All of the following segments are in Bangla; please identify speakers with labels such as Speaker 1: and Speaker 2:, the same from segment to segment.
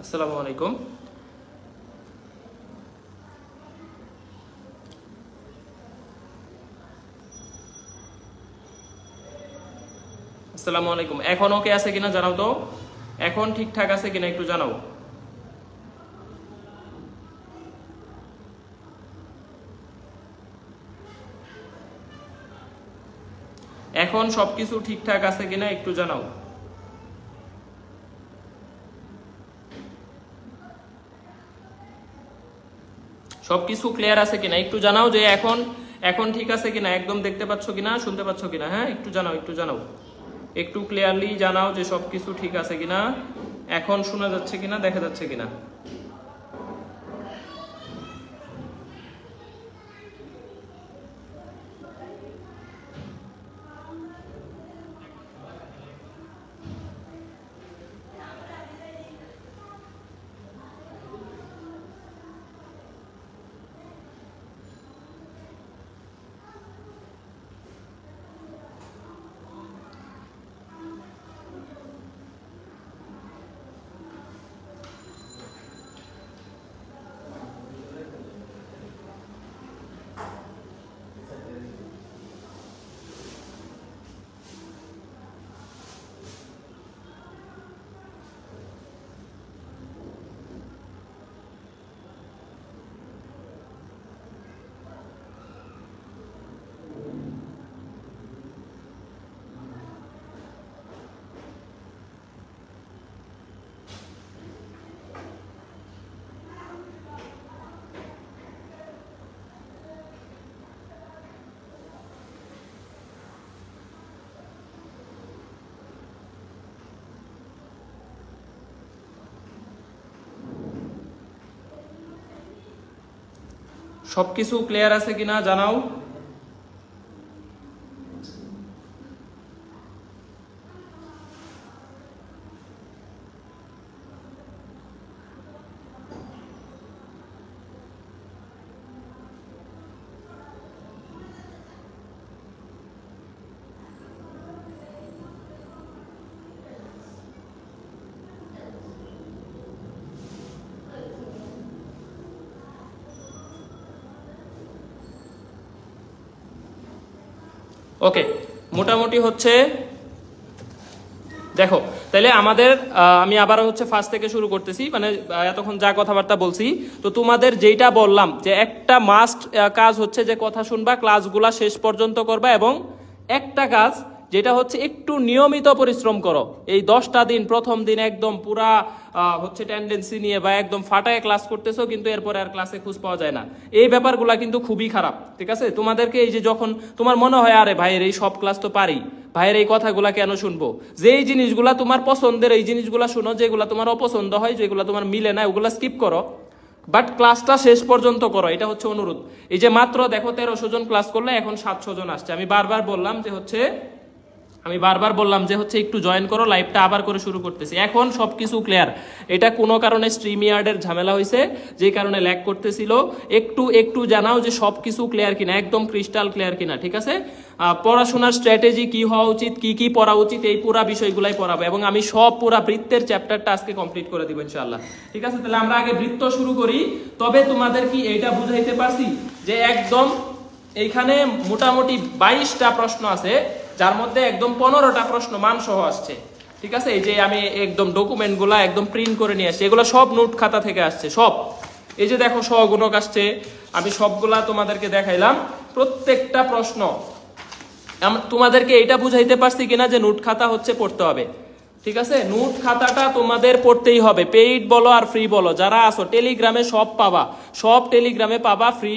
Speaker 1: আসসালামু আলাইকুম। আসসালামু আলাইকুম। এখন ওকে আছে কিনা জানাও তো, এখন ঠিকঠাক আছে কিনা একটু জানাও। এখন সবকিছু ঠিকঠাক আছে কিনা একটু জানাও। সবকিছু ক্লিয়ার আছে কিনা একটু জানাও, যে এখন এখন ঠিক আছে কিনা, একদম দেখতে পাচ্ছ কিনা, শুনতে পাচ্ছ কিনা। হ্যাঁ, একটু জানাও, একটু জানাও, একটু ক্লিয়ারলি জানাও যে সবকিছু ঠিক আছে কিনা, এখন শোনা যাচ্ছে কিনা, দেখা যাচ্ছে কিনা। সবকিছু ক্লিয়ার আছে কিনা জানাও। ওকে, মোটামুটি হচ্ছে দেখো, তাহলে আমাদের আমি আবার হচ্ছে ফার্স্ট থেকে শুরু করতেছি, মানে এতক্ষণ যা কথাবার্তা বলছি, তো তোমাদের যেটা বললাম যে একটা মাস্ট কাজ হচ্ছে যে কথা শুনবা, ক্লাসগুলা শেষ পর্যন্ত করবা, এবং একটা কাজ যেটা হচ্ছে একটু নিয়মিত পরিশ্রম করো। এই 10টা দিন, প্রথম দিন একদম পুরা হচ্ছে টেন্ডেন্সি নিয়ে বা একদম ফাটায় ক্লাস করতেছো, কিন্তু এরপরে আর ক্লাসে খোঁজ পাওয়া যায় না। এই ব্যাপারগুলা কিন্তু খুবই খারাপ, ঠিক আছে? তোমাদেরকে এই যে যখন তোমার মনে হয় আরে ভাইয়ের এই সব ক্লাস তো পারি, ভাইয়ের এই কথাগুলা কেন শুনবো, যে এই জিনিসগুলা তোমার পছন্দের এই জিনিসগুলা শুনো, যেগুলা তোমার অপছন্দ হয়, যেগুলা তোমার মিলে না, ওগুলা স্কিপ করো, বাট ক্লাসটা শেষ পর্যন্ত করো, এটা হচ্ছে অনুরোধ। এই যে মাত্র দেখো 1300 জন ক্লাস করলে, এখন 700 জন আসছে। আমি বারবার বললাম যে হচ্ছে একটু জয়েন করো, লাইভটা আবার করে শুরু করতেছি। এখন সবকিছু ক্লিয়ার, এটা কোনো কারণে স্ট্রিমইয়ার্ডের ঝামেলা হয়েছে, যে কারণে ল্যাগ করতেছিল। একটু জানাও যে সবকিছু ক্লিয়ার কিনা, একদম ক্রিস্টাল ক্লিয়ার কিনা, ঠিক আছে? পড়াশোনার স্ট্র্যাটেজি কি হওয়া উচিত, কি পড়া উচিত, এই পুরা বিষয়গুলাই পড়াবো, এবং আমি সব পুরা বৃত্তের চ্যাপ্টারটা আজকে কমপ্লিট করে দিব ইনশাআল্লাহ, ঠিক আছে? তাহলে আমরা আগে বৃত্ত শুরু করি। তবে তোমাদের কি এইটা বুঝাইতে পারছি যে একদম এইখানে মোটামুটি 22টা প্রশ্ন আছে, যার মধ্যে একদম 15টা প্রশ্ন মানসহ আসছে, ঠিক আছে? এই যে আমি একদম ডকুমেন্টগুলা একদম প্রিন্ট করে নিয়ে আসছি, এগুলো সব নোট খাতা থেকে আসছে সব। এই যে দেখো সহগুণক আসছে, আমি সবগুলা তোমাদেরকে দেখাইলাম, প্রত্যেকটা প্রশ্ন। তোমাদেরকে এইটা বুঝাইতে পারছি কিনা যে নোট খাতা হচ্ছে পড়তে হবে, ঠিক আছে? নোট খাতাটা তোমাদের পড়তেই হবে, পেইড বলো আর ফ্রি বলো। যারা আসো টেলিগ্রামে সব পাবা, সব টেলিগ্রামে পাবা, ফ্রি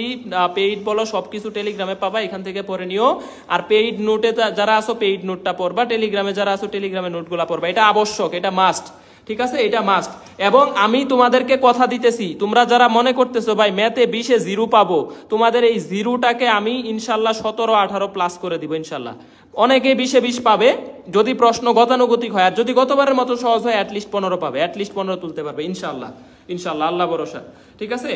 Speaker 1: পেইড বলো সবকিছু টেলিগ্রামে পাবা, এখান থেকে পড়ে নিও। আর পেইড নোটে যারা আসো পেইড নোটটা পড়বা, টেলিগ্রামে যারা আসো টেলিগ্রামে নোটগুলা পড়বা, এটা আবশ্যক, এটা মাস্ট, ঠিক আছে? এটা মাস্ট। এবং আমি তোমাদেরকে কথা দিতেছি, তোমরা যারা মনে করতেছো ভাই ম্যাথে 20-এ 0 পাবো, তোমাদের এই 0টাকে আমি ইনশাল্লাহ 17-18 প্লাস করে দিব ইনশাল্লাহ। অনেকে 20-এ 20 পাবে যদি প্রশ্ন গতানুগতিক হয়, আর যদি গতবারের মতো সহজ হয় অ্যাটলিস্ট 15 পাবে, অ্যাটলিস্ট 15 তুলতে পারবে ইনশাল্লাহ, ইনশাল্লাহ, আল্লাহ ভরসা, ঠিক আছে?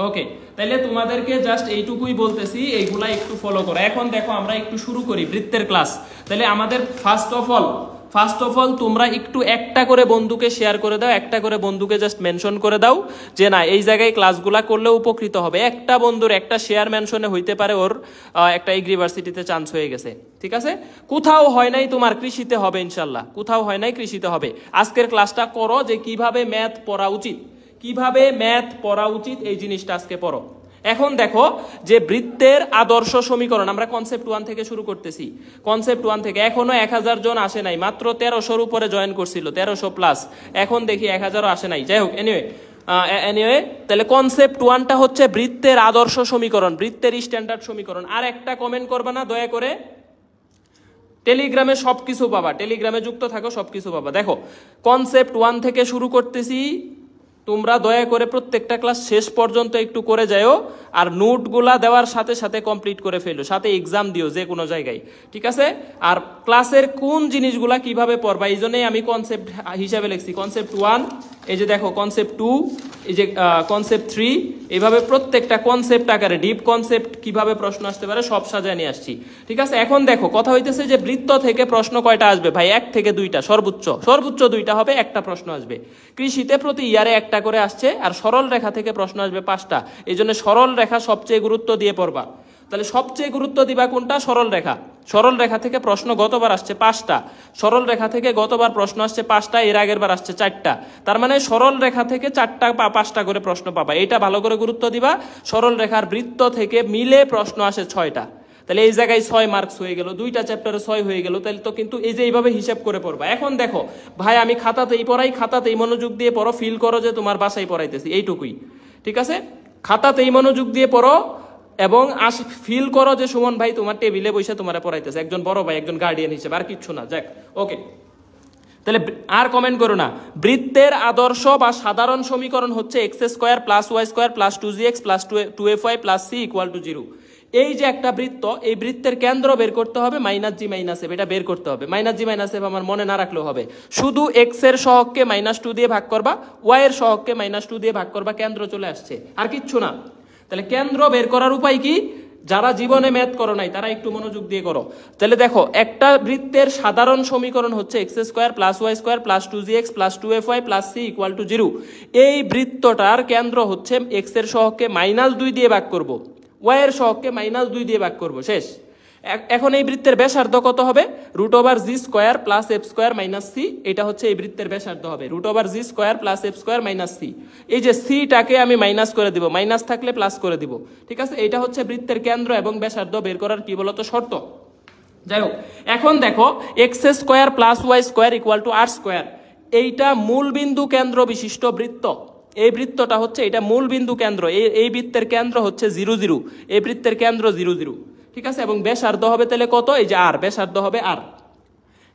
Speaker 1: ওকে, তাহলে তোমাদেরকে জাস্ট এইটুকুই বলতেছি, এইগুলা একটু ফলো করো। এখন দেখো আমরা একটু শুরু করি বৃত্তের ক্লাস। তাহলে আমাদের first of all first of all তোমরা একটু একটা করে বন্ধুকে শেয়ার করে দাও, একটা করে বন্ধুকে জাস্ট মেনশন করে দাও যে না এই জায়গায় ক্লাসগুলা করলে উপকৃত হবে। একটা বন্ধুর একটা শেয়ার মেনশনে হইতে পারে ওর একটা ইউনিভার্সিটিতে চান্স হয়ে গেছে, ঠিক আছে? কোথাও হয় নাই তোমার, কৃষিতে হবে ইনশাল্লাহ, কোথাও হয় নাই, কৃষিতে হবে। আজকের ক্লাসটা করো যে কিভাবে ম্যাথ পড়া উচিত, কিভাবে ম্যাথ পড়া উচিত এই জিনিসটা আজকে পড়ো। এখন দেখো যে বৃত্তের আদর্শ সমীকরণ, আমরা কনসেপ্ট 1 থেকে শুরু করতেছি। কনসেপ্ট 1 থেকে এখনো 1000 জন আসে নাই, মাত্র 1300-র উপরে জয়েন করছিল, 1300 প্লাস। এখন দেখি 1000ও আসে নাই। যাই হোক, এনিওয়ে তাহলে কনসেপ্ট 1টা হচ্ছে বৃত্তের আদর্শ সমীকরণ, বৃত্তের স্ট্যান্ডার্ড সমীকরণ। আর একটা কমেন্ট করবে না দয়া করে, টেলিগ্রামে সবকিছু পাবা, টেলিগ্রামে যুক্ত থাকো, সবকিছু পাবা। দেখো কনসেপ্ট 1 থেকে শুরু করতেছি, তোমরা দয়া করে প্রত্যেকটা ক্লাস শেষ পর্যন্ত একটু করে যাও, আর নোটগুলা দেওয়ার সাথে সাথে কমপ্লিট করে ফেলো, সাথে এক্সাম দিও যে কোনো জায়গায়, ঠিক আছে? আর ক্লাসের কোন জিনিসগুলা কিভাবে পড়বা এই জন্যই আমি কনসেপ্ট হিসাবে লিখছি। কনসেপ্ট 1, এই যে দেখো কনসেপ্ট 2, এই যে কনসেপ্ট 3, এইভাবে প্রত্যেকটা কনসেপ্ট আকারে ডিপ কনসেপ্ট কিভাবে প্রশ্ন আসতে পারে সব সাজায় নিয়ে আসছি, ঠিক আছে? এখন দেখো কথা হইতেছে যে বৃত্ত থেকে প্রশ্ন কয়টা আসবে ভাই? 1 থেকে 2টা, সর্বোচ্চ 2টা হবে, একটা প্রশ্ন আসবে। কৃষিতে প্রতি ইয়ারে একটা করে আসছে, আর সরল রেখা থেকে প্রশ্ন আসবে 5টা। এই জন্য সরল রেখা সবচেয়ে গুরুত্ব দিয়ে পড়বা। তাহলে সবচেয়ে গুরুত্ব দিবা কোনটা? সরল রেখা। সরল রেখা থেকে প্রশ্ন গতবার আসছে 5টা, সরল রেখা থেকে গতবার প্রশ্ন আসছে 5টা, এর আগের বার আসছে 4টা। তার মানে সরল রেখা থেকে 4টা বা 5টা করে প্রশ্ন পাবা, এটা ভালো করে গুরুত্ব দিবা। সরল রেখার বৃত্ত থেকে মিলে প্রশ্ন আসে 6টা, তাহলে এই জায়গায় 6 মার্কস হয়ে গেল, 2টা চ্যাপ্টারে 6 হয়ে গেল। তাহলে তো কিন্তু এই যে এইভাবে হিসাব করে পড়বা। এখন দেখো ভাই আমি খাতাতেই পড়াই, খাতাতেই মনোযোগ দিয়ে পড়ো, ফিল করো যে তোমার বাসায় পড়াইতেছি, এইটুকুই, ঠিক আছে? খাতাতেই মনোযোগ দিয়ে পড়ো এবং ফিল করো যে সুমন ভাই তোমার টেবিলে বসে তোমার পড়াইতেছে, একজন বড় ভাই, একজন গার্ডিয়ান হিসেবে, আর কিচ্ছু না। যাক, ওকে। তাহলে আর কমেন্ট করো না। বৃত্তের আদর্শ বা সাধারণ সমীকরণ হচ্ছে x² + y² + 2gx + 2fy + c = 0। এই যে একটা বৃত্ত, এই বৃত্তের কেন্দ্র বের করতে হবে -g - f, এটা বের করতে হবে। -g - f আমার মনে না রাখলেও হবে, শুধু x এর সহগকে -2 দিয়ে ভাগ করবা, y এর সহগকে -2 দিয়ে ভাগ করবা, কেন্দ্র চলে আসছে, আর কিচ্ছু না। তাহলে কেন্দ্র বের করার উপায় কি? যারা জীবনে ম্যাথ করো নাই তারা একটু মনোযোগ দিয়ে করো। তাহলে দেখো একটা বৃত্তের সাধারণ সমীকরণ হচ্ছে x² + y² + 2gx + 2fy + c = 0। এই বৃত্তটার কেন্দ্র হচ্ছে x এর সহগকে -2 দিয়ে ভাগ করব, y এর সহগকে -2 দিয়ে ভাগ করব, শেষ। এখন এই বৃত্তের ব্যাসার্ধ কত হবে? √g² + f² - c, এটা হচ্ছে এই বৃত্তের ব্যাসার্ধ হবে, √g² + f² - c। এই যে সিটাকে আমি মাইনাস করে দিব, মাইনাস থাকলে প্লাস করে দিব, ঠিক আছে? এটা হচ্ছে বৃত্তের কেন্দ্র এবং ব্যাসার্ধ বের করার কি বলতো শর্ত। যাই হোক, এখন দেখো x² + y² = r², এইটা মূল বিন্দু কেন্দ্র বিশিষ্ট বৃত্ত। এই বৃত্তটা হচ্ছে এটা মূল বিন্দু কেন্দ্র, এই বৃত্তের কেন্দ্র হচ্ছে 0 0, এই বৃত্তের কেন্দ্র 0 0, ঠিক আছে? এবং ব্যাসার্ধ হবে তাহলে কত? এই যে r, ব্যাসার্ধ হবে r।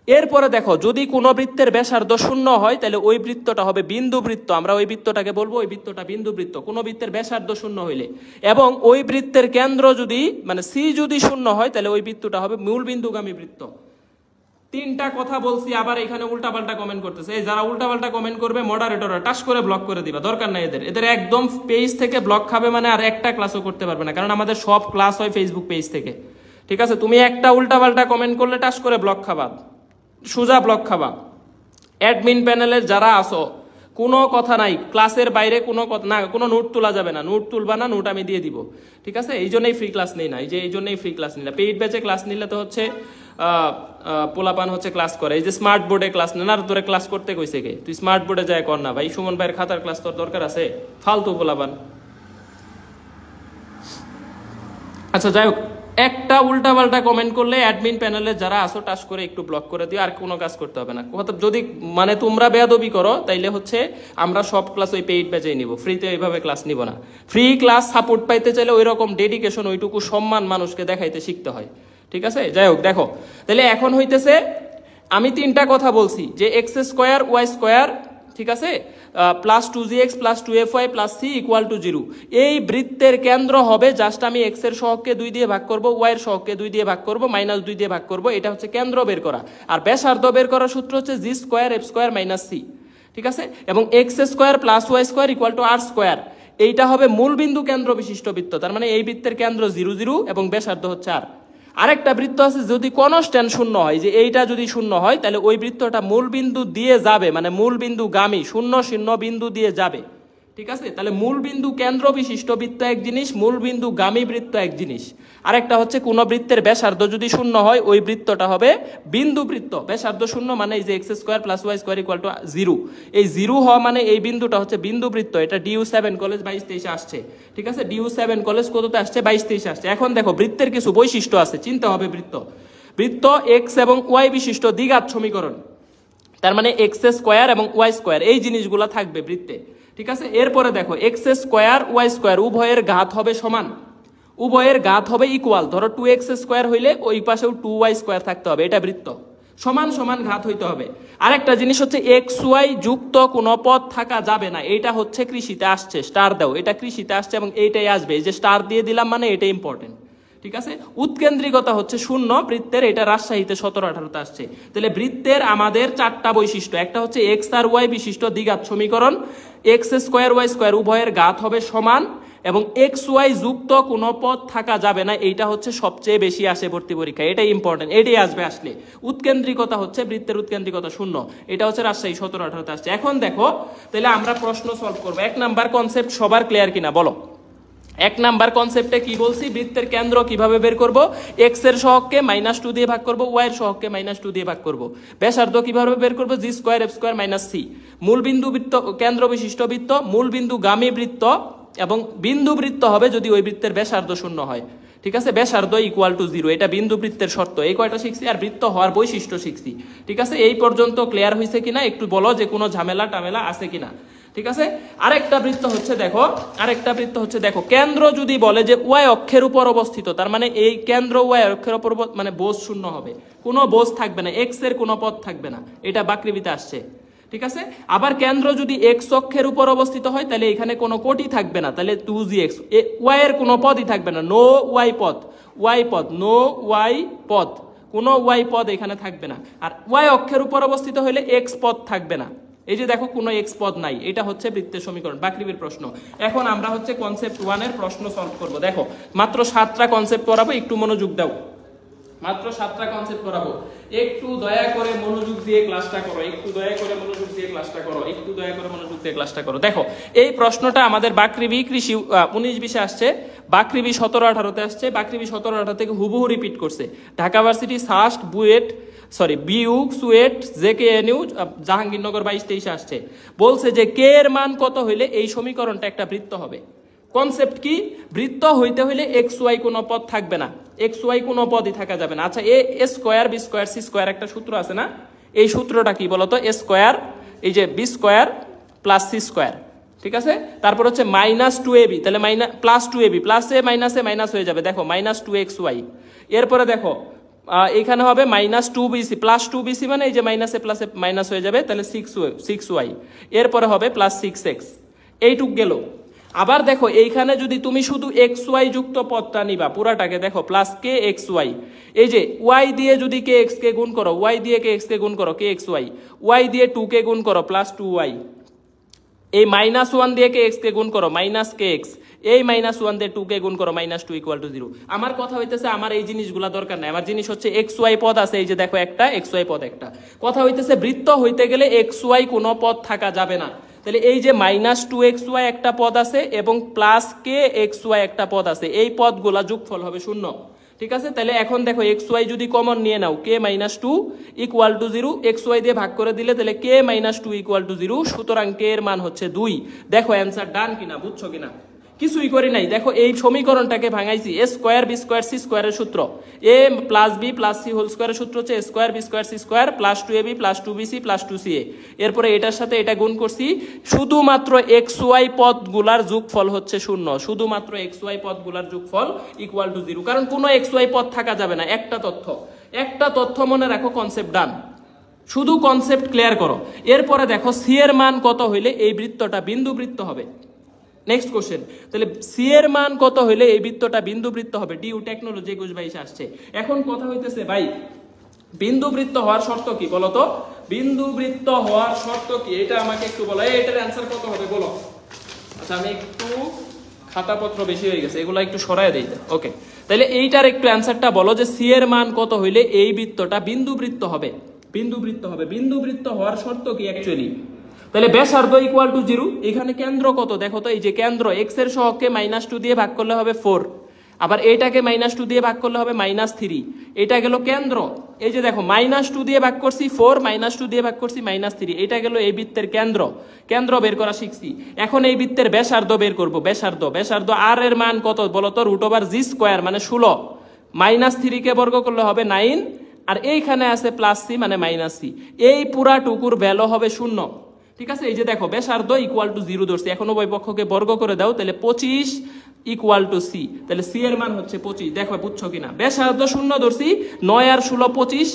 Speaker 1: এরপরে দেখো যদি কোনো বৃত্তের ব্যাসার্ধ 0 হয় তাহলে ওই বৃত্তটা হবে বিন্দু বৃত্ত, আমরা ওই বৃত্তটাকে বলবো ওই বৃত্তটা বিন্দু বৃত্ত, কোনো বৃত্তের ব্যাসার্ধ 0 হইলে। এবং ওই বৃত্তের কেন্দ্র যদি মানে c যদি 0 হয় তাহলে ওই বৃত্তটা হবে মূল বিন্দুগামী বৃত্ত। 3টা কথা বলছি, আবার এখানে উল্টাপাল্টা কমেন্ট করতেছে। এই যারা উল্টাপাল্টা কমেন্ট করবে মডারেটররা টাস করে ব্লক করে দিবা, দরকার নাই এদের একদম পেজ থেকে ব্লক খাবে, মানে আর একটা ক্লাসও করতে পারবে না, কারণ আমাদের সব ক্লাস হয় ফেসবুক পেজ থেকে, ঠিক আছে? তুমি একটা উল্টাপাল্টা কমেন্ট করলে টাস করে ব্লক খাবা, সোজা ব্লক খাবা। অ্যাডমিন প্যানেলের যারা আসো কোনো কথা নাই, ক্লাসের বাইরে কোনো কথা না, কোনো নোট তোলা যাবে না, নোট তুলবা না, নোট আমি দিয়ে দিব, ঠিক আছে? এই জন্যই ফ্রি ক্লাস নেই না, এই জন্যই ফ্রি ক্লাস নিলা। পেইড ব্যাচে ক্লাস নিলে তো হচ্ছে পোলাপান হচ্ছে ক্লাস করে, এই যে স্মার্ট বোর্ডে ক্লাস নেন, আর তোরে ক্লাস করতে কইছে কে? তুই স্মার্ট বোর্ডে যায় কর না ভাই, সুমন ভাইয়ের খাতার ক্লাস তোর দরকার আছে? ফালতু পোলাপান। আচ্ছা যাই হোক, একটা উল্টাপাল্টা কমেন্ট করলে অ্যাডমিন প্যানেলে যারা আসো টাস করে একটু ব্লক করে দিও, আর কোনো কাজ করতে হবে না। যদি মানে তোমরা বেয়াদবি করো তাইলে হচ্ছে আমরা সব ক্লাস ওই পেইড ব্যাচেই নিব, ফ্রিতে এইভাবে ক্লাস নিব না। ফ্রি ক্লাস সাপোর্ট পাইতে চাইলে ওই রকম ডেডিকেশন, ওইটুকু সম্মান মানুষকে দেখাইতে শিখতে হয়, ঠিক আছে? যাই হোক, দেখো তাহলে এখন হইতেছে আমি 3টা কথা বলছি যে x² y², ঠিক আছে, + 2gx + 2fy + c = 0। এই বৃত্তের কেন্দ্র হবে জাস্ট আমি x এর সহগকে 2 দিয়ে ভাগ করব, y এর সহগকে 2 দিয়ে ভাগ করব, -2 দিয়ে ভাগ করব, এটা হচ্ছে কেন্দ্র বের করা। আর ব্যাসার্ধ বের করার সূত্র হচ্ছে g² f² - c, ঠিক আছে? এবং x² + y² = r², এইটা হবে মূল বিন্দু কেন্দ্র বিশিষ্ট বৃত্ত। তার মানে এই বৃত্তের কেন্দ্র 0 0 এবং ব্যাসার্ধ হচ্ছে r। আরেকটা বৃত্ত আছে যদি কনস্ট্যান্ট শূন্য হয়, যে এইটা যদি শূন্য হয় তাহলে ওই বৃত্তটা মূল বিন্দু দিয়ে যাবে, মানে মূল বিন্দু গামী, শূন্য শূন্য বিন্দু দিয়ে যাবে। ঠিক আছে, তাহলে মূল বিন্দু কেন্দ্র বিশিষ্ট বৃত্ত এক জিনিস, মূল বিন্দু গামী বৃত্ত এক জিনিস। আরেকটা হচ্ছে কোন বৃত্তের ব্যাসার্ধ যদি শূন্য হয় ওই বৃত্তটা হবে বিন্দু বৃত্ত। ব্যাসার্ধ শূন্য মানে এই যে x² + y² = 0, এই 0 হওয়া মানে এই বিন্দুটা হচ্ছে বিন্দু বৃত্ত। এটা DU7 কলেজ 22-23 আসছে। ঠিক আছে, DU7 কলেজ কততে আসছে? 22-23 আসছে। এখন দেখো বৃত্তের কিছু বৈশিষ্ট্য আছে, চিন্তা হবে বৃত্ত। বৃত্ত x এবং y বিশিষ্ট দ্বিঘাত সমীকরণ, তার মানে x² এবং y² এই জিনিসগুলো থাকবে বৃত্তে। ঠিক আছে, এরপরে দেখো x² y² উভয়ের ঘাত হবে সমান, উভয়ের ঘাত হবে ইকুয়াল। ধরো 2x² হইলে ওই পাশেও 2y² থাকতে হবে, এটা বৃত্ত। সমান সমান ঘাত হইতে হবে। আরেকটা জিনিস হচ্ছে xy যুক্ত কোনো পদ থাকা যাবে না, এটা হচ্ছে কৃষিতে আসছে, স্টার দাও, এটা কৃষিতে আসছে এবং এইটাই আসবে, এই যে স্টার দিয়ে দিলাম মানে এটা ইম্পর্টেন্ট। ঠিক আছে, উৎকেন্দ্রিকতা হচ্ছে শূন্য বৃত্তের, এটা রাজশাহীতে 17-18তে আসছে। তাহলে বৃত্তের আমাদের 4টা বৈশিষ্ট্য, একটা হচ্ছে x আর y বিশিষ্ট দ্বিঘাত সমীকরণ, x² y² উভয়ের ঘাত হবে সমান এবং xy যুক্ত কোনো পদ থাকা যাবে না, এইটা হচ্ছে সবচেয়ে বেশি আসে ভর্তি পরীক্ষায়, এটাই ইম্পর্টেন্ট, এটাই আসবে আসলে। উৎকেন্দ্রিকতা হচ্ছে বৃত্তের উৎকেন্দ্রিকতা শূন্য, এটা হচ্ছে রাজশাহী 17-18তে আসছে। এখন দেখো তাহলে আমরা প্রশ্ন সলভ করবো। 1 নাম্বার কনসেপ্ট সবার ক্লিয়ার কিনা বলো? 1 নাম্বার কনসেপ্টে কি বলছি? বৃত্তের কেন্দ্র কিভাবে বের করব? x এর সহগকে -2 দিয়ে ভাগ করব, y এর সহগকে -2 দিয়ে ভাগ করব। ব্যাসার্ধ কিভাবে বের করব? g² f² - c। মূল বিন্দু বৃত্ত কেন্দ্র বিশিষ্ট বৃত্ত, মূল বিন্দু গামী বৃত্ত এবং বিন্দু বৃত্ত হবে যদি ওই বৃত্তের ব্যাসার্ধ শূন্য হয়। ঠিক আছে, ব্যাসার্ধ = 0, এটা বিন্দু বৃত্তের শর্ত। এই কয়টা শিখছি আর বৃত্ত হওয়ার বৈশিষ্ট্য শিখছি। ঠিক আছে, এই পর্যন্ত ক্লিয়ার হয়েছে কিনা একটু বলো, যে কোনো ঝামেলা টামেলা আছে কিনা। ঠিক আছে, আরেকটা বৃত্ত হচ্ছে দেখো, কেন্দ্র যদি বলে যে y অক্ষের উপর অবস্থিত, তার মানে এই কেন্দ্র y অক্ষের উপর মানে বোঝ শূন্য হবে, কোনো বোঝ থাকবে না, x এর কোনো পদ থাকবে না, এটা বাকৃবিতে আসছে। ঠিক আছে, আবার কেন্দ্র যদি x অক্ষের উপর অবস্থিত হয় তাহলে এখানে কোনো কোটি থাকবে না, তাহলে 2gx, y এর কোনো পদই থাকবে না, নো y পদ, নো y পদ, কোনো y পদ এখানে থাকবে না। আর y অক্ষের উপর অবস্থিত হলে x পদ থাকবে না, এই যে দেখো কোনো x পদ নাই, এটা হচ্ছে বৃত্তের সমীকরণ, বাকৃবির প্রশ্ন। এখন আমরা হচ্ছে কনসেপ্ট 1 এর প্রশ্ন সলভ করব। দেখো মাত্র 7টা কনসেপ্ট পড়াবো, একটু মনোযোগ দাও, মাত্র 7টা কনসেপ্ট পড়াবো, একটু দয়া করে মনোযোগ দিয়ে ক্লাসটা করো, দেখো এই প্রশ্নটা আমাদের বাকৃবি কৃষি 19-20 আসছে, বাকৃবি 17-18তে আসছে, বাকৃবি 17-18 থেকে হুবহু রিপিট করছে। ঢাকা ভার্সিটি সাস্ট বিউ সুয়েট জেকেএনইউ জাহাঙ্গীরনগর 22-23 আসছে। বলছে যে কে এর মান কত হইলে এই সমীকরণটা একটা বৃত্ত হবে। কনসেপ্ট কি? বৃত্ত হইতে হইলে xy কোনো পদ থাকবে না, xy কোনো পদই থাকা যাবে না। আচ্ছা, a² b² c² একটা সূত্র আছে না, এই সূত্রটা কি বলতো? a², এই যে b² + c²। ঠিক আছে, তারপর হচ্ছে -2ab, তাহলে +2ab, প্লাসে মাইনাসে মাইনাস হয়ে যাবে, দেখো -2xy। এরপরে দেখো এখানে হবে -2bc, +2bc মানে এই যে মাইনাসে প্লাসে মাইনাস হয়ে যাবে, তাহলে 6y। এরপরে হবে +6x, এইটুক গেল। আবার দেখো এইখানে যদি তুমি শুধু xy যুক্ত পদটা নিবা পুরাটাকে, দেখো +kxy, এই যে y দিয়ে যদি kx কে গুণ করো, y দিয়ে kx কে গুণ করো kxy, y দিয়ে 2 কে গুণ করো +2y, এই -1 দিয়ে kx কে গুণ করো -kx, এই -1 দিয়ে 2 কে গুণ করো -2 = 0। আমার কথা হইতেছে আমার এই জিনিসগুলা দরকার নাই, আমার জিনিস হচ্ছে xy পদ আছে, এই যে দেখো একটা xy পদ একটা। কথা হইতেছে বৃত্ত হইতে গেলে xy কোনো পদ থাকা যাবে না, তাহলে এই যে -2xy একটা পদ আছে এবং +kxy একটা পদ আছে, এই পদগুলা যোগফল হবে 0। ঠিক আছে, তাহলে এখন দেখো xy যদি কমন নিয়ে নাও, k - 2 = 0, xy দিয়ে ভাগ করে দিলে তাহলে k - 2 = 0, সুতরাং k এর মান হচ্ছে 2। দেখো অ্যান্সার ডান কিনা, বুঝছো কিনা? কিছুই করি নাই, দেখো এই সমীকরণটাকে ভাঙাইছি। a² b² c² এর সূত্র, a + b + c² এর সূত্র হচ্ছে a² b² c² +2ab +2bc +2ca। এরপরে এটার সাথে এটা গুণ করছি, শুধুমাত্র xy পদগুলার যোগফল হচ্ছে 0, শুধুমাত্র xy পদগুলার যোগফল = 0, কারণ কোনো xy পদ থাকা যাবে না। একটা তথ্য মনে রাখো, কনসেপ্ট ডান, শুধু কনসেপ্ট ক্লিয়ার করো। এরপরে দেখো সি এর মান কত হইলে এই বৃত্তটা বিন্দু বৃত্ত হবে। নেক্সট কোশ্চেন, তাহলে সি এর মান কত হইলে এই বৃত্তটা বিন্দু বৃত্ত হবে? ডিউ টেকনোলজি 21-22 আসছে। এখন কথা হইতেছে ভাই বিন্দু বৃত্ত হওয়ার শর্ত কি বলতো? বিন্দু বৃত্ত হওয়ার শর্ত কি এটা আমাকে একটু বলো, এটার অ্যান্সার কত হবে বলো? আচ্ছা আমি একটু খাতাপত্র বেশি হয়ে গেছে, এগুলো একটু সরায় দেই। ওকে, তাহলে এইটার একটু অ্যান্সারটা বলো যে সি এর মান কত হইলে এই বৃত্তটা বিন্দুবৃত্ত হবে। বিন্দুবৃত্ত হবে, বিন্দুবৃত্ত হওয়ার শর্ত কি অ্যাকচুয়ালি? তাহলে ব্যাসার্ধ ইকুয়াল টু 0। এখানে কেন্দ্র কত দেখো তো, এই যে কেন্দ্র এক্স এর সহগকে -2 দিয়ে ভাগ করলে হবে 4, আবার এইটাকে -2 দিয়ে ভাগ করলে হবে -3। এটা গেল কেন্দ্র। এই যে দেখো -2 দিয়ে ভাগ করছি 4, -2 দিয়ে ভাগ করছি -3, এটা গেল এই বৃত্তের কেন্দ্র। কেন্দ্র বের করা শিখছি। এখন এই বৃত্তের ব্যাসার্ধ বের করব। ব্যাসার্ধ আর এর মান কত বলো তো? √g² মানে 16, -3 কে বর্গ করলে হবে 9, আর এইখানে আছে +c মানে -c। এই পুরা টুকুর ভ্যালু হবে 0। ঠিক আছে, এই যে দেখো ব্যাসার্ধ ইকুয়াল টু 0 ধরছি। এখন উভয় পক্ষকে বর্গ করে দাও, তাহলে 25 ইকুয়াল টু সি। তাহলে সি এর মান হচ্ছে 25। দেখো বুঝছো কিনা? ব্যাসার্ধ 0 ধরছি, 9 আর 16 25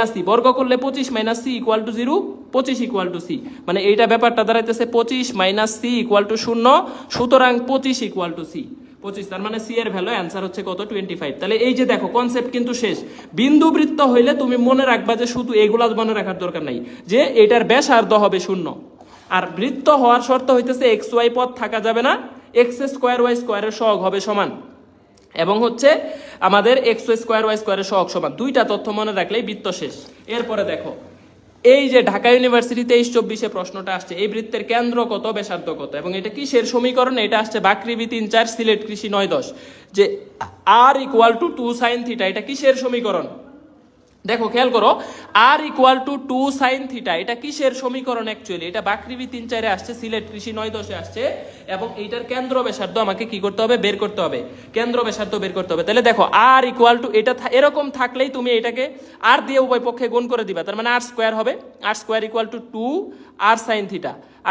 Speaker 1: - সি, বর্গ করলে 25 - c equal to 0, 25 equal to c. মানে এইটা ব্যাপারটা দাঁড়াইতেছে 25 - সি ইকুয়াল টু 0, সুতরাং 25 ইকুয়াল টু সি। 25, তার মানে সি এর ভ্যালু অ্যান্সার হচ্ছে কত? 25। তাহলে এই যে দেখো কনসেপ্ট কিন্তু শেষ। বিন্দুবৃত্ত হইলে তুমি মনে রাখবা যে শুধু এগুলা মনে রাখার দরকার নাই, যে এটার ব্যাসার্ধ হবে 0। আর বৃত্ত হওয়ার শর্ত হইতেছে এক্স ওয়াই পদ থাকা যাবে না, x² y² এর সহগ হবে সমান, এবং হচ্ছে আমাদের x² y² এর সহগ সমান। দুইটা তথ্য মনে রাখলেই বৃত্ত শেষ। এরপরে দেখো এই যে ঢাকা ইউনিভার্সিটি 23-24 প্রশ্নটা আসছে, এই বৃত্তের কেন্দ্র কত, ব্যাসার্ধ কত, এবং এটা কিসের সমীকরণ? এটা আসছে বাকৃবি 3-4 সিলেট কৃষি 9-10, যে r = 2 sin θ। এটা কিসের সমীকরণ? দেখো খেয়াল করো, r = 2 sin θ, এটা কিসের সমীকরণ অ্যাকচুয়ালি? এটা বাকৃবি 3-4 এ আসছে, সিলেট কৃষি 9-10 এ আসছে, এবং এইটার কেন্দ্র ব্যাসার্ধ আমাকে কি করতে হবে? বের করতে হবে। কেন্দ্র ব্যাসার্ধ বের করতে হবে। তাহলে দেখো r = এটা এরকম থাকলেই তুমি এটাকে r দিয়ে উভয় পক্ষে গুণ করে দিবা, তার মানে r² হবে। r² = 2 r sin θ,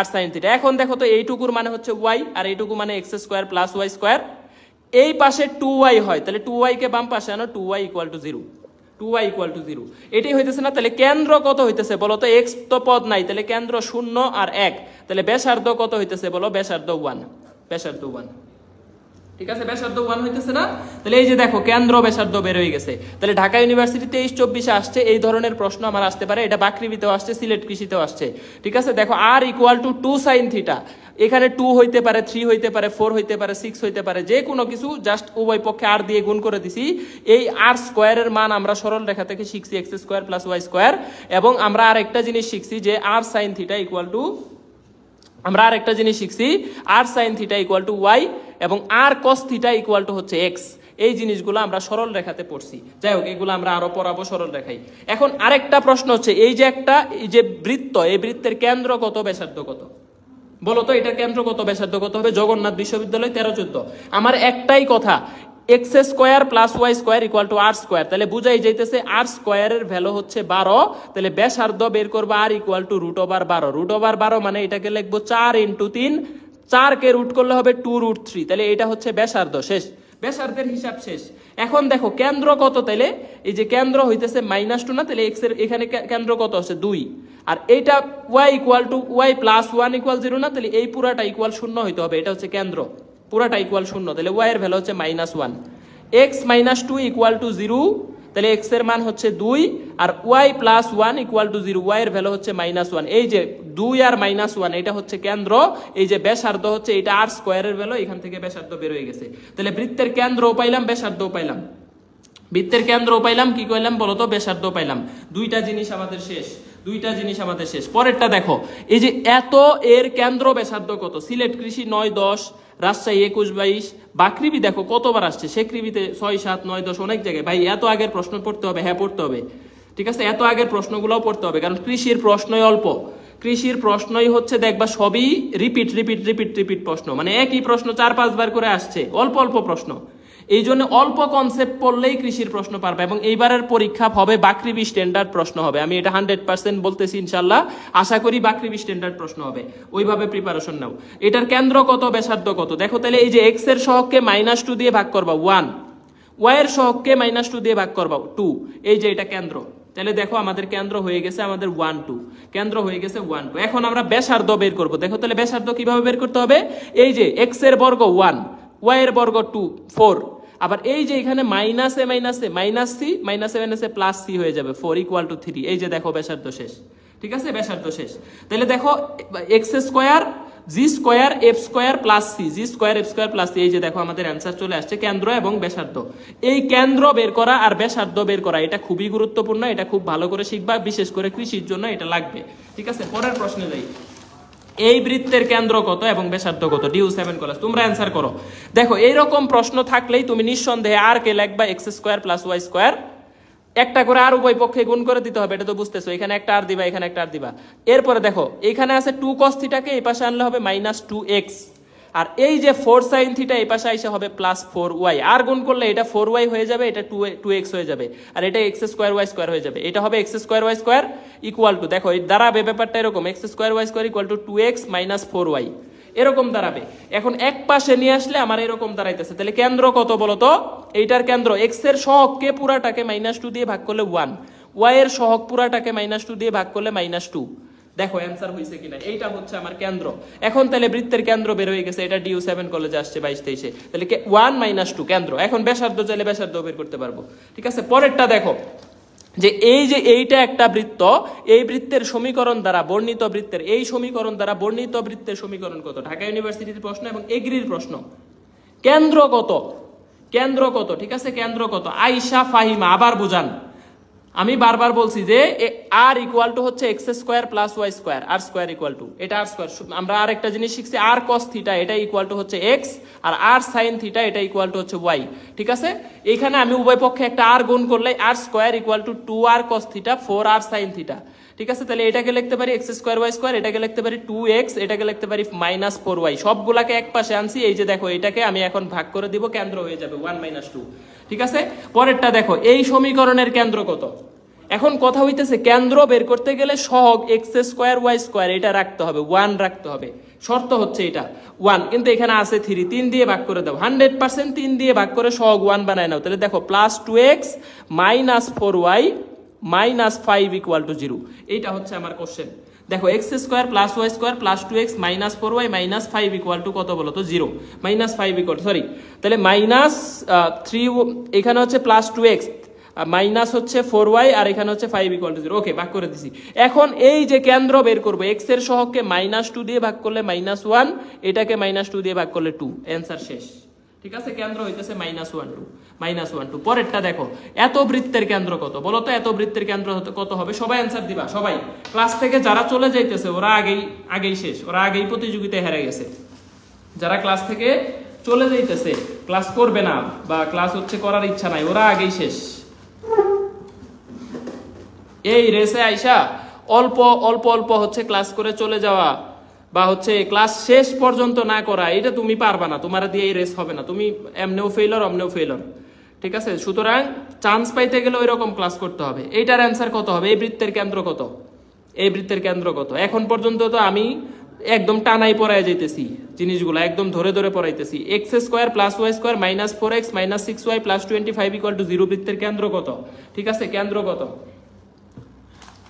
Speaker 1: r sin θ। এখন দেখো তো এইটুকুর মানে হচ্ছে y, আর এইটুকু মানে x² + y²। এই পাশে 2y হয়, তাহলে 2y কে বাম পাশে আনো, 2y = 0, 2y = 0। এটাই হইতেছে না? তাহলে কেন্দ্র কত হইতেছে বলো তো? x তো পদ নাই, তাহলে কেন্দ্র 0 আর 1। তাহলে ব্যাসার্ধ কত হইতেছে বলো? ব্যাসার্ধ 1, ব্যাসার্ধ 1। ঠিক আছে, ব্যাসার্ধ 1 হইতেছে না? তাহলে এই যে দেখো কেন্দ্র ব্যাসার্ধ বের হয়ে গেছে। তাহলে ঢাকা ইউনিভার্সিটি 23-24 আসছে, এই ধরনের প্রশ্ন আমার আসতে পারে। এটা বাকৃবিতেও আসছে, সিলেট কৃষিতেও আসছে। ঠিক আছে, দেখো r = 2 sin θ। এখানে 2 হইতে পারে, 3 হইতে পারে, 4 হইতে পারে, 6 হইতে পারে, যে কোনো কিছু, জাস্ট উভয় পক্ষে r দিয়ে গুণ করে দিছি। এই r² এর মান আমরা সরল রেখা থেকে শিখছি x² + y², এবং আমরা আরেকটা জিনিস শিখছি যে r sin θ আমরা আরেকটা জিনিস শিখছি r sin θ = y, এবং r cos θ = হচ্ছে x। এই জিনিসগুলো আমরা সরল রেখাতে পড়ছি। যাই হোক, এগুলো আমরা আরো পড়াবো সরল রেখায়। এখন আরেকটা প্রশ্ন হচ্ছে, এই যে বৃত্ত, এই বৃত্তের কেন্দ্র কত, ব্যাসার্ধ কত বলো তো? এটার কেন্দ্র কত, ব্যাসার্ধ কত হবে? জগন্নাথ বিশ্ববিদ্যালয় 13-14। আমার একটাই কথা, x² + y² = r²। তাহলে বুঝাই যাইতেছে r² এর ভ্যালু হচ্ছে 12। তাহলে ব্যাসার্ধ বের করবো r = √12। √12 মানে এটাকে লিখবো 4 × 3, 4 কে রুট করলে হবে 2√3। তাহলে এটা হচ্ছে ব্যাসার্ধ। শেষ, ব্যাসার্ধের হিসাব শেষ। এখন দেখো কেন্দ্র কত? তাইলে এই যে কেন্দ্র হইতেছে -2 না? তাহলে x এর এখানে কেন্দ্র কত আছে? 2। আর এইটা y = y + 1 = 0 না? তাহলে এই পুরাটা = 0 হইতে হবে। এটা হচ্ছে কেন্দ্র, পুরাটা = 0। তাহলে y এর ভ্যালু হচ্ছে -1। x - 2 = 0, তাহলে x এর মান হচ্ছে 2, আর y + 1 = 0, y এর ভ্যালু হচ্ছে -1। এই যে 2 আর -1, এটা হচ্ছে কেন্দ্র। এই যে ব্যাসার্ধ হচ্ছে এটা r² এর ভ্যালু, এখান থেকে ব্যাসার্ধ বের হয়ে গেছে। তাহলে বৃত্তের কেন্দ্রও পাইলাম, ব্যাসার্ধও পাইলাম। বৃত্তের কেন্দ্রও পাইলাম, কি কইলাম বলো তো? ব্যাসার্ধও পাইলাম। দুইটা জিনিস আমাদের শেষ, দুইটা জিনিস আমাদের শেষ। পরেরটা দেখো, এই যে এত এর কেন্দ্র ব্যাসার্ধ কত? সিলেট কৃষি 9-10, রাজশাহী 21-22, বাকৃবি দেখো কতবার আসছে, সেকৃবিতে 6, 7, 9, 10, অনেক জায়গায়। ভাই এত আগের প্রশ্ন পড়তে হবে? হ্যাঁ পড়তে হবে। ঠিক আছে, এত আগের প্রশ্নগুলোও পড়তে হবে, কারণ কৃষির প্রশ্নই অল্প। কৃষির প্রশ্নই হচ্ছে দেখবা সবই রিপিট প্রশ্ন, মানে একই প্রশ্ন 4-5 বার করে আসছে, অল্প অল্প প্রশ্ন। এই জন্য অল্প কনসেপ্ট পড়লেই কৃষির প্রশ্ন পারবে, এবং এইবারের পরীক্ষা হবে বাকৃবি স্ট্যান্ডার্ড প্রশ্ন হবে। আমি এটা 100% বলতেছি, ইনশাল্লাহ আশা করি বাকৃবি স্ট্যান্ডার্ড প্রশ্ন হবে। ওইভাবে প্রিপারেশন নাও। এটার কেন্দ্র কত, ব্যাসার্ধ কত? দেখো তাহলে এই যে x এর সহগকে -2 দিয়ে ভাগ করবা 1, y এর সহগকে -2 দিয়ে ভাগ করবা 2। এই যে এটা কেন্দ্র। তাহলে দেখো আমাদের কেন্দ্র হয়ে গেছে আমাদের 1, 2, কেন্দ্র হয়ে গেছে 1, 2। এখন আমরা ব্যাসার্ধ বের করব। দেখো তাহলে ব্যাসার্ধ কিভাবে বের করতে হবে? এই যে x এর বর্গ 1, y এর বর্গ 2, 4, আবার এই যে এখানে মাইনাসে মাইনাসে -c, মাইনাসে +c হয়ে যাবে, 4 = 3। এই যে দেখো ব্যাসার্ধ শেষ। ঠিক আছে, ব্যাসার্ধ শেষ। তাহলে দেখো x² g square f square plus c, g square f square plus c. এই যে দেখো আমাদের অ্যান্সার চলে আসছে কেন্দ্র এবং ব্যাসার্ধ। এই কেন্দ্র বের করা আর ব্যাসার্ধ বের করা এটা খুবই গুরুত্বপূর্ণ, এটা খুব ভালো করে শিখবা, বিশেষ করে কৃষির জন্য এটা লাগবে। ঠিক আছে, পরের প্রশ্নে যাই। এই বৃত্তের কেন্দ্র কত এবং ব্যাসার্ধ কত? Due 7 class. তোমরা অ্যান্সার করো। দেখো এইরকম প্রশ্ন থাকলেই তুমি নিঃসন্দেহে আর কে লিখবা x square plus y square, একটা করে আর উভয় পক্ষে গুণ করে দিতে হবে, এটা তো বুঝতেছো। এখানে একটা আর দিবা, এখানে একটা আর দিবা। এরপরে দেখো এখানে আছে 2 cos থিটাকে এই পাশে আনলে হবে -2x, আর এই যে 4 sin থিটা এই পাশে এসে হবে +4y, আর গুণ করলে এটা 4y হয়ে যাবে, এটা 2x হয়ে যাবে, আর এটা x স্কয়ার y স্কয়ার হয়ে যাবে। এটা হবে x square y square equal two, দেখো এই দাঁড়াবে ব্যাপারটা এরকম, x square y square equal two 2x - 4y, এরকম দাঁড়াবে। এখন এক পাশে নিয়ে আসলে আমার এরকম দাঁড়াইতেছে। তাহলে কেন্দ্র কত বলতো? এইটার কেন্দ্র x এর সহগকে পুরাটাকে -2 দিয়ে ভাগ করলে 1, y এর সহগ পুরাটাকে -2 দিয়ে ভাগ করলে -2। দেখো অ্যান্সার হইছে কিনা, এইটা হচ্ছে আমার কেন্দ্র। এখন তাহলে বৃত্তের কেন্দ্র বের হয়ে গেছে, এটা ডিউ 7 কলেজে আসছে 22-23-এ। তাহলে 1 - 2 কেন্দ্র। এখন ব্যাসার্ধ চাইলে ব্যাসার্ধ বের করতে পারবো। ঠিক আছে, পরেরটা দেখো যে এই যে এইটা একটা বৃত্ত, এই বৃত্তের সমীকরণ দ্বারা বর্ণিত বৃত্তের, এই সমীকরণ দ্বারা বর্ণিত বৃত্তের সমীকরণ কত? ঢাকা ইউনিভার্সিটির প্রশ্ন এবং এগ্রির প্রশ্ন। কেন্দ্র কত? কেন্দ্র কত? ঠিক আছে, কেন্দ্র কত? আয়েশা ফাহিমা আবার বুঝান। আমি বারবার বলছি যে আর ইকুয়াল টু হচ্ছে x square plus y square, r square equal to, এটা আর স্কোয়ার। আমরা আর একটা জিনিস শিখছি, আর কস থিটা এটা ইকুয়াল টু হচ্ছে এক্স, আর আর সাইন থিটা এটা ইকুয়াল টু হচ্ছে ওয়াই। ঠিক আছে, এখানে আমি উভয় পক্ষে একটা আর গুণ করলে r square equal to 2r cos theta 4r sine theta. ঠিক আছে, তাহলে এটাকে লিখতে পারি এক্স স্কোয়ার ওয়াই স্কোয়ার, এটাকে লিখতে পারি 2x, এটাকে লিখতে পারি -4y। সবগুলাকে এক পাশে আনছি। এই যে দেখো এটাকে আমি এখন ভাগ করে দিব, কেন্দ্র হয়ে যাবে 1 - 2। ঠিক আছে, পরেরটা দেখো এই সমীকরণের কেন্দ্র কত? এখন কথা হইতেছে কেন্দ্র বের করতে গেলে সহগ এক্স স্কোয়ার ওয়াই স্কোয়ার এটা রাখতে হবে, 1 রাখতে হবে। শর্ত হচ্ছে এটা 1, কিন্তু এখানে আছে 3, 3 দিয়ে ভাগ করে দাও। 100% 3 দিয়ে ভাগ করে সহগ 1 বানায় নাও। তাহলে দেখো +2x - 4y - 5 ইকুয়াল টু 0। এইটা হচ্ছে আমার কোশ্চেন। দেখো x square plus y square +2x - 4y - 5 equal to কত বলো তো? 0। -5 ইকুয়াল, সরি, তাহলে -3, এখানে হচ্ছে +2x মাইনাস হচ্ছে 4y, আর এখানে হচ্ছে 5 ইকুয়াল টু 0। ওকে, ভাগ করে দিছি। এখন এই যে কেন্দ্র বের করবো, এক্স এর সহগকে -2 দিয়ে ভাগ করলে -1, এটাকে -2 দিয়ে ভাগ করলে 2, অ্যান্সার শেষ। ঠিক আছে, কেন্দ্র হইতেছে -1 2। পরেরটা দেখো এত বৃত্তের কেন্দ্র কত বলো তো? এত বৃত্তের কেন্দ্র কত হবে? সবাই অ্যান্সার দিবা। সবাই ক্লাস থেকে যারা চলে যাইতেছে ওরা আগেই শেষ, ওরা আগেই প্রতিযোগিতায় হেরে গেছে। যারা ক্লাস থেকে চলে যাইতেছে, ক্লাস করবে না বা ক্লাস হচ্ছে করার ইচ্ছা নাই, ওরা আগেই শেষ। এই রেসে আইসা অল্প অল্প অল্প হচ্ছে ক্লাস করে চলে যাওয়া বা হচ্ছে ক্লাস শেষ পর্যন্ত না করা, এটা তুমি পারবা না, তোমার দিয়ে এই রেস হবে না। তুমি এমনেও ফেইলর, অমনেও ফেইলর। ঠিক আছে, সুতরাং চান্স পাইতে গেলে ওই রকম ক্লাস করতে হবে। এইটার অ্যান্সার কত হবে? এই বৃত্তের কেন্দ্র কত? এই বৃত্তের কেন্দ্র কত? এখন পর্যন্ত তো আমি একদম টানাই পড়ায় যাইতেছি, জিনিসগুলো একদম ধরে ধরে পড়াইতেছি। X square plus y square -4x - 6y + 25 equal to 0 বৃত্তের কেন্দ্র কত? ঠিক আছে, কেন্দ্র কত?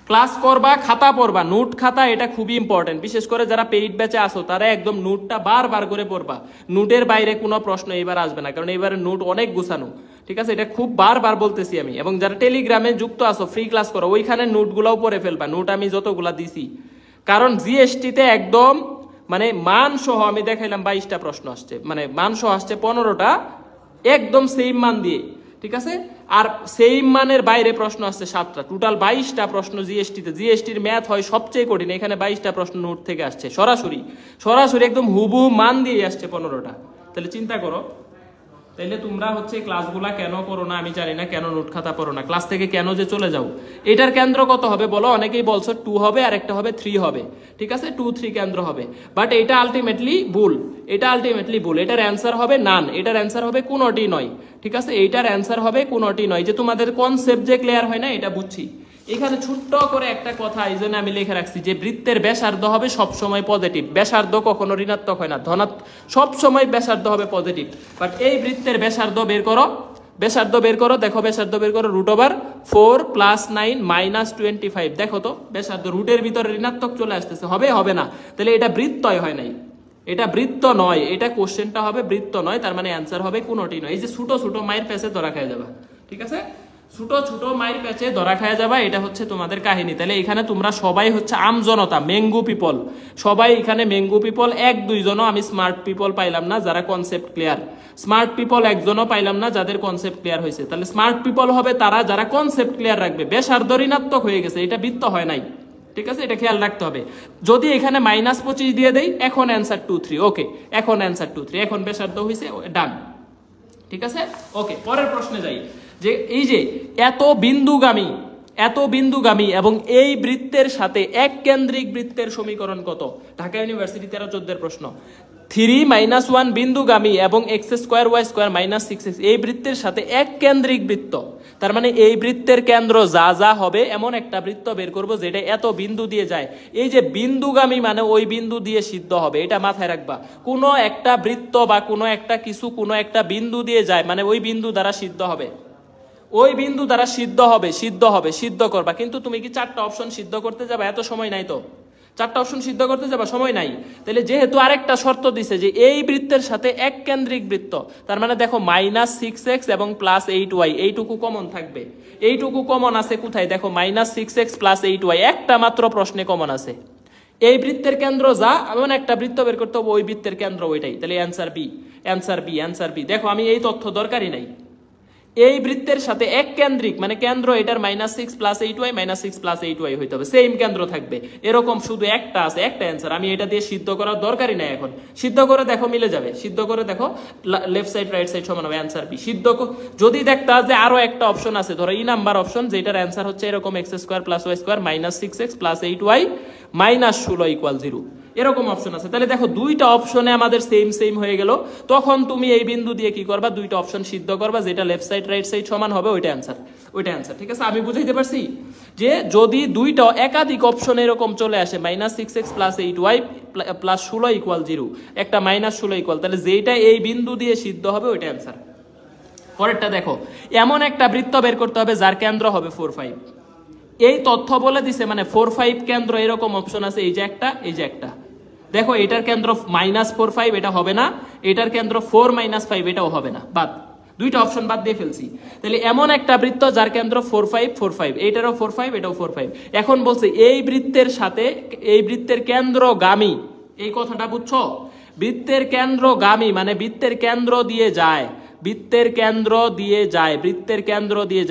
Speaker 1: ক্লাস করবা, খাতা পড়বা, নোট খাতা, এটা খুবই ইম্পর্টেন্ট। বিশেষ করে যারা পেইড ব্যাচে আসো তারা একদম নোটটা বারবার করে পড়বা। নোটের বাইরে কোনো প্রশ্ন এইবার আসবে না, কারণ এইবারে নোট অনেক গুছানো। ঠিক আছে, এটা খুব বারবার বলতেছি আমি। এবং যারা টেলিগ্রামে যুক্ত আসো, ফ্রি ক্লাস করো, ওইখানে নোটগুলোও পড়ে ফেলবা। নোট আমি যতগুলা দিছি, কারণ জিএসটিতে একদম মানে মান সহ আমি দেখাইলাম 22টা প্রশ্ন আসছে, মানে মান সহ আসছে 15টা, একদম সেম মান দিয়ে। ঠিক আছে, আর সেম মানের বাইরে প্রশ্ন আসছে 7টা, টোটাল 22টা প্রশ্ন জিএসটিতে। জিএসটির ম্যাথ হয় সবচেয়ে কঠিন, এখানে 22টা প্রশ্ন নোট থেকে আসছে, সরাসরি একদম হুবহু মান দিয়ে আসছে 15টা। তাহলে চিন্তা করো, তাইলে তোমরা হচ্ছে ক্লাসগুলা কেন করো না আমি জানি না, কেন নোট খাতা পড়ো না, ক্লাস থেকে কেন যে চলে যাও। এটার কেন্দ্র কত হবে বলো? অনেকেই বলছো 2 হবে, আর একটা হবে 3 হবে। ঠিক আছে, 2 3 কেন্দ্র হবে, বাট এটা আলটিমেটলি ভুল। এটার অ্যান্সার হবে নান, এটার অ্যান্সার হবে কোনোটি নয়। ঠিক আছে, এইটার অ্যান্সার হবে কোনোটি নয়। যে তোমাদের কনসেপ্ট যে ক্লিয়ার হয় না, এটা বুঝছি। এখানে ছোট্ট করে একটা কথা এই জন্য আমি লিখে রাখছি যে বৃত্তের ব্যাসার্ধ হবে সবসময় পজিটিভ, ব্যাসার্ধ কখনো ঋণাত্মক হয় না, সবসময় ব্যাসার্ধ হবে পজিটিভ। বাট এই বৃত্তের ব্যাসার্ধ বের করো, দেখো ব্যাসার্ধ বের করো, √4 + 9 - 25। দেখো তো ব্যাসার্ধ রুটের ভিতরে ঋণাত্মক চলে আসতেছে, হবে না। তাহলে এটা বৃত্তই হয় নাই, এটা বৃত্ত নয়, এটা কোশ্চেনটা হবে বৃত্ত নয়, তার মানে অ্যান্সার হবে কোনোটি নয়। এই যে ছোট ছোট মায়ের পেছে ধরা খেয়ে যাবা। ঠিক আছে, ছোট ছোট মাইর প্যাচে ধরা খায় যাবা, এটা হচ্ছে তোমাদের কাহিনী। তাহলে এখানে তোমরা সবাই হচ্ছে আমজনতা, মেঙ্গু পিপল, সবাই এখানে মেঙ্গু পিপল। এক দুইজনও আমি স্মার্ট পিপল পাইলাম না যারা কনসেপ্ট ক্লিয়ার, স্মার্ট পিপল একজনও পাইলাম না যাদের কনসেপ্ট ক্লিয়ার হয়েছে। তাহলে স্মার্ট পিপল হবে তারা যারা কনসেপ্ট ক্লিয়ার রাখবে। ব্যাসার্ধ ঋণাত্মক হয়ে গেছে, এটা বৃত্ত হয় নাই, ঠিক আছে, এটা খেয়াল রাখতে হবে। যদি এখানে -25 দিয়ে দেই, এখন অ্যান্সার 2 3, ওকে, এখন অ্যান্সার 2 3, এখন ব্যাসার্ধ হয়েছে, ডান, ঠিক আছে, ওকে। পরের প্রশ্নে যাই, যে এই যে এত বিন্দুগামী এবং এই বৃত্তের সাথে এক কেন্দ্রিক বৃত্তের সমীকরণ কত? ঢাকা ইউনিভার্সিটি 13-14 প্রশ্ন। 3 - 1 বিন্দুগামী এবং x² y² -6x এই বৃত্তের সাথে এক কেন্দ্রিক বৃত্ত, তার মানে এই বৃত্তের কেন্দ্র যা যা হবে এমন একটা বৃত্ত বের করব যেটা এত বিন্দু দিয়ে যায়। এই যে বিন্দুগামী মানে ওই বিন্দু দিয়ে সিদ্ধ হবে, এটা মাথায় রাখবা। কোনো একটা বৃত্ত বা কোনো একটা কিছু কোনো একটা বিন্দু দিয়ে যায় মানে ওই বিন্দু দ্বারা সিদ্ধ হবে, ওই বিন্দু দ্বারা সিদ্ধ করবা। কিন্তু তুমি কি 4টা অপশন সিদ্ধ করতে যাবা? এত সময় নাই তো, 4টা অপশন সিদ্ধ করতে যাবা, সময় নাই। তাহলে যেহেতু আরেকটা শর্ত দিছে যে এই বৃত্তের সাথে এক কেন্দ্রিক বৃত্ত, তার মানে দেখো -6x এবং +8y এইটুকু কমন থাকবে। এইটুকু কমন আছে কোথায়? দেখো -6x +8y একটা মাত্র প্রশ্নে কমন আছে। এই বৃত্তের কেন্দ্র যা, এমন একটা বৃত্ত বের করতে হবে ওই বৃত্তের কেন্দ্র ওইটাই। তাহলে অ্যান্সার বি। দেখো আমি এই তথ্য দরকারই নাই। এই বৃত্তের সাথে এক কেন্দ্রিক মানে কেন্দ্র এটার -6 +8y -6 +8y হইতে হবে, সেম কেন্দ্র থাকবে। এরকম শুধু একটা আছে, একটা অ্যান্সার। আমি এটা দিয়ে সিদ্ধ করার দরকারই নাই। এখন সিদ্ধ করে দেখো, মিলে যাবে। সিদ্ধ করে দেখো, লেফট সাইড রাইট সাইড সমান হবে, অ্যান্সার বি। যদি দেখতা যে আরো একটা অপশন আছে, ধরো নাম্বার অপশন, যেটার অ্যান্সার হচ্ছে এরকম x² + y² -6x +8y -16 = 0, এরকম অপশন আছে। তাহলে দেখো দুইটা অপশনে আমাদের সেম হয়ে গেল। তখন তুমি এই বিন্দু দিয়ে কি করবা? দুইটা অপশন সিদ্ধ করবা, যেটা লেফট সাইড রাইট সাইড সমান হবে ওইটা অ্যান্সার, ঠিক আছে। আমি বুঝাইতে পারছি যে যদি দুইটা একাধিক অপশন এরকম চলে আসে -6x +8y +16 = 0, একটা -16 তাহলে যেটা এই বিন্দু দিয়ে সিদ্ধ হবে ওইটা অ্যান্সার। পরেরটা দেখো, এমন একটা বৃত্ত বের করতে হবে যার কেন্দ্র হবে 4 5। এই তথ্য বলে দিছে মানে 4 5 কেন্দ্র, এরকম অপশন আছে, এই যে একটা, দেখো এটার কেন্দ্র -4 5, এটা হবে না। এটার কেন্দ্র 4 - 5, এটাও হবে না, বাদ। দুইটা অপশন বাদ দিয়ে ফেলছি। তাহলে এমন একটা বৃত্ত যার কেন্দ্র 4 5, এইটারও 4 5, এটাও 4 5। এখন বলছে এই বৃত্তের সাথে এই বৃত্তের কেন্দ্রগামী, এই কথাটা বুঝছো? বৃত্তের কেন্দ্রগামী মানে বৃত্তের কেন্দ্র দিয়ে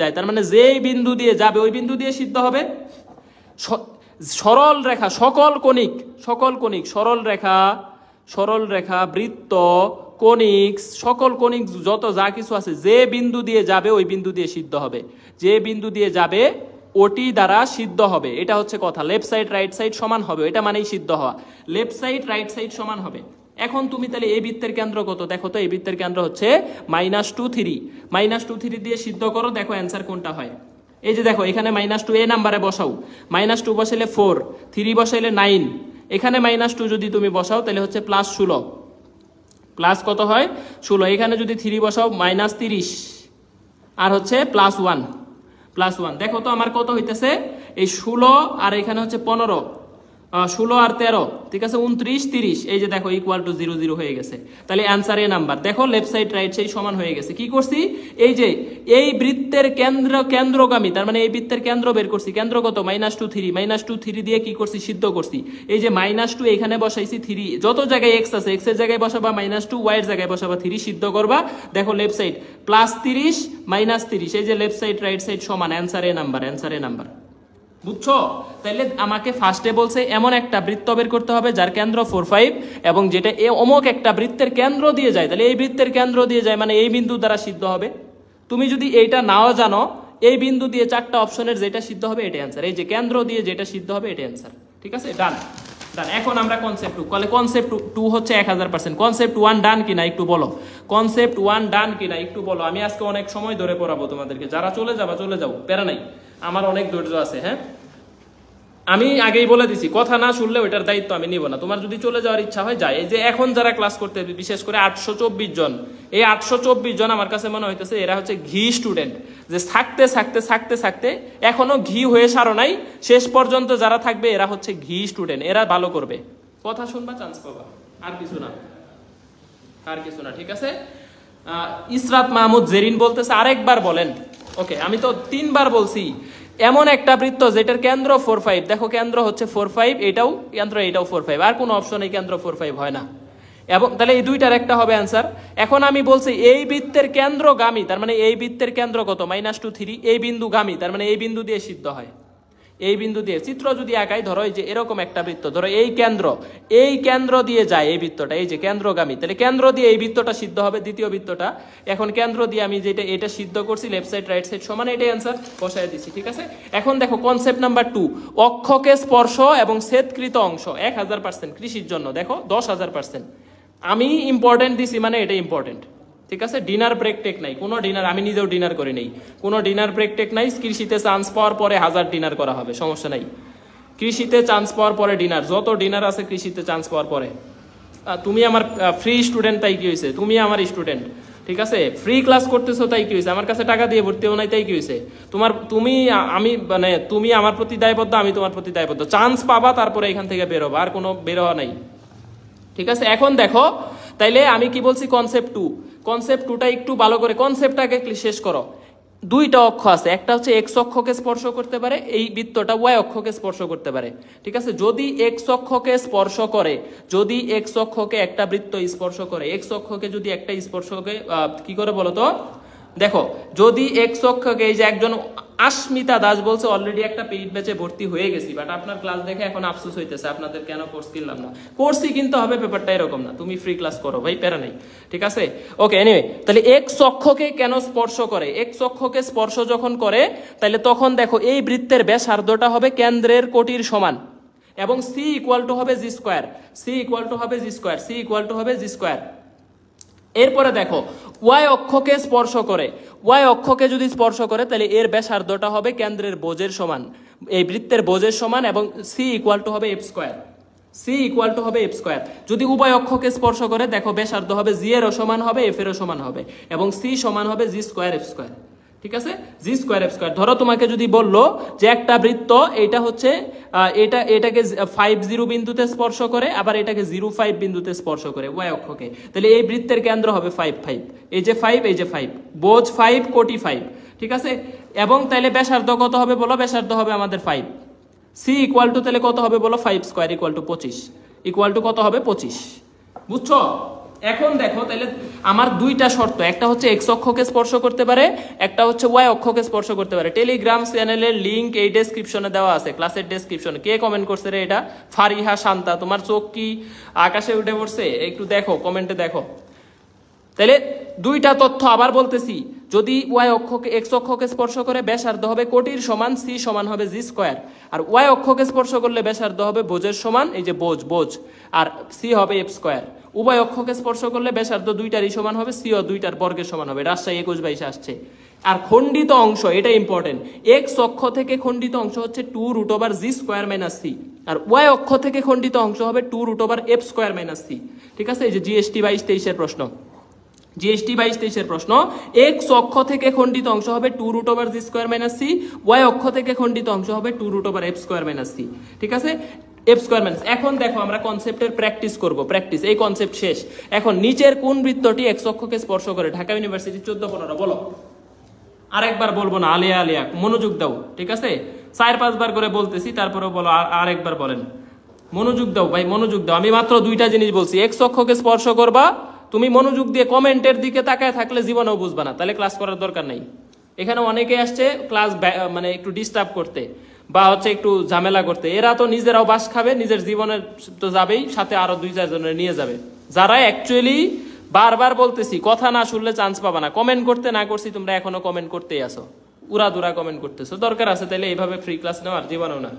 Speaker 1: যায়, তার মানে যেই বিন্দু দিয়ে যাবে ওই বিন্দু দিয়ে সিদ্ধ হবে। সরল রেখা, সকল কণিক, সরল রেখা, বৃত্ত, কনিক্স, সকল কনিক্স যত যা কিছু আছে, যে বিন্দু দিয়ে যাবে ওই বিন্দু দিয়ে সিদ্ধ হবে, যে বিন্দু দিয়ে যাবে ওটি দ্বারা সিদ্ধ হবে। এটা হচ্ছে কথা। লেফট সাইড রাইট সাইড সমান হবে, এটা মানেই সিদ্ধ হওয়া। লেফট সাইড রাইট সাইড সমান হবে। এখন তুমি তাহলে এই বৃত্তের কেন্দ্র কত? দেখো তো, এই বৃত্তের কেন্দ্র হচ্ছে -2 3, -2 3 দিয়ে সিদ্ধ করো, দেখো অ্যান্সার কোনটা হয়। এই যে দেখো এখানে -2 এই নাম্বারে বসাও, -2 বসাইলে 4, 3 বসাইলে 9, এখানে -2 যদি তুমি বসাও তাহলে হচ্ছে +16, প্লাস কত হয়? 16। এখানে যদি 3 বসাও -30, আর হচ্ছে +1, দেখো তো আমার কত হইতেছে? এই 16 আর এখানে হচ্ছে 15, 16 আর 13, ঠিক আছে, 29 30, এই যে দেখো =0 0 হয়ে গেছে। তাহলে অ্যান্সার এ নাম্বার। দেখো লেফট সাইড রাইট সাইড সমান হয়ে গেছে। কি করছি? এই যে এই বৃত্তের কেন্দ্রগামী, তার মানে এই বৃত্তের কেন্দ্র বের করছি। কেন্দ্র কত? -2 3, -2 3 দিয়ে কি করছি? সিদ্ধ করছি। এই যে -2 এখানে বসাইছি, 3 যত জায়গায় x আছে x এর জায়গায় বসাবা -2, y এর জায়গায় বসাবা 3, সিদ্ধ করবা। দেখো লেফট সাইড +30 -30, এই যে লেফট সাইড রাইট সাইড সমান, অ্যান্সার এ নাম্বার। বুঝছো? তাহলে আমাকে ফার্স্টে বলছে এমন একটা বৃত্ত বের করতে হবে যার কেন্দ্র 4 5 এবং যেটা অমুক একটা বৃত্তের কেন্দ্র দিয়ে যায়। তাহলে এই বৃত্তের কেন্দ্র দিয়ে যায় মানে এই বিন্দু দ্বারা সিদ্ধ হবে। তুমি যদি এইটা নাও জানো, এই বিন্দু দিয়ে 4টা অপশনের যেটা সিদ্ধ হবে এটা অ্যান্সার। এই যে কেন্দ্র দিয়ে যেটা সিদ্ধ হবে এটা অ্যান্সার, ঠিক আছে, ডান। এখন আমরা কনসেপ্ট 2, কনসেপ্ট 2 হচ্ছে 1000%। কনসেপ্ট 1 ডান কিনা একটু বলো, কনসেপ্ট 1 ডান কিনা একটু বলো। আমি আজকে অনেক সময় ধরে পড়াবো তোমাদেরকে, যারা চলে যাও, প্যারা নাই, আমার অনেক ধৈর্য আছে। হ্যাঁ, আমি আগেই বলে দিছি, কথা না শুনলে ওইটার দায়িত্ব আমি নিব না। তোমার যদি চলে যাওয়ার ইচ্ছা হয় যায়। এই যে এখন যারা ক্লাস করতে, বিশেষ করে 824 জন, এই 824 জন আমার কাছে মনে হইতেছে এরা হচ্ছে ঘি স্টুডেন্ট, যে থাকতে এখনো ঘি হয়ে সারো নাই, শেষ পর্যন্ত যারা থাকবে এরা হচ্ছে ঘি স্টুডেন্ট। এরা ভালো করবে, কথা শুনবা, চান্স পাবা, আর কিছু না, ঠিক আছে। ইসরাত মাহমুদ জেরিন বলতেছে আরেকবার বলেন। ওকে, আমি তো 3 বার বলছি এমন একটা বৃত্ত যেটার কেন্দ্র 4 5, দেখো কেন্দ্র হচ্ছে 4 5, এটাও কেন্দ্র, এটাও 4 5, আর কোনো অপশন এই কেন্দ্র 4 5 হয় না। এবং তাহলে এই দুইটার একটা হবে অ্যান্সার। এখন আমি বলছি এই বৃত্তের কেন্দ্রগামী, তার মানে এই বৃত্তের কেন্দ্র কত, -2 3, এই বিন্দুগামী, তার মানে এই বিন্দু দিয়ে সিদ্ধ হয়। এই বিন্দু দিয়ে চিত্র যদি আঁকাই, ধরো এই যে এরকম একটা বৃত্ত, ধরো এই কেন্দ্র দিয়ে যায় এই বৃত্তটা, এই যে কেন্দ্রগামী, তাহলে কেন্দ্র দিয়ে এই বৃত্তটা সিদ্ধ হবে, দ্বিতীয় বৃত্তটা। এখন কেন্দ্র দিয়ে আমি যেটা এটা সিদ্ধ করছি, লেফট সাইড রাইট সাইড সমান, এটাই অ্যান্সার, বসায় দিচ্ছি। ঠিক আছে, এখন দেখো কনসেপ্ট নাম্বার 2, অক্ষকে স্পর্শ এবং ছেদকৃত অংশ 1000% কৃষির জন্য, দেখো 10,000%। আমি ইম্পর্টেন্ট দিছি মানে এটা ইম্পর্টেন্ট। ঠিক আছে, ডিনার ব্রেক টেক নাই, কোনো ডিনার, আমি নিজেও ডিনার করি নেই, কোনো ডিনার ব্রেক টেক নাই। কৃষিতে চান্স পাওয়ার পরে 1000 ডিনার করা হবে, সমস্যা নাই। কৃষিতে চান্স পাওয়ার পরে ডিনার, যত ডিনার আছে কৃষিতে চান্স পাওয়ার পরে। তুমি আমার ফ্রি স্টুডেন্ট, তাই কি হয়েছে? তুমি আমার স্টুডেন্ট, ঠিক আছে, ফ্রি ক্লাস করতেছো, তাই কি হয়েছে? আমার কাছে টাকা দিয়ে ভর্তি হও নাই, তাই কি হয়েছে? তুমি আমার প্রতি দায়বদ্ধ, আমি তোমার প্রতি দায়বদ্ধ। চান্স পাবা, তারপরে এখান থেকে বেরোবা, আর কোনো বেরোয়া নাই। ঠিক আছে, এখন দেখো তাইলে আমি কি বলছি, কনসেপ্ট 2, কনসেপ্ট 2টা একটু ভালো করে কনসেপ্টটাকে শেষ করো। দুইটা অক্ষ আছে, একটা হচ্ছে এক্স অক্ষকে স্পর্শ করতে পারে, এই বৃত্তটা ওয়াই অক্ষকে স্পর্শ করতে পারে। ঠিক আছে, যদি এক্স অক্ষকে স্পর্শ করে, যদি এক্স অক্ষকে একটা বৃত্ত স্পর্শ করে, এক্স অক্ষকে যদি একটা স্পর্শকে কি করে বলো তো, দেখো যদি এক্স অক্ষকে, এই যে একজন আস্মিতা দাস বলছে অলরেডি একটা পেইড ব্যাচে ভর্তি হয়ে গেছি, বাট আপনার ক্লাস দেখে এখন আফসোস হইতেছে আপনাদের কেন কোর্স কিনলাম না। কোর্সই কিনতে হবে, ব্যাপারটা এরকম না, তুমি ফ্রি ক্লাস করো ভাই, প্যারা নেই। ঠিক আছে, ওকে, এনিওয়ে, তাহলে এক্স অক্ষকে কেন স্পর্শ করে? এক্স অক্ষকে স্পর্শ যখন করে, তাহলে তখন দেখো এই বৃত্তের ব্যাসার্ধটা হবে কেন্দ্রের কোটির সমান, এবং সি ইকুয়াল টু হবে জি স্কোয়ার, সি ইকুয়াল টু হবে জি স্কোয়ার, সি ইকুয়াল টু হবে জি স্কোয়ার। এরপরে দেখো ওয়াই অক্ষকে স্পর্শ করে, ওয়াই অক্ষকে যদি স্পর্শ করে তাহলে এর ব্যাসার্ধটা হবে কেন্দ্রের বোঝের সমান, এই বৃত্তের বোঝের সমান, এবং সি ইকুয়াল টু হবে f square, c equal to হবে এফ স্কোয়ার। যদি উভয় অক্ষকে স্পর্শ করে, দেখো ব্যাসার্ধ হবে জি এরও সমান হবে, এফ এরও সমান হবে, এবং সি সমান হবে জি স্কোয়ার এফ স্কোয়ার। ঠিক আছে, জি স্কোয়ার এফ স্কোয়ার। ধরো তোমাকে যদি বললো যে একটা বৃত্ত, এটা হচ্ছে এটাকে 50 বিন্দুতে স্পর্শ করে, আবার এটাকে 05 বিন্দুতে স্পর্শ করে ওয়াই অক্ষকে, তাহলে এই বৃত্তের কেন্দ্র হবে 5 5, এই যে 5, এই যে 5, বোঝ 5, কোটি 5। ঠিক আছে, এবং তাহলে ব্যাসার্ধ কত হবে বলো? ব্যাসার্ধ হবে আমাদের 5। সি ইকুয়াল টু তাহলে কত হবে বলো? 5 square equal two 25, equal to কত হবে? 25। বুঝছো? এখন দেখো তাহলে আমার দুইটা শর্ত, একটা হচ্ছে এক্স অক্ষকে স্পর্শ করতে পারে, একটা হচ্ছে ওয়াই অক্ষকে স্পর্শ করতে পারে। টেলিগ্রাম চ্যানেলের লিংক এই ডেসক্রিপশনে দেওয়া আছে, ক্লাসের ডেসক্রিপশনে। কে কমেন্ট করছে রে এটা? ফারিহা শান্তা। তোমার চোখ কি আকাশে উঠে পড়ছে? একটু দেখো, কমেন্টে দেখো। তাহলে দুইটা তথ্য আবার বলতেছি, যদি ওয়াই অক্ষকে এক্স অক্ষকে স্পর্শ করে ব্যাসার্ধ হবে কোটির সমান, সি সমান হবে জি স্কোয়ার, আর ওয়াই অক্ষকে স্পর্শ করলে ব্যাসার্ধ হবে বোঝের সমান, এই যে বোঝ, আর সি হবে এফ স্কোয়ার। উভয় অক্ষকে স্পর্শ করলে ব্যাসার্ধ দুইটারই সমান হবে, সি ও দুইটার বর্গের সমান হবে। রাজশাহী 21/22 আসছে। আর খণ্ডিত অংশ, এটা ইম্পর্টেন্ট, এক্স অক্ষ থেকে খণ্ডিত অংশ হচ্ছে 2√/g² - c, আর ওয়াই অক্ষ থেকে খণ্ডিত অংশ হবে 2√f² - c। ঠিক আছে, এই যে জিএসটি 22-23 প্রশ্ন, জিএসটি 22-23 প্রশ্ন। এক্স অক্ষ থেকে খণ্ডিত অংশ হবে 2√g² - c, ওয়াই অক্ষ থেকে খণ্ডিত অংশ হবে 2√f² - c। ঠিক আছে, f²। এখন দেখো আমরা কনসেপ্টের প্র্যাকটিস করব, প্র্যাকটিস, এই কনসেপ্ট শেষ। এখন নিচের কোন বৃত্তটি এক্স অক্ষকে স্পর্শ করে? ঢাকা ইউনিভার্সিটি 14-15 বলো। আরেকবার বলবো না, আলিয়া আলিয়া মনোযোগ দাও। ঠিক আছে, 4-5 বার করে বলতেছি, তারপরেও বলো, আরেকবার বলেন। মনোযোগ দাও ভাই, মনোযোগ দাও। আমি মাত্র দুইটা জিনিস বলছি, এক্স অক্ষকে স্পর্শ করবা। তুমি মনোযোগ দিয়ে কমেন্টের দিকে তাকায় থাকলে জীবনেও বুঝবা না, তাহলে ক্লাস করার দরকার নাই। এখানে অনেকে আসছে ক্লাস মানে একটু ডিস্টার্ব করতে, বা হচ্ছে একটু ঝামেলা করতে। এরা তো নিজেরাও বাস খাবে, নিজের জীবনের তো যাবেই, সাথে আরো 2-4 জনের নিয়ে যাবে। যারা অ্যাকচুয়ালি বারবার বলতেছি, কথা না শুনলে চান্স পাবা না। কমেন্ট করতে না করছি, তোমরা এখনো কমেন্ট করতেই আসো, উড়াদুরা কমেন্ট করতেছো। দরকার আছে তাহলে এইভাবে ফ্রি ক্লাস নেওয়ার? জীবনেও না।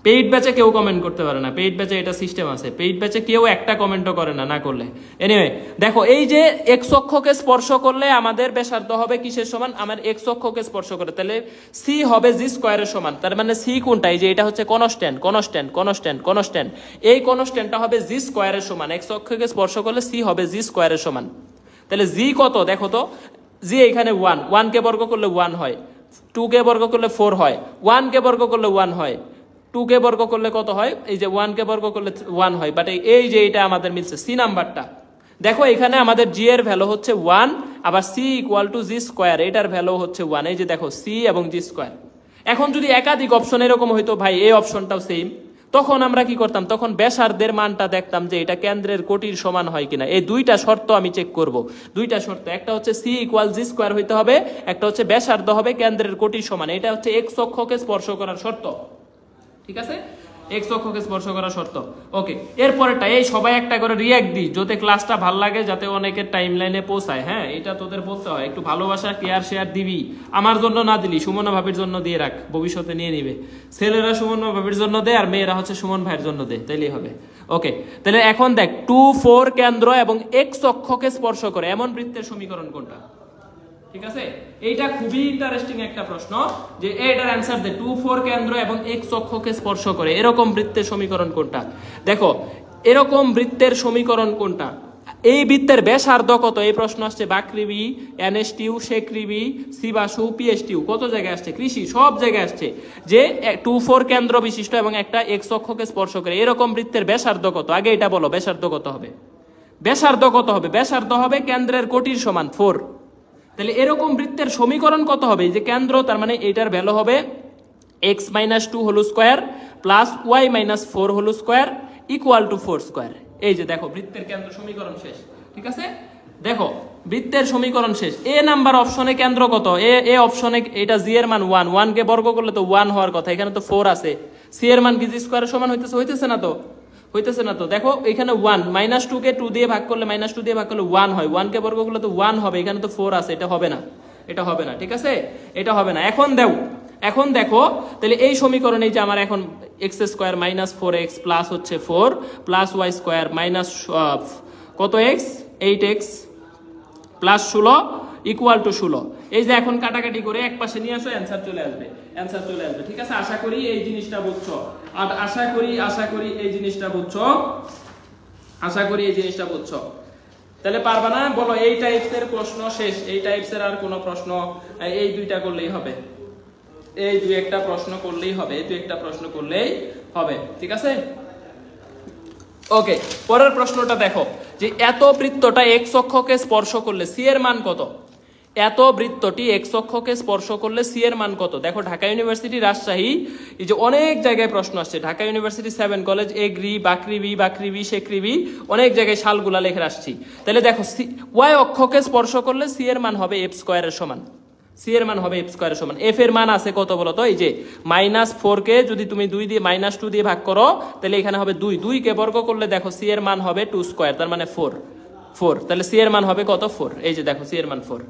Speaker 1: পেইড ব্যাচে কেউ কমেন্ট করতে পারে না, পেইড ব্যাচে এটা সিস্টেম আছে। পেইড ব্যাচে কেউ একটা কমেন্টও করে না, না করলে। এনিওয়ে দেখো, এই যে এক্স অক্ষকে স্পর্শ করলে আমাদের ব্যাসার্ধ হবে কিসের সমান? আমার এক্স অক্ষকে স্পর্শ করে, তাহলে সি হবে জি স্কোয়ারের সমান। তার মানে সি কোনটা? এই যে এটা হচ্ছে কনস্ট্যান্ট, কনস্ট্যান্ট, কনস্ট্যান্ট, কনস্ট্যান্ট। এই কনস্ট্যান্টটা হবে জি স্কোয়ারের সমান। এক্স অক্ষকে স্পর্শ করলে সি হবে জি স্কোয়ারের সমান। তাহলে জি কত দেখো তো? জি এখানে 1, 1 কে বর্গ করলে 1 হয়, 2 কে বর্গ করলে 4 হয়, 1 কে বর্গ করলে 1 হয়, 2 কে বর্গ করলে কত হয়? এই যে 1 কে বর্গ করলে 1 হয়। বাট এই যে এটা আমাদের মিলছে, সি নাম্বারটা। দেখো এখানে আমাদের জি এর ভ্যালু হচ্ছে 1, আবার c equal to g square, এটার ভ্যালু হচ্ছে 1। এই যে দেখো সি এবং জি স্কোয়ার। এখন যদি একাধিক অপশন এরকম হইতো ভাই এই অপশনটাও সেম, তখন আমরা কি করতাম, তখন ব্যাসার্ধের মানটা দেখতাম যে এটা কেন্দ্রের কোটির সমান হয় কিনা। এই দুইটা শর্ত আমি চেক করব, দুইটা শর্ত, একটা হচ্ছে সি ইকুয়াল জি স্কোয়ার হইতে হবে, একটা হচ্ছে ব্যাসার্ধ হবে কেন্দ্রের কোটির সমান। এটা হচ্ছে এক্স অক্ষকে স্পর্শ করার শর্ত, ঠিক আছে, এক্স অক্ষকে স্পর্শ করার শর্ত। ওকে, এরপরেরটা এই সবাই একটা করে রিয়াক্ট দিই, যাতে ক্লাসটা ভালো লাগে, যাতে অনেকের টাইম লাইনে পৌঁছায়। হ্যাঁ, এটা তোদের বলতে হয়, একটু ভালোবাসা কেয়ার শেয়ার দিবি, আমার জন্য না দিলি সুমনা ভাবির জন্য দিয়ে রাখ, ভবিষ্যতে নিয়ে নিবে। ছেলেরা সুমনা ভাবির জন্য দে, আর মেয়েরা হচ্ছে সুমন ভাইয়ের জন্য দে, তাইলেই হবে। ওকে, তাহলে এখন দেখ 2-4 কেন্দ্র এবং এক্স অক্ষকে স্পর্শ করে এমন বৃত্তের সমীকরণ কোনটা? ঠিক আছে, এইটা খুবই ইন্টারেস্টিং একটা প্রশ্ন, যে এটার অ্যানসার দে 2-4 কেন্দ্র এবং এক্স অক্ষকে স্পর্শ করে এরকম বৃত্তের সমীকরণ কোনটা? দেখো এরকম বৃত্তের সমীকরণ কোনটা? এই বৃত্তের ব্যাসার্ধ কত? এই প্রশ্ন আসছে বাকৃবি, এনএসটিউ, শেকৃবি, সিবাসু, পিএসটিউ, কত জায়গায় আসছে, কৃষি, সব জায়গায় আসছে, যে 2-4 কেন্দ্র বিশিষ্ট এবং একটা এক্স অক্ষকে স্পর্শ করে এরকম বৃত্তের ব্যাসার্ধ কত? আগে এটা বলো, ব্যাসার্ধ কত হবে? ব্যাসার্ধ কত হবে? ব্যাসার্ধ হবে কেন্দ্রের কোটির সমান 4। তাহলে এরকম বৃত্তের সমীকরণ কত হবে? যে কেন্দ্র, তার মানে এটার ভ্যালু হবে x-2 whole square plus y-4 whole square equal to 4 square. এই যে দেখো বৃত্তের কেন্দ্র সমীকরণ শেষ, ঠিক আছে, দেখো বৃত্তের সমীকরণ শেষ। এ নাম্বার অপশনে কেন্দ্র কত? এ অপশনে এটা জি এর মান 1, 1 কে বর্গ করলে তো 1 হওয়ার কথা, এখানে তো 4 আছে। সি এর মান কি জি স্কোয়ারের সমান হইতেছে না তো? হইতেছে না তো? দেখো এখানে 1, -2 কে 2 দিয়ে ভাগ করলে, -2 দিয়ে ভাগ করলে 1 হয়, 1 কে বর্গ করলে তো 1 হবে, এখানে তো 4 আছে, এটা হবে না, এটা হবে না, ঠিক আছে, এটা হবে না। এখন দেখো তাহলে এই সমীকরণে, এই যে আমার এখন x square minus 4x plus হচ্ছে 4 প্লাস ওয়াই স্কোয়ার মাইনাস কত x 8x plus 16 equal to 16। এই যে এখন কাটাকাটি করে এক পাশে নিয়ে আসো, অ্যান্সার চলে আসবে, অ্যান্সার চলে আসবে, ঠিক আছে। আশা করি এই জিনিসটা বুঝছো, আর আশা করি এই জিনিসটা বুঝছো, আশা করি এই জিনিসটা বুঝছো। তাহলে পারবা না? বলো এই টাইপসের প্রশ্ন শেষ, এই টাইপসের আর কোনো প্রশ্ন, এই দুইটা করলেই হবে, এই দুই একটা প্রশ্ন করলেই হবে, এই দুই একটা প্রশ্ন করলেই হবে, ঠিক আছে। ওকে, পরের প্রশ্নটা দেখো, যে এত বৃত্তটা এক্স অক্ষকে স্পর্শ করলে সি এর মান কত? এত বৃত্তটি এক্স অক্ষকে স্পর্শ করলে সি এর মান কত? দেখো ঢাকা ইউনিভার্সিটি, রাজশাহী, এই যে অনেক জায়গায় প্রশ্ন আসছে, ঢাকা ইউনিভার্সিটি 7 কলেজ, এগ্রি, বাকৃবি, শেকৃবি, অনেক জায়গায় সালগুলা লেখে আসছি। তাহলে দেখো ওয়াই অক্ষকে স্পর্শ করলে সি এর মান হবে এফ স্কোয়ারের সমান, সি এর মান হবে এফ স্কোয়ারের সমান। এফ এর মান আছে কত বলো তো? এই যে -4 কে যদি তুমি 2 দিয়ে -2 দিয়ে ভাগ করো, তাহলে এখানে হবে 2, 2 কে বর্গ করলে দেখো সি এর মান হবে 2 স্কোয়ার, তার মানে 4, তাহলে সি এর মান হবে কত? 4। এই যে দেখো সি এর মান 4,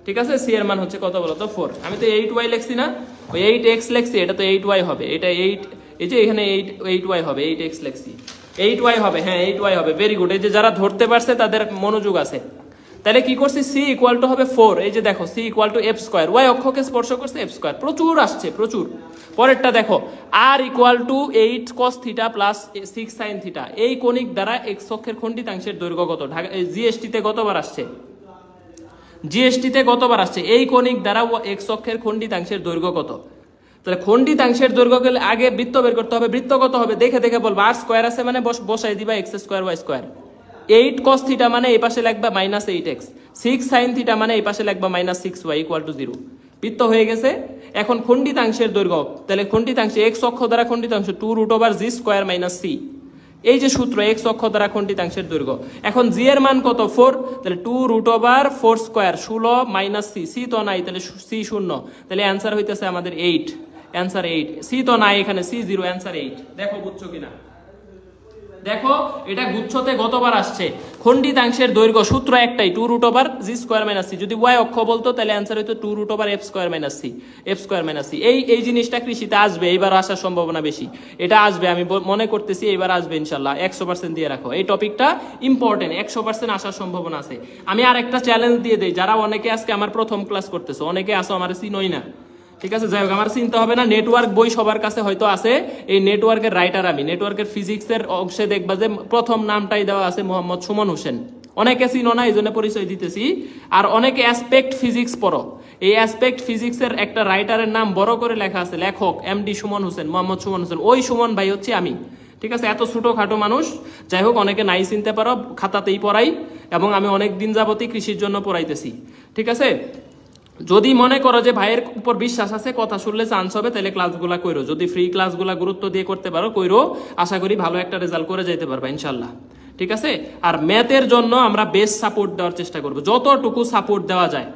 Speaker 1: ঠিক আছে, সি এর মান হচ্ছে কত বলো তো? 4। আমি তো 8y লিখছি না, ওই 8x লিখছি, এটা তো 8y হবে, এটা 8, এই যে এখানে 8y হবে, 8x লিখছি, 8y হবে, হ্যাঁ 8y হবে, ভেরি গুড। এই যে যারা ধরতে পারছে তাদের মনোযোগ আছে। তাহলে কি করছি, সি ইকুয়াল টু হবে 4। এই যে দেখো c equal to f square, y অক্ষকে স্পর্শ করছে এফ স্কোয়ার, প্রচুর আসছে, প্রচুর। পরেরটা দেখো, r equal to 8 cos theta plus 6 sin theta, এই কণিক দ্বারা এক্স অক্ষের খণ্ডিতাংশের দৈর্ঘ্য কত? ঢাকা জিএসটিতে কতবার আসছে? জিএসটিতে কতবার আসছে? এই কণিক দ্বারা এক্স অক্ষের খণ্ডিতাংশের দৈর্ঘ্য কত? তাহলে খণ্ডিতাংশের দৈর্ঘ্য গেলে আগে বৃত্ত বের করতে হবে, বৃত্ত কত হবে দেখে দেখে বলবো। আর স্কোয়ার আছে মানে বসাই দিবা x square y square, 8 cos theta মানে এই পাশে লিখবা -8x, 6 sin থিটা মানে এই পাশে লিখবা -6y ইকুয়াল টু 0। বৃত্ত হয়ে গেছে। এখন খণ্ডিতাংশের দৈর্ঘ্য, তাহলে খণ্ডিতাংশে এক্স অক্ষ দ্বারা খণ্ডিতাংশ 2√g স্কোয়ার মাইনাস c, এই যে সূত্র এক্স অক্ষ দ্বারা খণ্ডিতাংশের দৈর্ঘ্য। এখন জি এর মান কত? 4, তাহলে 2√4 স্কোয়ার 16 মাইনাস সি, সি তো নাই, তাহলে সি 0, তাহলে অ্যান্সার হইতেছে আমাদের 8, অ্যান্সার 8। সি তো নাই এখানে, সি 0, অ্যান্সার 8। দেখো বুঝছো কিনা, দেখো এটা গুচ্ছতে গতবার আসছে। খণ্ডিতাংশের দৈর্ঘ্য সূত্র একটাই, 2√g স্কোয়ার মাইনাস সি। যদি ওয়াই অক্ষ বলতো তাহলে অ্যান্সার হইতো 2√f square minus c, f square minus c. এই জিনিসটা কৃষিতে আসবে, এইবার আসার সম্ভাবনা বেশি, এটা আসবে, আমি মনে করতেছি এইবার আসবে ইনশাল্লাহ, 100% দিয়ে রাখো। এই টপিকটা ইম্পর্টেন্ট, 100% আসার সম্ভাবনা আছে। আমি আর একটা চ্যালেঞ্জ দিয়ে দেই, যারা অনেকে আজকে আমার প্রথম ক্লাস করতেছো, অনেকে আসো আমার চিনোই না, ঠিক আছে, যাই হোক আমার চিন্তা হবে না। নেটওয়ার্ক বই সবার কাছে হয়তো আছে, এই নেটওয়ার্কের রাইটার আমি, নেটওয়ার্কের ফিজিক্সের অংশে দেখবা যে প্রথম নামটাই দেওয়া আছে মোহাম্মদ সুমন হোসেন। অনেকে চিনো না, এই জন্য পরিচয় দিতেছি। আর অনেকে অ্যাসপেক্ট ফিজিক্স পড়ো, এই অ্যাসপেক্ট ফিজিক্সের একটা রাইটারের নাম বড় করে লেখা আছে, লেখক এমডি সুমন হোসেন, মোহাম্মদ সুমন হোসেন, ওই সুমন ভাই হচ্ছে আমি, ঠিক আছে, এত ছোটখাটো মানুষ। যাই হোক, অনেকে নাই চিনতে পারো, খাতাতেই পড়াই এবং আমি অনেক দিন যাবতই কৃষির জন্য পড়াইতেছি। ঠিক আছে, যদি মনে করো যে ভাইয়ের উপর বিশ্বাস আছে, কথা শুনলে চান্স হবে, তাহলে ক্লাসগুলা কইরো। যদি ফ্রি ক্লাসগুলা গুরুত্ব দিয়ে করতে পারো কইরো, আশা করি ভালো একটা রেজাল্ট করে যেতে পারবা ইনশাল্লাহ। ঠিক আছে, আর ম্যাথের জন্য আমরা বেস্ট সাপোর্ট দেওয়ার চেষ্টা করবো, যতটুকু সাপোর্ট দেওয়া যায়,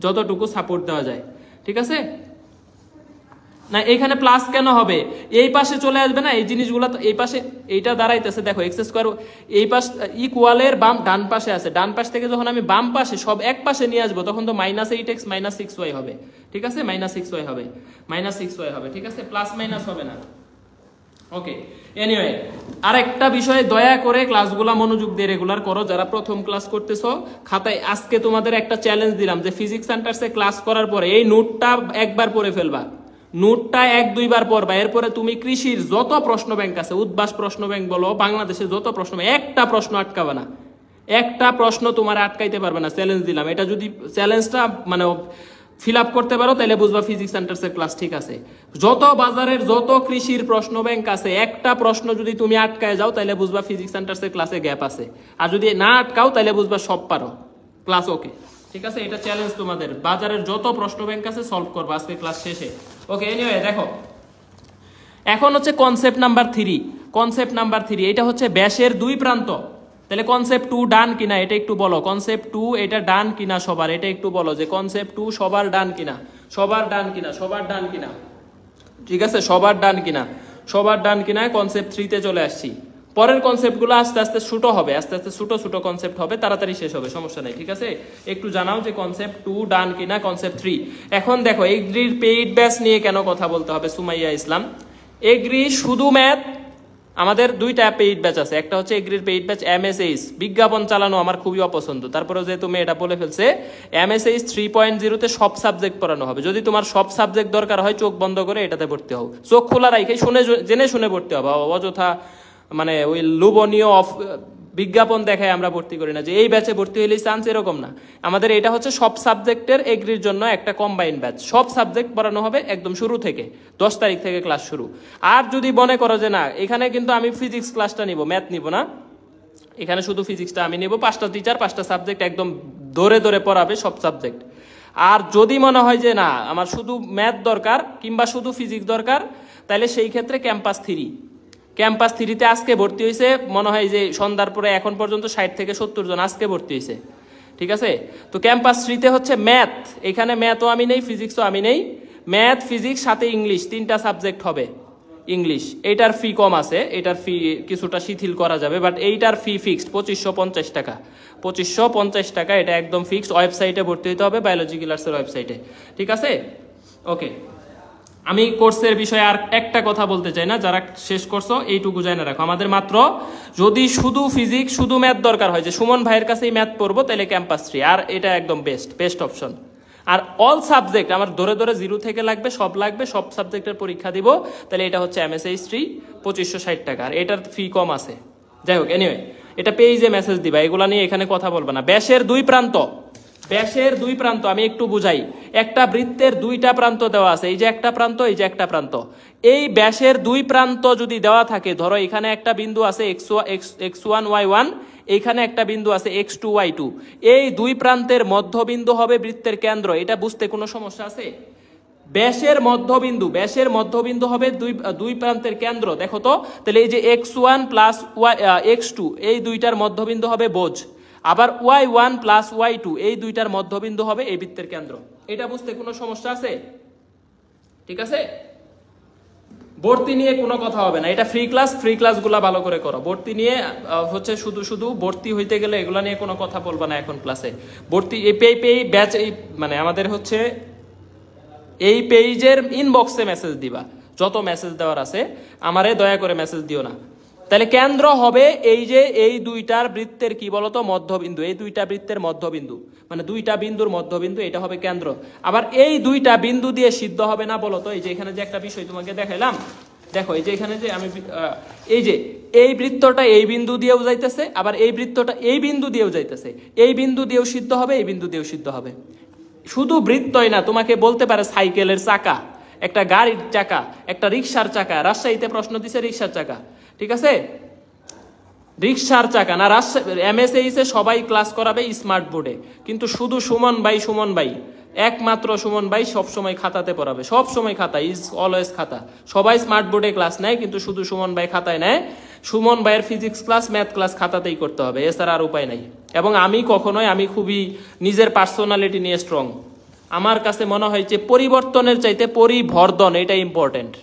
Speaker 1: যতটুকু সাপোর্ট দেওয়া যায়। ঠিক আছে, না এখানে প্লাস কেন হবে, এই পাশে চলে আসবে না এই জিনিসগুলো, এই পাশে এইটা দাঁড়াইতেছে, দেখো এক্স স্কোয়ার এই পাশ ইকুয়ালের বাম ডান পাশে আছে, ডান পাশ থেকে যখন আমি বাম পাশে সব এক পাশে নিয়ে আসবো তখন তো -8x -6y হবে। ঠিক আছে, -6y হবে, -6y হবে। ঠিক আছে, প্লাস মাইনাস হবে না। ওকে, এনিওয়ে আরেকটা বিষয়, দয়া করে ক্লাসগুলো মনোযোগ দিয়ে রেগুলার করো। যারা প্রথম ক্লাস করতেছো, খাতায় আজকে তোমাদের একটা চ্যালেঞ্জ দিলাম যে ফিজিক্স সেন্টারসে ক্লাস করার পরে এই নোটটা একবার পড়ে ফেলবা, নোটটা 1-2 বার পড়বা। এরপরে তুমি কৃষির যত প্রশ্ন ব্যাংক আছে, উদ্ভাস প্রশ্ন ব্যাংক বলো, বাংলাদেশে যত প্রশ্ন, একটা প্রশ্ন আটকাবে না, একটা প্রশ্ন তোমার আটকাইতে পারবে না, চ্যালেঞ্জ দিলাম। এটা যদি চ্যালেঞ্জটা মানে ফিল আপ করতে পারো তাহলে বুঝবা ফিজিক্স সেন্টারসের ক্লাস ঠিক আছে। যত বাজারের যত কৃষির প্রশ্ন ব্যাংক আছে, একটা প্রশ্ন যদি তুমি আটকায় যাও তাহলে বুঝবা ফিজিক্স সেন্টারসের ক্লাসে গ্যাপ আছে, আর যদি না আটকাও তাহলে বুঝবা সব পারো, ক্লাস ওকে। ঠিক আছে, এটা চ্যালেঞ্জ তোমাদের, বাজারের যত প্রশ্ন ব্যাংক আছে সলভ করবা আজকে ক্লাস শেষে। ওকে, এনিওয়ে দেখো এখন হচ্ছে কনসেপ্ট নাম্বার 3। কনসেপ্ট নাম্বার 3 এটা হচ্ছে ব্যাসের 2 প্রান্ত। তাহলে কনসেপ্ট 2 ডান কিনা এটা একটু বলো, কনসেপ্ট 2 এটা ডান কিনা সবার, এটা একটু বলো যে কনসেপ্ট 2 সবার ডান কিনা, সবার ডান কিনা, সবার ডান কিনা। ঠিক আছে, সবার ডান কিনা, সবার ডান কিনা। কনসেপ্ট 3 তে চলে আসছি। পরের কনসেপ্টগুলো আস্তে আস্তে ছোট হবে, আস্তে আস্তে ছোট ছোট কনসেপ্ট হবে, তাড়াতাড়ি শেষ হবে, সমস্যা নেই। ঠিক আছে, একটু জানাও যে কনসেপ্ট 2 ডান কিনা, কনসেপ্ট 3। এখন দেখো এগ্রির পেইড ব্যাচ নিয়ে কেন কথা বলতে হবে, সুমাইয়া ইসলাম। এগ্রি শুধু ম্যাথ, আমাদের 2টা পেইড ব্যাচ আছে, একটা হচ্ছে এগ্রির পেইড ব্যাচ MSH, বিজ্ঞাপন চালানো আমার খুবই অপছন্দ। তারপরে যে তুমি এটা বলে ফেলছে, MSH 3.0 তে সব সাবজেক্ট পড়ানো হবে। যদি তোমার সব সাবজেক্ট দরকার হয় চোখ বন্ধ করে এটাতে ভর্তি হও, চোখ খোলা রাখে জেনে শুনে ভর্তি হবে, অযথা মানে ওই লোভনীয় বিজ্ঞাপন দেখায় আমরা ভর্তি করি না যে এই ব্যাচে ভর্তি হইলেই চান্স, এরকম না। আমাদের এটা হচ্ছে সব সাবজেক্টের এগ্রির জন্য একটা কম্বাইন ব্যাচ, সব সাবজেক্ট পড়ানো হবে একদম শুরু থেকে, 10 তারিখ থেকে ক্লাস শুরু। আর যদি মনে করো যে না এখানে কিন্তু আমি ফিজিক্স ক্লাসটা নিব, ম্যাথ নিব না, এখানে শুধু ফিজিক্সটা আমি নিব, 5টা টিচার 5টা সাবজেক্ট একদম ধরে ধরে পড়াবে সব সাবজেক্ট। আর যদি মনে হয় যে না আমার শুধু ম্যাথ দরকার কিংবা শুধু ফিজিক্স দরকার, তাহলে সেই ক্ষেত্রে ক্যাম্পাস 3, ক্যাম্পাস 3-তে আজকে ভর্তি হয়েছে মনে হয় যে সন্ধ্যার পরে এখন পর্যন্ত 60 থেকে 70 জন আজকে ভর্তি হয়েছে। ঠিক আছে, তো ক্যাম্পাস 3-তে হচ্ছে ম্যাথ, এখানে ম্যাথও আমি নেই, ফিজিক্সও আমি নেই, ম্যাথ ফিজিক্স সাথে ইংলিশ 3টা সাবজেক্ট হবে। ইংলিশ এইটার ফি কম আছে, এটার ফি কিছুটা শিথিল করা যাবে, বাট এইটার ফি ফিক্সড 2550 টাকা, 2550 টাকা, এটা একদম ফিক্সড। ওয়েবসাইটে ভর্তি হতে হবে, বায়োলজি ক্লাসের ওয়েবসাইটে। ঠিক আছে, ওকে। আমি কোর্সের বিষয়ে আর একটা কথা বলতে চাই না, যারা শেষ করছো এইটুকু জানা রাখো, আমাদের মাত্র যদি শুধু ফিজিক্স শুধু ম্যাথ দরকার হয় যে সুমন ভাইয়ের কাছেই ম্যাথ পড়বো, তাহলে ক্যাম্পাস 3, আর এটা একদম বেস্ট অপশন। আর অল সাবজেক্ট আমার ধরে ধরে 0 থেকে লাগবে, সব সাবজেক্টের পরীক্ষা দিব, তাহলে এটা হচ্ছে MSH 3 2560 টাকা, আর এটার ফি কম আছে। যাই হোক, এনিওয়ে এটা পেজে মেসেজ দিবা, এগুলা নিয়ে এখানে কথা বলবা না। ব্যাসের 2 প্রান্ত, ব্যাসের 2 প্রান্ত আমি একটু বুঝাই। একটা বৃত্তের 2টা প্রান্ত দেওয়া আছে, এই যে একটা প্রান্ত, এই যে একটা প্রান্ত। এই ব্যাসের 2 প্রান্ত যদি দেওয়া থাকে, ধরো এখানে একটা বিন্দু আছে x1 y1, এইখানে একটা বিন্দু আছে x2 y2, এই 2 প্রান্তের মধ্যবিন্দু হবে বৃত্তের কেন্দ্র। এটা বুঝতে কোনো সমস্যা আছে? ব্যাসের মধ্যবিন্দু হবে 2 প্রান্তের কেন্দ্র। দেখো তো, তাহলে এই যে x1 প্লাস x2 এই 2টার মধ্যবিন্দু হবে বোঝ, আবার y1 প্লাস y2 এই 2টার মধ্যবিন্দু হবে এই বৃত্তের কেন্দ্র। এটা বুঝতে কোনো সমস্যা আছে? ঠিক আছে, ভর্তি নিয়ে কোনো কথা হবে না, এটা ফ্রি ক্লাসগুলো ভালো করে করো। ভর্তি নিয়ে হচ্ছে শুধু ভর্তি হইতে গেলে এগুলা নিয়ে কোনো কথা বলবা না এখন ক্লাসে। ভর্তি এই ব্যাচ মানে আমাদের হচ্ছে এই পেজের ইনবক্সে মেসেজ দিবা, যত মেসেজ দেওয়ার আছে। আমারে দয়া করে মেসেজ দিও না। তাহলে কেন্দ্র হবে এই যে এই 2টার বৃত্তের কি বলতো মধ্যবিন্দু, এই 2টা বৃত্তের মধ্যবিন্দু মানে 2টা বিন্দুর মধ্যবিন্দু, এটা হবে কেন্দ্র। আবার এই 2টা বিন্দু দিয়ে সিদ্ধ হবে না বলতো, এই যে এখানে যে একটা বিষয় তোমাকে দেখাইলাম, দেখো এই যে এখানে যে আমি এই যে এই বৃত্তটা এই বিন্দু দিয়েও যাইতেছে, আবার এই বৃত্তটা এই বিন্দু দিয়েও যাইতেছে, এই বিন্দু দিয়েও সিদ্ধ হবে, এই বিন্দু দিয়েও সিদ্ধ হবে। শুধু বৃত্তই না, তোমাকে বলতে পারে সাইকেলের চাকা, একটা গাড়ির চাকা, একটা রিক্সার চাকা, রাজশাহীতে প্রশ্ন দিছে রিক্সার চাকা। ঠিক আছে, রিক্সার চাকা না। MSAIS এ সবাই ক্লাস করাবে স্মার্ট বোর্ডে, কিন্তু শুধু সুমন ভাই একমাত্র সুমন ভাই সবসময় খাতাতে পড়াবে, সবসময় খাতা, ইজ অলওয়েজ খাতা। সবাই স্মার্ট বোর্ডে ক্লাস নেয়, কিন্তু শুধু সুমন ভাই খাতায় নেয়। সুমন ভাইয়ের ফিজিক্স ক্লাস, ম্যাথ ক্লাস খাতাতেই করতে হবে, এছাড়া আর উপায় নাই। এবং আমি খুবই নিজের পার্সোনালিটি নিয়ে স্ট্রং। আমার কাছে মনে হয় যে পরিবর্তনের চাইতে পরিবর্ধন এটা ইম্পর্টেন্ট।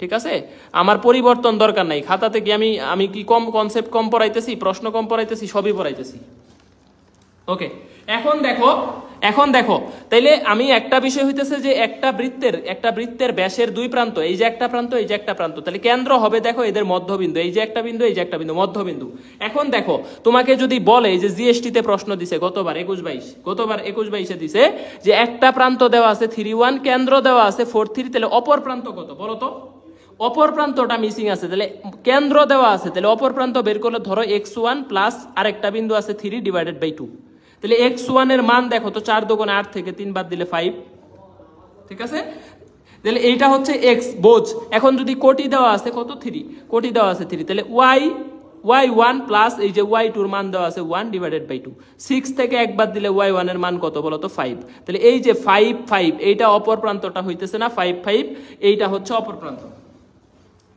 Speaker 1: ঠিক আছে, আমার পরিবর্তন দরকার নাই। খাতাতে কি আমি কি কম কনসেপ্ট কম পড়াইতেছি, প্রশ্ন কম পড়াইতেছি, সবই পড়াইতেছি। ওকে, এখন দেখো তাইলে আমি একটা বিষয় হইতেছে যে একটা বৃত্তের ব্যাসের দুই প্রান্ত, এই যে একটা প্রান্ত, এই যে একটা প্রান্ত, তাহলে কেন্দ্র হবে দেখো এদের মধ্যবিন্দু, এই যে একটা বিন্দু, এই যে একটা বিন্দু, মধ্যবিন্দু। এখন দেখো তোমাকে যদি বলে যে জিএসটি তে প্রশ্ন দিছে গতবার 21-22 দিছে যে একটা প্রান্ত দেওয়া আছে 3-1, কেন্দ্র দেওয়া আছে 4-3, তাহলে অপর প্রান্ত কত বলো তো? অপর প্রান্তটা মিসিং আছে, তাহলে কেন্দ্র দেওয়া আছে, তাহলে অপর প্রান্ত বের করলে ধরো x1 প্লাস আরেকটা বিন্দু আছে 3/2। তাহলে x1 এর মান দেখো তো, 4 × 8 থেকে 3 বাদ দিলে 5। ঠিক আছে, তাহলে এইটা হচ্ছে x বোঝ। এখন যদি কোটি দেওয়া আছে কত, 3, কোটি দেওয়া আছে 3, তাহলে y1 প্লাস এই যে y2 এর মান দেওয়া আছে 1/2। 6 থেকে 1 বাদ দিলে y1 এর মান কত বলো তো, 5। তাহলে এই যে 5 এইটা অপর প্রান্তটা হইতেছে না, 5 এইটা হচ্ছে অপর প্রান্ত।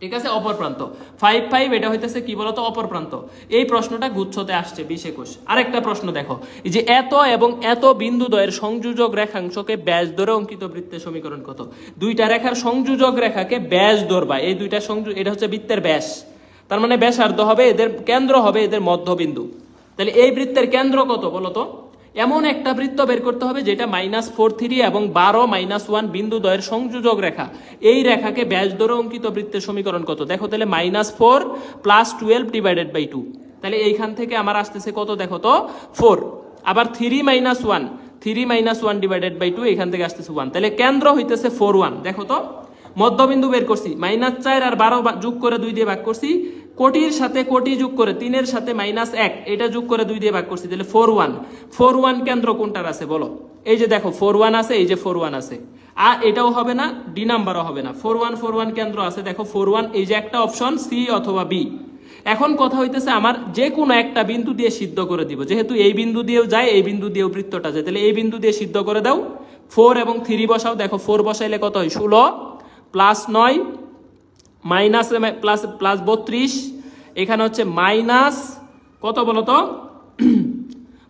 Speaker 1: ঠিক আছে, অপর প্রান্ত 5 এটা হইতেছে কি বলতো, অপর প্রান্ত। এই প্রশ্নটা গুচ্ছতে আসছে 20-21। আরেকটা প্রশ্ন দেখো, এই যে এত এবং এত বিন্দুদ্বয়ের সংযোজক রেখাংশকে ব্যাস ধরে অঙ্কিত বৃত্তের সমীকরণ কত? দুইটা রেখার সংযোজক রেখাকে ব্যাস ধরবা, এই দুইটা এটা হচ্ছে বৃত্তের ব্যাস, তার মানে ব্যাসার্ধ হবে, এদের কেন্দ্র হবে এদের মধ্যবিন্দু। তাহলে এই বৃত্তের কেন্দ্র কত বলতো? এমন একটা বৃত্ত বের করতে হবে যেটা -4-3 এবং 12-1 বিন্দুদ্বয়ের সংযোজক রেখা, এই রেখাকে ব্যাস ধরে অঙ্কিত বৃত্তের সমীকরণ কত? দেখো তাহলে -4 + 12/2। তাহলে এইখান থেকে আমার আসতেছে কত দেখো তো, 4। আবার 3-1/2 এখান থেকে আসতেছে 1, তাহলে কেন্দ্র হইতেছে 4-1। দেখো তো মধ্যবিন্দু বের করছি, -4 আর 12 যোগ করে 2 দিয়ে ভাগ করছি, কোটির সাথে কোটি যোগ করে 3-এর সাথে -1 এটা যোগ করে 2 দিয়ে ভাগ করছি, তাহলে 4-1 কেন্দ্র কোনটার আছে বলো? এই যে দেখো 4-1 আছে, এই যে 4-1 আছে, আর এটাও হবে না, ডি নাম্বারও হবে না, 4-1 কেন্দ্র আছে। দেখো 4-1, এই যে একটা অপশন সি অথবা বি। এখন কথা হইতেছে আমার যে কোনো একটা বিন্দু দিয়ে সিদ্ধ করে দিব, যেহেতু এই বিন্দু দিয়েও যায়, এই বিন্দু দিয়েও বৃত্তটা যায়, তাহলে এই বিন্দু দিয়ে সিদ্ধ করে দাও। 4 এবং 3 বসাও, দেখো 4 বসাইলে কত হয়, 16 + 9 +32, এখানে হচ্ছে মাইনাস কত বলতো,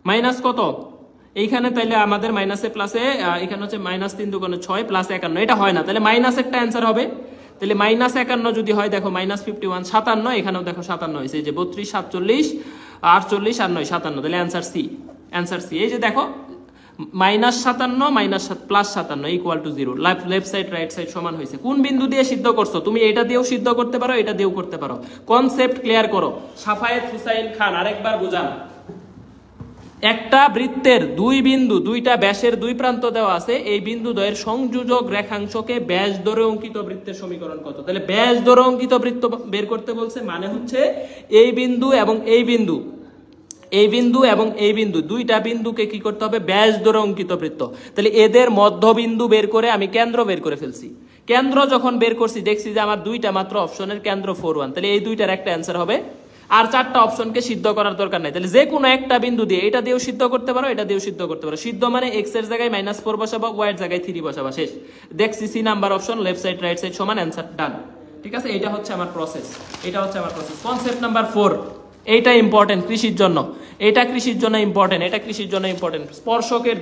Speaker 1: মাইনাস কত এইখানে, তাইলে আমাদের মাইনাসে প্লাসে এখানে হচ্ছে -3 × 2 = 6 + 51, এটা হয় না, তাহলে মাইনাস একটা অ্যান্সার হবে। তাহলে -51 যদি হয় দেখো -51 57, এখানেও দেখো 57 হয়েছে, এই যে 32 47 48 আর 9 57, তাহলে অ্যান্সার সি। এই যে দেখো -57 +57 = 0, লেফট সাইড রাইট সাইড সমান হয়েছে। কোন বিন্দু দিয়ে সিদ্ধ করছো তুমি? এটা দিয়েও সিদ্ধ করতে পারো, এটা দিয়েও করতে পারো। কনসেপ্ট ক্লিয়ার করো। সাফায়েত হুসাইন খান আরেকবার বুঝান। একটা বৃত্তের দুই বিন্দু, দুইটা ব্যাসের দুই প্রান্ত দেওয়া আছে, এই বিন্দুদ্বয়ের সংযোজক রেখাংশকে ব্যাস ধরে অঙ্কিত বৃত্তের সমীকরণ কত? তাহলে ব্যাস ধরে অঙ্কিত বৃত্ত বের করতে বলছে, মানে হচ্ছে এই বিন্দু এবং এই বিন্দু, এই বিন্দু এবং এই বিন্দু, দুইটা বিন্দুকে কি করতে হবে? ব্যাস ধরে অঙ্কিত বৃত্ত। তাহলে এদের মধ্যবিন্দু বের করে আমি কেন্দ্র বের করে ফেলছি। কেন্দ্র যখন বের করছি দেখছি যে আমার দুইটা মাত্র অপশনের কেন্দ্র 4-1, তাহলে এই দুইটার একটা অ্যান্সার হবে, আর 4টা অপশনকে সিদ্ধ করার দরকার নাই। তাহলে যে কোনো একটা বিন্দু দিয়ে, এটা দিয়েও সিদ্ধ করতে পারো, এটা দিয়েও সিদ্ধ করতে পারো। সিদ্ধ মানে x এর জায়গায় -4 বসাবা, y এর জায়গায় 3 বসাবা, শেষ। দেখছি c number option, left side right side সমান, অ্যান্সার ডান। ঠিক আছে, এটা হচ্ছে আমার প্রসেস, কনসেপ্ট নাম্বার 4। এইটা ইম্পর্টেন্ট কৃষির জন্য, এটা কৃষির জন্য ইম্পর্টেন্ট। স্পর্শকের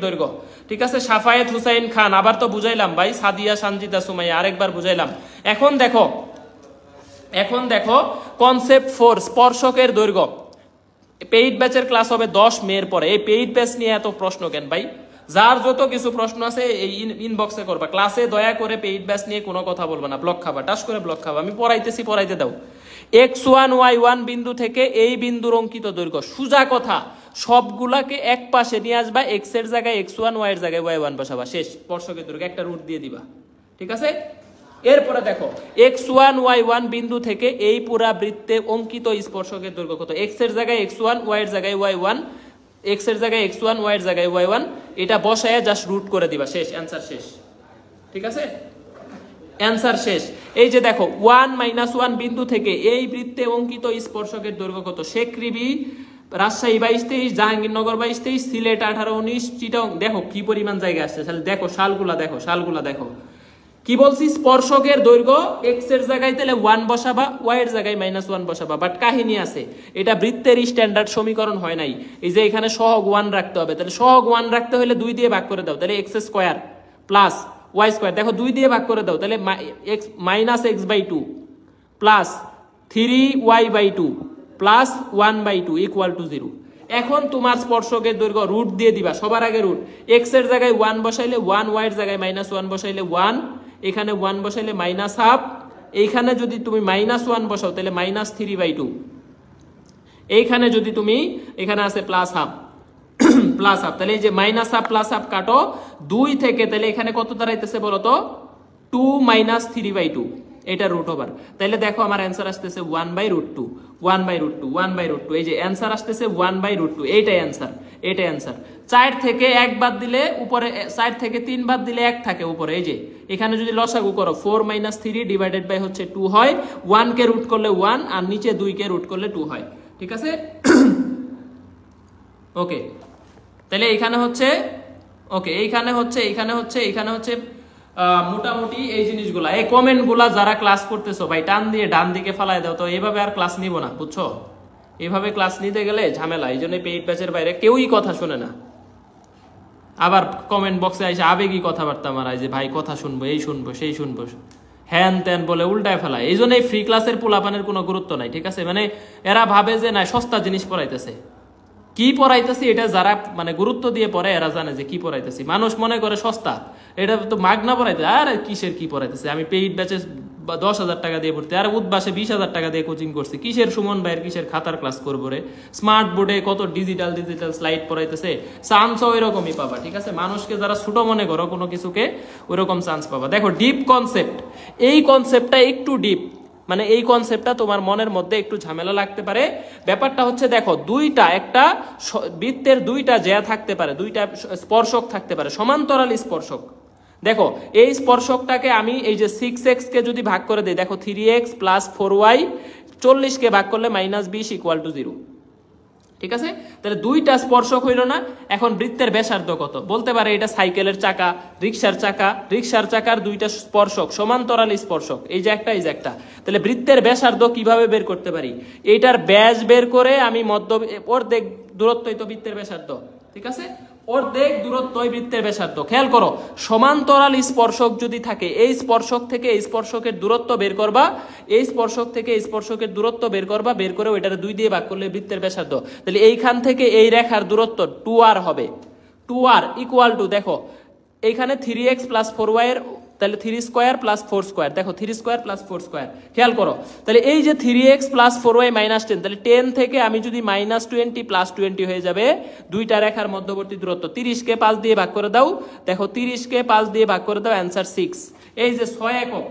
Speaker 1: দৈর্ঘ্য। ঠিক আছে, সাফায়েত হুসাইন খান আবার তো বুঝাইলাম ভাই, সাদিয়া সানজিদা সুমাইয়া আরেকবার বুঝাইলাম। এখন দেখো কনসেপ্ট 4, স্পর্শকের দৈর্ঘ্য। পেইড ব্যাচের ক্লাস হবে 10 মের পরে। এই পেইড ব্যাচ নিয়ে এত প্রশ্ন কেন ভাই? যার যত কিছু প্রশ্ন আছে এই ইনবক্সে করবা, ক্লাসে দয়া করে পেইড ব্যাচ নিয়ে কোনো কথা বলবা না, ব্লক খাবা, টাস করে ব্লক খাবা। আমি পড়াইতে দাও। x1 y1 বিন্দু থেকে এই বিন্দুর অঙ্কিত দৈর্ঘ্য, সোজা কথা, সবগুলাকে এক পাশে নিয়ে আসবা, x এর জায়গায় x1, y এর জায়গায় y1 বসাবা, শেষ। স্পর্শকের দৈর্ঘ্য একটা রুট দিয়ে দিবা। ঠিক আছে, এরপরে দেখো x1 y1 বিন্দু থেকে এই পুরা বৃত্তে অঙ্কিত স্পর্শকের দৈর্ঘ্য কত? x এর জায়গায় x1, y এর জায়গায় y1, x এর জায়গায় x1, y এর জায়গায় y1, এটা বসায় জাস্ট রুট করে দিবা, শেষ, অ্যান্সার শেষ। ঠিক আছে, অ্যান্সার শেষ। এই যে দেখো 1 - 1 বিন্দু থেকে এই বৃত্তে অঙ্কিত স্পর্শকের দৈর্ঘ্য কত? শেখ রিবি, রাজশাহী 22-23, জাহাঙ্গীরনগর 22-23, সিলেট 18-19, চিটাগং। দেখো কি পরিমাণ জায়গা আসছে, তাহলে দেখো সালগুলা দেখো, সালগুলা দেখো। কি বলছি? স্পর্শকের দৈর্ঘ্য এক্স এর জায়গায় তাহলে 1 বসাবা, ওয়াই এর জায়গায় -1 বসাবা। বাট কাহিনী আছে, এটা বৃত্তের স্ট্যান্ডার্ড সমীকরণ হয় নাই। এই যে এখানে সহগ 1 রাখতে হবে, তাহলে সহগ 1 রাখতে হলে 2 দিয়ে ভাগ করে দাও, তাহলে x² প্লাস ওয়াই স্কোয়ার। দেখো 2 দিয়ে ভাগ করে দাও, তাহলে -x/2 প্লাস 3y/2 প্লাস 1/2 = 0। এখন তোমার স্পর্শকের দৈর্ঘ্য রুট দিয়ে দিবা, সবার আগে রুট। x এর জায়গায় 1 বসাইলে 1, y এর জায়গায় -1 বসাইলে 1, এখানে 1 বসাইলে -1/2, এইখানে যদি তুমি -1 বসাও তাহলে -3/2, এইখানে যদি তুমি, এখানে আছে +1/2 +1/2, তাহলে এই যে -1/2 +1/2 কাটো 2 থেকে, তাহলে এখানে কত দাঁড়াইতেছে বলো তো? 2 - 3/2, এটা রুট ওভার। তাহলে দেখো আমার অ্যান্সার আসতেছে 1/√2, 1/√2, 1/√2। এই যে অ্যান্সার আসতেছে 1/√2, এইটাই অ্যান্সার, এটাই অ্যান্সার। 4 থেকে 1 বাদ দিলে উপরে, 4 থেকে 3 বাদ দিলে 1 থাকে উপরে। এই যে এখানে যদি লসাগু করো 4 - 3 ডিভাইডেড বাই হচ্ছে 2 হয়, 1 কে রুট করলে 1 আর নিচে 2 কে রুট করলে 2 হয়। ঠিক আছে? ওকে, তাহলে এইখানে হচ্ছে, ওকে এইখানে হচ্ছে মোটামুটি এই জিনিসগুলা। এই কমেন্টগুলা যারা ক্লাস করতেছো ভাই টান দিয়ে ডান দিকে ফালাই দাও তো, এভাবে আর ক্লাস নিব না, বুঝছো? এভাবে ক্লাস নিতে গেলে ঝামেলা, এই জন্য পেইড ব্যাচের বাইরে কেউই কথা শুনে না। আবার কমেন্ট বক্সে এসে আবেগী কথাবার্তা মারায় যে ভাই কথা শুনবো, এই শুনবো, সেই শুনবো, হ্যান ত্যান বলে উল্টায় ফেলায়। এই জন্য এই ফ্রি ক্লাসের পোলাপানের কোনো গুরুত্ব নাই। ঠিক আছে? মানে এরা ভাবে যে না সস্তা জিনিস পড়াইতেছে। কি পড়াইতেছি এটা যারা মানে গুরুত্ব দিয়ে পড়ে এরা জানে যে কি পড়াইতেছি। মানুষ মনে করে সস্তা, এটা তো মাগনা পড়াইতে। আর কিসের কি পড়াইতেছে? আমি পেইড ব্যাচে 10,000 টাকা দিয়ে পড়তে, আর উদ্বাসে 20,000 টাকা দিয়ে কোচিং করছি। কিসের সুমন ভাইয়ের কিসের খাতার ক্লাস করবো রে? স্মার্ট বোর্ডে কত ডিজিটাল স্লাইড পড়াইতেছে, চান্সও ওইরকমই পাবা। ঠিক আছে? মানুষকে যারা ছোট মনে করো কোনো কিছুকে, ওইরকম চান্স পাবা। দেখো ডিপ কনসেপ্ট, এই কনসেপ্টটা একটু ডিপ, মানে এই কনসেপ্টটা তোমার মনের মধ্যে একটু ঝামেলা লাগতে পারে। ব্যাপারটা হচ্ছে দেখো একটা বৃত্তের 2টা জ্যা থাকতে পারে, 2টা স্পর্শক থাকতে পারে, সমান্তরাল স্পর্শক। দেখো এই স্পর্শকটাকে আমি এই যে 6x কে যদি ভাগ করে দিই, দেখো 3x + 4y, 40 কে ভাগ করলে -20 = 0। ঠিক আছে? তাহলে 2টা স্পর্শক হইল না। এখন বৃত্তের ব্যাসার্ধ কত? বলতে পারে এটা সাইকেলের চাকা, রিকশার চাকা, রিকশার চাকার 2টা স্পর্শক, সমান্তরাল স্পর্শক, এই যে একটা, এই যে একটা। তাহলে বৃত্তের ব্যাসার্ধ কিভাবে বের করতে পারি? এইটার ব্যাস বের করে আমি অর্ধেক দূরত্বই তো বৃত্তের ব্যাসার্ধ। ঠিক আছে? অর্ধেক দূরত্বই বৃত্তের ব্যাসার্ধ। খেয়াল করো, সমান্তরাল স্পর্শক যদি থাকে, এই স্পর্শক থেকে এই স্পর্শকের দূরত্ব বের করবা, এই স্পর্শক থেকে এই স্পর্শকের দূরত্ব বের করবা, বের করে ওইটারে 2 দিয়ে ভাগ করলে বৃত্তের ব্যাসার্ধ। তাহলে এইখান থেকে এই রেখার দূরত্ব 2r হবে। 2r = দেখো এইখানে 3x + 4y এর, তাহলে 3² + 4², দেখো 3² + 4²। খেয়াল করো, তাহলে এই যে 3x + 4y -10, তাহলে 10 থেকে আমি যদি -20 + 20 হয়ে যাবে, 2টা রেখার মধ্যবর্তী দূরত্ব। 30 কে 5 দিয়ে ভাগ করে দাও, দেখো 30 কে 5 দিয়ে ভাগ করে দাও, অ্যান্সার 6। এই যে 6 একক,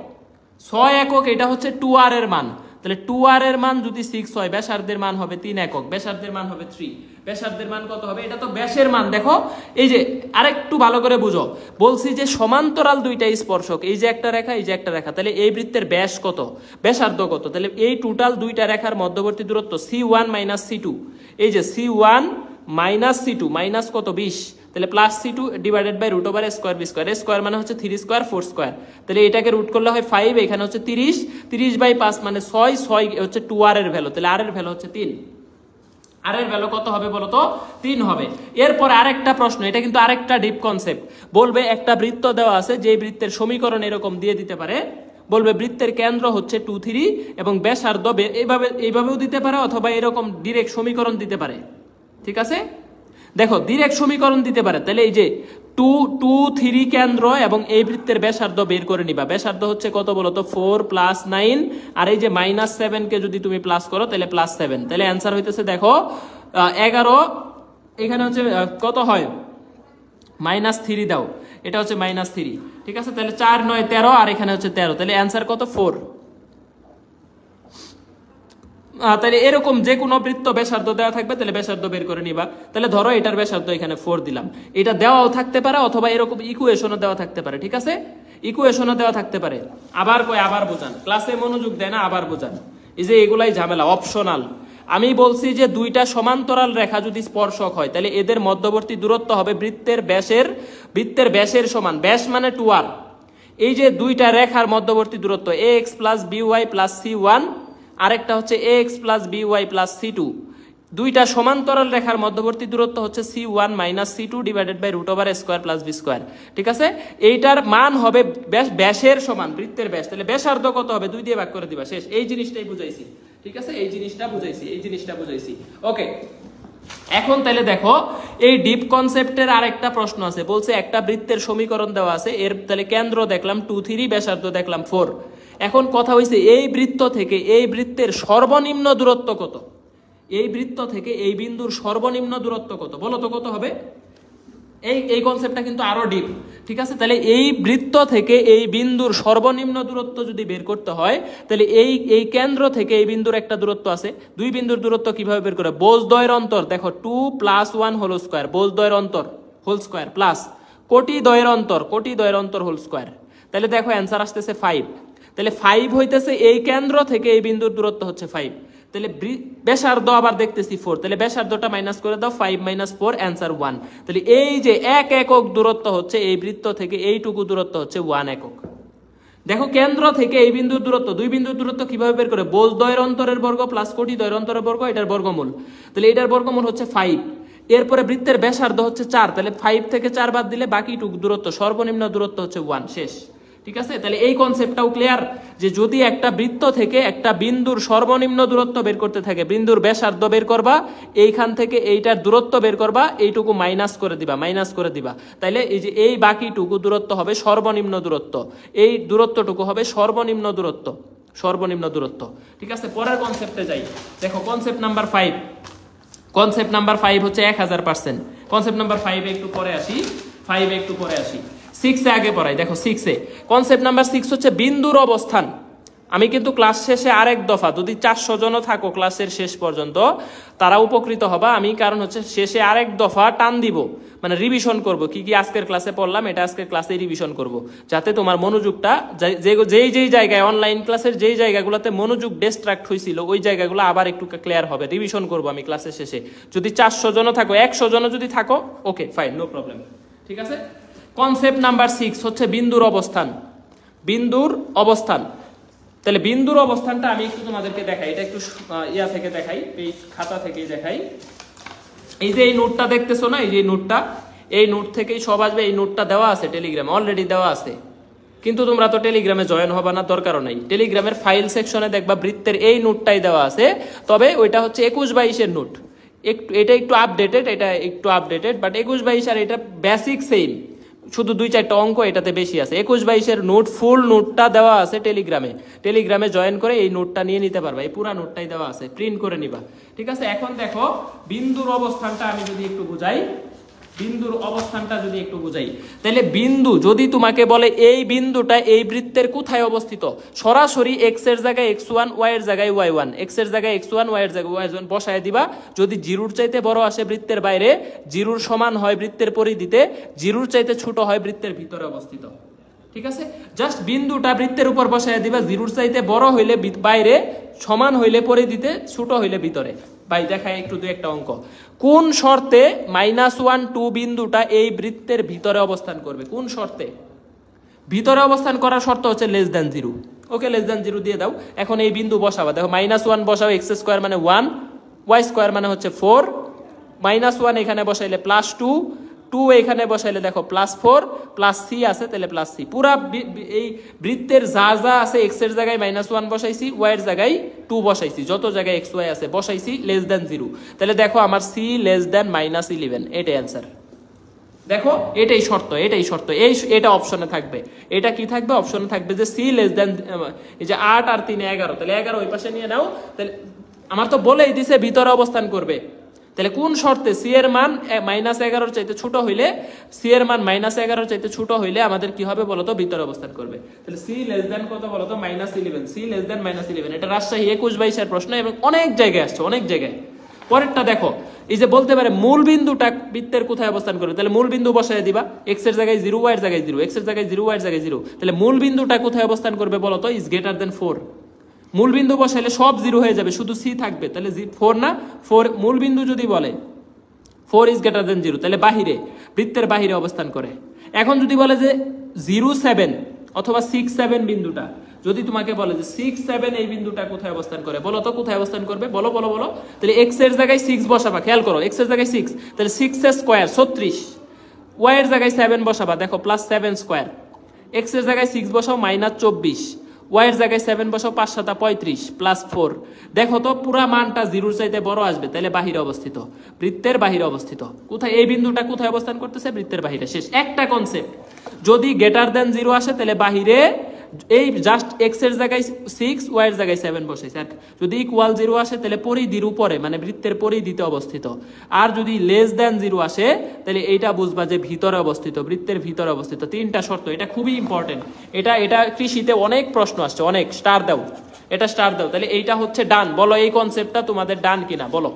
Speaker 1: 6 একক, এটা হচ্ছে 2r এর মান। তাহলে 2r এর মান যদি 6 হয়, ব্যাসার্ধের মান হবে 3 একক, ব্যাসার্ধের মান হবে 3। ব্যাসার্ধের মান কত হবে? এটা তো ব্যাসের মান। দেখো এই যে আরেকটু ভালো করে বুঝো, বলছি যে সমান্তরাল 2টা স্পর্শক, এই যে একটা রেখা, এই যে একটা রেখা, তাহলে এই বৃত্তের ব্যাস কত, ব্যাসার্ধ কত? তাহলে এই টোটাল 2টা রেখার মধ্যবর্তী দূরত্ব c1 - c2। এই যে c1 - c2 মাইনাস কত? 20, তাহলে +c2 divided by √² b²। Square মানে হচ্ছে 3² 4², তাহলে এটাকে রুট করলে হয় 5, এখানে হচ্ছে 30, 30/5 মানে 6, 6 হচ্ছে 2r এর ভ্যালু, তাহলে r এর ভ্যালু হচ্ছে 3। আর এর ভ্যালু কত হবে বলো তো? 3 হবে। এরপর আরেকটা প্রশ্ন, এটা কিন্তু আরেকটা ডিপ কনসেপ্ট। বলবে একটা বৃত্ত দেওয়া আছে, যে বৃত্তের সমীকরণ এরকম দিয়ে দিতে পারে। বলবে বৃত্তের কেন্দ্র হচ্ছে 2, 3 এবং ব্যাসার্ধ এইভাবেও দিতে পারে, অথবা এরকম ডিরেক্ট সমীকরণ দিতে পারে। ঠিক আছে? দেখো ডিরেক্ট সমীকরণ দিতে পারে, তাহলে এই যে 2, 2, 3 কেন্দ্র এবং এই বৃত্তের ব্যাসার্ধ বের করে নিবা। ব্যাসার্ধ হচ্ছে কত বলো তো? 4 + 9, আর এই যে -7 কে যদি তুমি প্লাস করো তাহলে +7, তাহলে অ্যান্সার হইতেছে দেখো 11। এখানে হচ্ছে কত হয়? -3 দাও, এটা হচ্ছে -3। ঠিক আছে? তাহলে 4, 9, 13, আর এখানে হচ্ছে 13, তাহলে অ্যান্সার কত? 4। তাহলে এরকম যে কোনো বৃত্ত ব্যাসার্ধ দেওয়া থাকবে, তাহলে ব্যাসার্ধ বের করে নিবা। তাহলে ধরো এটার ব্যাসার্ধ এখানে 4 দিলাম, এটা দেওয়াও থাকতে পারে, অথবা এরকম ইকুয়েশনও দেওয়া থাকতে পারে। ঠিক আছে? ইকুয়েশনও দেওয়া থাকতে পারে, আবার কয় আবার বোঝান, ক্লাসে মনোযোগ দেয় না, আবার বোঝান। এই যে এগুলাই ঝামেলা, অপশনাল। আমি বলছি যে দুইটা সমান্তরাল রেখা যদি স্পর্শক হয় তাহলে এদের মধ্যবর্তী দূরত্ব হবে বৃত্তের ব্যাসের সমান, ব্যাস মানে 2r। এই যে দুইটা রেখার মধ্যবর্তী দূরত্ব ax plus by plus c1, আরেকটা হচ্ছে ax plus by plus c2, দুইটা সমান্তরাল রেখার মধ্যবর্তী দূরত্ব হচ্ছে c1 minus c2 divided by root over square plus b square. ঠিক আছে, এইটার মান হবে ব্যাসের সমান, বৃত্তের ব্যাস। তাহলে ব্যাসার্ধ কত হবে? 2 দিয়ে ভাগ করে দিবা, শেষ। এই জিনিসটাই বুঝাইছি। ঠিক আছে, এই জিনিসটা বুঝাইছি। ওকে, এখন তাহলে দেখো এই ডিপ কনসেপ্টের আরেকটা প্রশ্ন আছে। বলছে একটা বৃত্তের সমীকরণ দেওয়া আছে, এর তাহলে কেন্দ্র দেখলাম 2 3, ব্যাসার্ধ দেখলাম 4। এখন কথা হইছে এই বৃত্ত থেকে এই বৃত্তের সর্বনিম্ন দূরত্ব কত? এই বৃত্ত থেকে এই বিন্দুর সর্বনিম্ন দূরত্ব কত? বলো তো কত হবে? এই কনসেপ্টটা কিন্তু আরো ডিপ। ঠিক আছে, তাহলে এই বৃত্ত থেকে এই বিন্দুর সর্বনিম্ন দূরত্ব যদি বের করতে হয় তাহলে এই কেন্দ্র থেকে এই বিন্দুর একটা দূরত্ব আছে। দুই বিন্দুর দূরত্ব কিভাবে বের করে? বোঝদ্বয়ের অন্তর, দেখো 2 + 1 হোল স্কয়ার, বোঝদ্বয়ের অন্তর হোল স্কয়ার প্লাস কোটিদ্বয়ের অন্তর হোল স্কয়ার। তাহলে দেখো অ্যান্সার আসতেছে 5। তাহলে 5 হইতেছে এই কেন্দ্র থেকে এই বিন্দুর দূরত্ব হচ্ছে 5। তাহলে ব্যাসার্ধ আবার দেখতেছি 4, তাহলে ব্যাসার্ধটা মাইনাস করে দাও, 5 - 4 অ্যান্সার 1। তাহলে এই যে 1 একক দূরত্ব হচ্ছে এই বৃত্ত থেকে এইটুকু দূরত্ব হচ্ছে 1 একক। দেখো কেন্দ্র থেকে এই বিন্দুর দূরত্ব, দুই বিন্দুর দূরত্ব কিভাবে বের করে? বোঝদ্বয়ের অন্তরের বর্গ প্লাস কোটিদ্বয়ের অন্তরের বর্গ, এটার বর্গমূল। তাহলে এটার বর্গমূল হচ্ছে 5। এরপরে বৃত্তের ব্যাসার্ধ হচ্ছে 4, তাহলে 5 থেকে 4 বাদ দিলে বাকিটুকু দূরত্ব, সর্বনিম্ন দূরত্ব হচ্ছে 1, শেষ। ঠিক আছে, তাহলে এই কনসেপ্টটাও ক্লিয়ার যে যদি একটা বৃত্ত থেকে একটা বিন্দুর সর্বনিম্ন দূরত্ব বের করতে থাকে, বিন্দুর ব্যাসার্ধ বের করবা, এইখান থেকে এইটার দূরত্ব বের করবা, এইটুকু মাইনাস করে দিবা, তাইলে এই যে এই বাকিটুকু দূরত্ব হবে সর্বনিম্ন দূরত্ব, এই দূরত্বটুকু হবে সর্বনিম্ন দূরত্ব। ঠিক আছে, পরের কনসেপ্টে যাই। দেখো কনসেপ্ট নাম্বার 5 হচ্ছে 1000%। কনসেপ্ট নাম্বার 5 একটু পরে আসি। 6 এ আগে পড়াই। দেখো 6 এ কনসেপ্ট নাম্বার 6 হচ্ছে বিন্দুর অবস্থান। আমি কিন্তু ক্লাস শেষে আরেক দফা, যদি 400 জনও থাকো ক্লাসের শেষ পর্যন্ত তারা উপকৃত হবা আমি, কারণ হচ্ছে শেষে আরেক দফা টান দিব, মানে রিভিশন করব কি কি আজকের ক্লাসে পড়লাম, এটা আজকের ক্লাসে রিভিশন করব, যাতে তোমার মনোযোগটা যেই জায়গায় অনলাইন ক্লাসের যেই জায়গাগুলোতে মনোযোগ ডিস্ট্রাক্ট হয়েছিল ওই জায়গাগুলো আবার একটু ক্লিয়ার হবে, রিভিশন করব আমি ক্লাসের শেষে। যদি 400 জনও থাকো, 100 জনও যদি থাকো, ওকে ফাইন, নো প্রবলেম। ঠিক আছে, কনসেপ্ট নাম্বার 6 হচ্ছে বিন্দুর অবস্থান। তাহলে বিন্দুর অবস্থানটা আমি একটু তোমাদেরকে দেখাই, এটা একটু ইয়া থেকে দেখাই, এই খাতা থেকেই দেখাই। এই যে এই নোটটা দেখতেছো না, এই যে নোটটা, এই নোট থেকেই সব আসবে। এই নোটটা দেওয়া আছে টেলিগ্রামে, অলরেডি দেওয়া আছে, কিন্তু তোমরা তো টেলিগ্রামে জয়েন হবা না, দরকারও নাই। টেলিগ্রামের ফাইল সেকশনে দেখবা বৃত্তের এই নোটটাই দেওয়া আছে, তবে ওইটা হচ্ছে 21-22 এর নোট। এটা একটু আপডেটেড, বাট 21-22 আর এটা বেসিক সেম, শুধু 2-4টা অঙ্ক এটাতে বেশি আছে। 21-22 এর নোট, ফুল নোটটা দেওয়া আছে টেলিগ্রামে জয়েন করে এই নোটটা নিয়ে নিতে পারবা। এই পুরা নোটটাই দেওয়া আছে, প্রিন্ট করে নিবা। ঠিক আছে, এখন দেখো বিন্দুর অবস্থানটা আমি যদি একটু বুঝাই, তাহলে বিন্দু যদি তোমাকে বলে এই বিন্দুটা এই বৃত্তের কোথায় অবস্থিত, সরাসরি এক্স এর জায়গায় x1, y এর জায়গায় y1, এক্স এর জায়গায় x1, y এর জায়গায় y1 বসায় দিবা। যদি জিরোর চাইতে বড় আসে বৃত্তের বাইরে, জিরোর সমান হয় বৃত্তের পরিধিতে, জিরোর চাইতে ছোট হয় বৃত্তের ভিতরে অবস্থিত। ঠিক আছে, জাস্ট বিন্দুটা বৃত্তের উপর বসায় দিবা, জিরোর চাইতে বড় হইলে বাইরে, সমান হইলে পরিধিতে, ছোট হইলে ভিতরে। ভাই দেখায় একটু দু একটা অঙ্ক। কোন শর্তে -1 2 বিন্দুটা এই বৃত্তের ভিতরে অবস্থান করবে? কোন শর্তে ভিতরে অবস্থান করার শর্ত হচ্ছে <0। ওকে, <0 দিয়ে দাও। এখন এই বিন্দু বসাবা, দেখো -1 বসাও, x² মানে 1, y² মানে হচ্ছে 4, -1 এখানে বসাইলে +2, 2 এখানে বসাইলে দেখো +4, +c আছে, তাহলে +c। পুরা এই বৃত্তের যা আছে, x এর জায়গায় -1 বসাইছি, y এর জায়গায় 2 বসাইছি, যত জায়গায় x y আছে বসাইছি <0। তাহলে দেখো আমার c <-11, এটাই অ্যান্সার। দেখো এটাই শর্ত, এটা অপশনে থাকবে। এটা কি থাকবে? অপশনে থাকবে যে c এই যে 8 আর 3 11, তাহলে 11 ওই পাশে নিয়ে নাও। তাহলে আমার তো বলেই দিছে ভিতরে অবস্থান করবে, তাহলে কোন শর্তে c এর মান -11 চাইতে ছোট হইলে, c এর মান -11 চাইতে ছোট হইলে আমাদের কি হবে বলতো? ভিতরে অবস্থান করবে। তাহলে c কত বলতো? -11, c -11। এটা রাজশাহী 21-22 এর প্রশ্ন এবং অনেক জায়গায় আসছে, অনেক জায়গায়। পরেরটা দেখো, এই যে বলতে পারে মূল বিন্দুটা বৃত্তের কোথায় অবস্থান করবে, তাহলে মূল বিন্দু বসায় দিবা, এক্স এর জায়গায় 0 ওয়াই এর জায়গায় 0, এক্স এর জায়গায় 0 ওয়াই এর জায়গায় 0, তাহলে মূল বিন্দুটা কোথায় অবস্থান করবে বলো তো, ইজ গ্রেটার দেন 4। মূল বিন্দু বসাইলে সব 0 হয়ে যাবে, শুধু সি থাকবে, তাহলে 4 না 4, মূল বিন্দু যদি বলে 4 ইজ গ্রেটার দেন 0, তাহলে বাহিরে, বৃত্তের বাহিরে অবস্থান করে। এখন যদি বলে যে 0 7 অথবা 6 7 বিন্দুটা, যদি তোমাকে বলে যে 6 7 এই বিন্দুটা কোথায় অবস্থান করে বলো তো, কোথায় অবস্থান করবে বলো বলো বলো, তাহলে x এর জায়গায় 6 বসাবা, খেয়াল করো x এর জায়গায় 6, তাহলে 6 এর স্কয়ার 36, y এর জায়গায় 7 বসাবা, দেখো প্লাস 7 স্কয়ার, x এর জায়গায় 6 বসাও মাইনাস 24, y এর জায়গায় 7 বসাও 5 7 35 প্লাস 4, দেখো তো পুরা মানটা 0 চাইতে বড় আসবে, তাহলে বাহিরে অবস্থিত, বৃত্তের বাহিরে অবস্থিত। কোথায় এই বিন্দুটা কোথায় অবস্থান করতেছে, বৃত্তের বাহিরে। শেষ একটা কনসেপ্ট। যদি গ্রেটার দেন 0 আসে তাহলে বাহিরে, এই জাস্ট x এর জায়গায় 6 y এর জায়গায় 7 বসাইছে, আর যদি ইকুয়াল 0 আসে তাহলে পরিধির উপরে মানে বৃত্তের পরিধিতে অবস্থিত, আর যদি লেস দেন 0 আসে তাহলে এইটা বুঝবা যে ভিতরে অবস্থিত, বৃত্তের ভিতরে অবস্থিত। তিনটা শর্ত, এটা খুবই ইম্পর্টেন্ট, এটা কৃষিতে অনেক প্রশ্ন আসছে, অনেক। স্টার দাও, এটা স্টার দাও, তাহলে এইটা হচ্ছে ডান। বলো এই কনসেপ্টটা তোমাদের ডান কিনা বলো।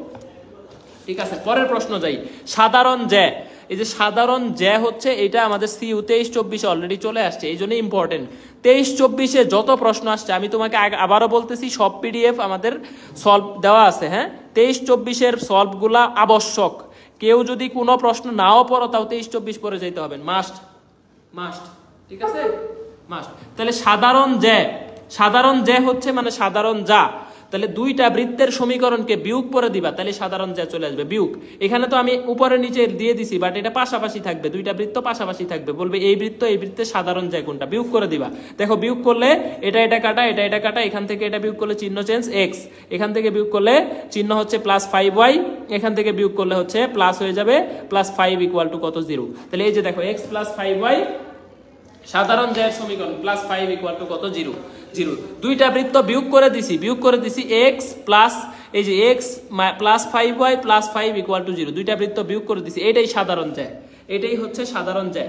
Speaker 1: ঠিক আছে, পরের প্রশ্ন যাই। সাধারণ জ্যা, এই যে সাধারণ জ্যা হচ্ছে এটা আমাদের সিইউ 23 24 অলরেডি চলে আসছে, এই জন্য ইম্পর্টেন্ট। 23 24 যত প্রশ্ন আসছে, আমি তোমাকে আবারও বলতেছি, সব পিডিএফ আমাদের সলভ দেওয়া আছে। হ্যাঁ, 23 24 সলভগুলা আবশ্যক। কেউ যদি কোনো প্রশ্ন নাও পড়ো তাও 23 24 পড়ে যেতে হবে, মাস্ট মাস্ট। ঠিক আছে, মাস্ট। তাহলে সাধারণ জ্যা, সাধারণ জ্যা হচ্ছে মানে সাধারণ যা, তাহলে দুইটা বৃত্তের সমীকরণকে বিয়োগ করে দিবা, তাহলে সাধারণ জ্যা চলে আসবে। বিয়োগ, এখানে তো আমি উপরে নিচে দিয়ে দিছি, বাট এটা পাশাপাশি থাকবে, দুইটা বৃত্ত পাশাপাশি থাকবে, বলবে এই বৃত্ত এই বৃত্তের সাধারণ জ্যা কোনটা, বিয়োগ করে দিবা। দেখো বিয়োগ করলে এটা কাটা, এটা কাটা, এখান থেকে এটা বিয়োগ করলে চিহ্ন চেঞ্জ x, এখান থেকে বিয়োগ করলে চিহ্ন হচ্ছে প্লাস 5y, এখান থেকে বিয়োগ করলে হচ্ছে প্লাস হয়ে যাবে প্লাস 5 ইকুয়াল টু কত 0। তাহলে এই যে দেখো x প্লাস 5y সাধারণ জ্যার সমীকরণ, প্লাস 5 ইকুয়াল টু কত 0 0। দুইটা বৃত্ত বিয়োগ করে দিছি x প্লাস এই যে x plus 5y plus 5 equal to 0, দুইটা বৃত্ত বিয়োগ করে দিছি, এটাই সাধারণ জ্যা, এটাই হচ্ছে সাধারণ জ্যা।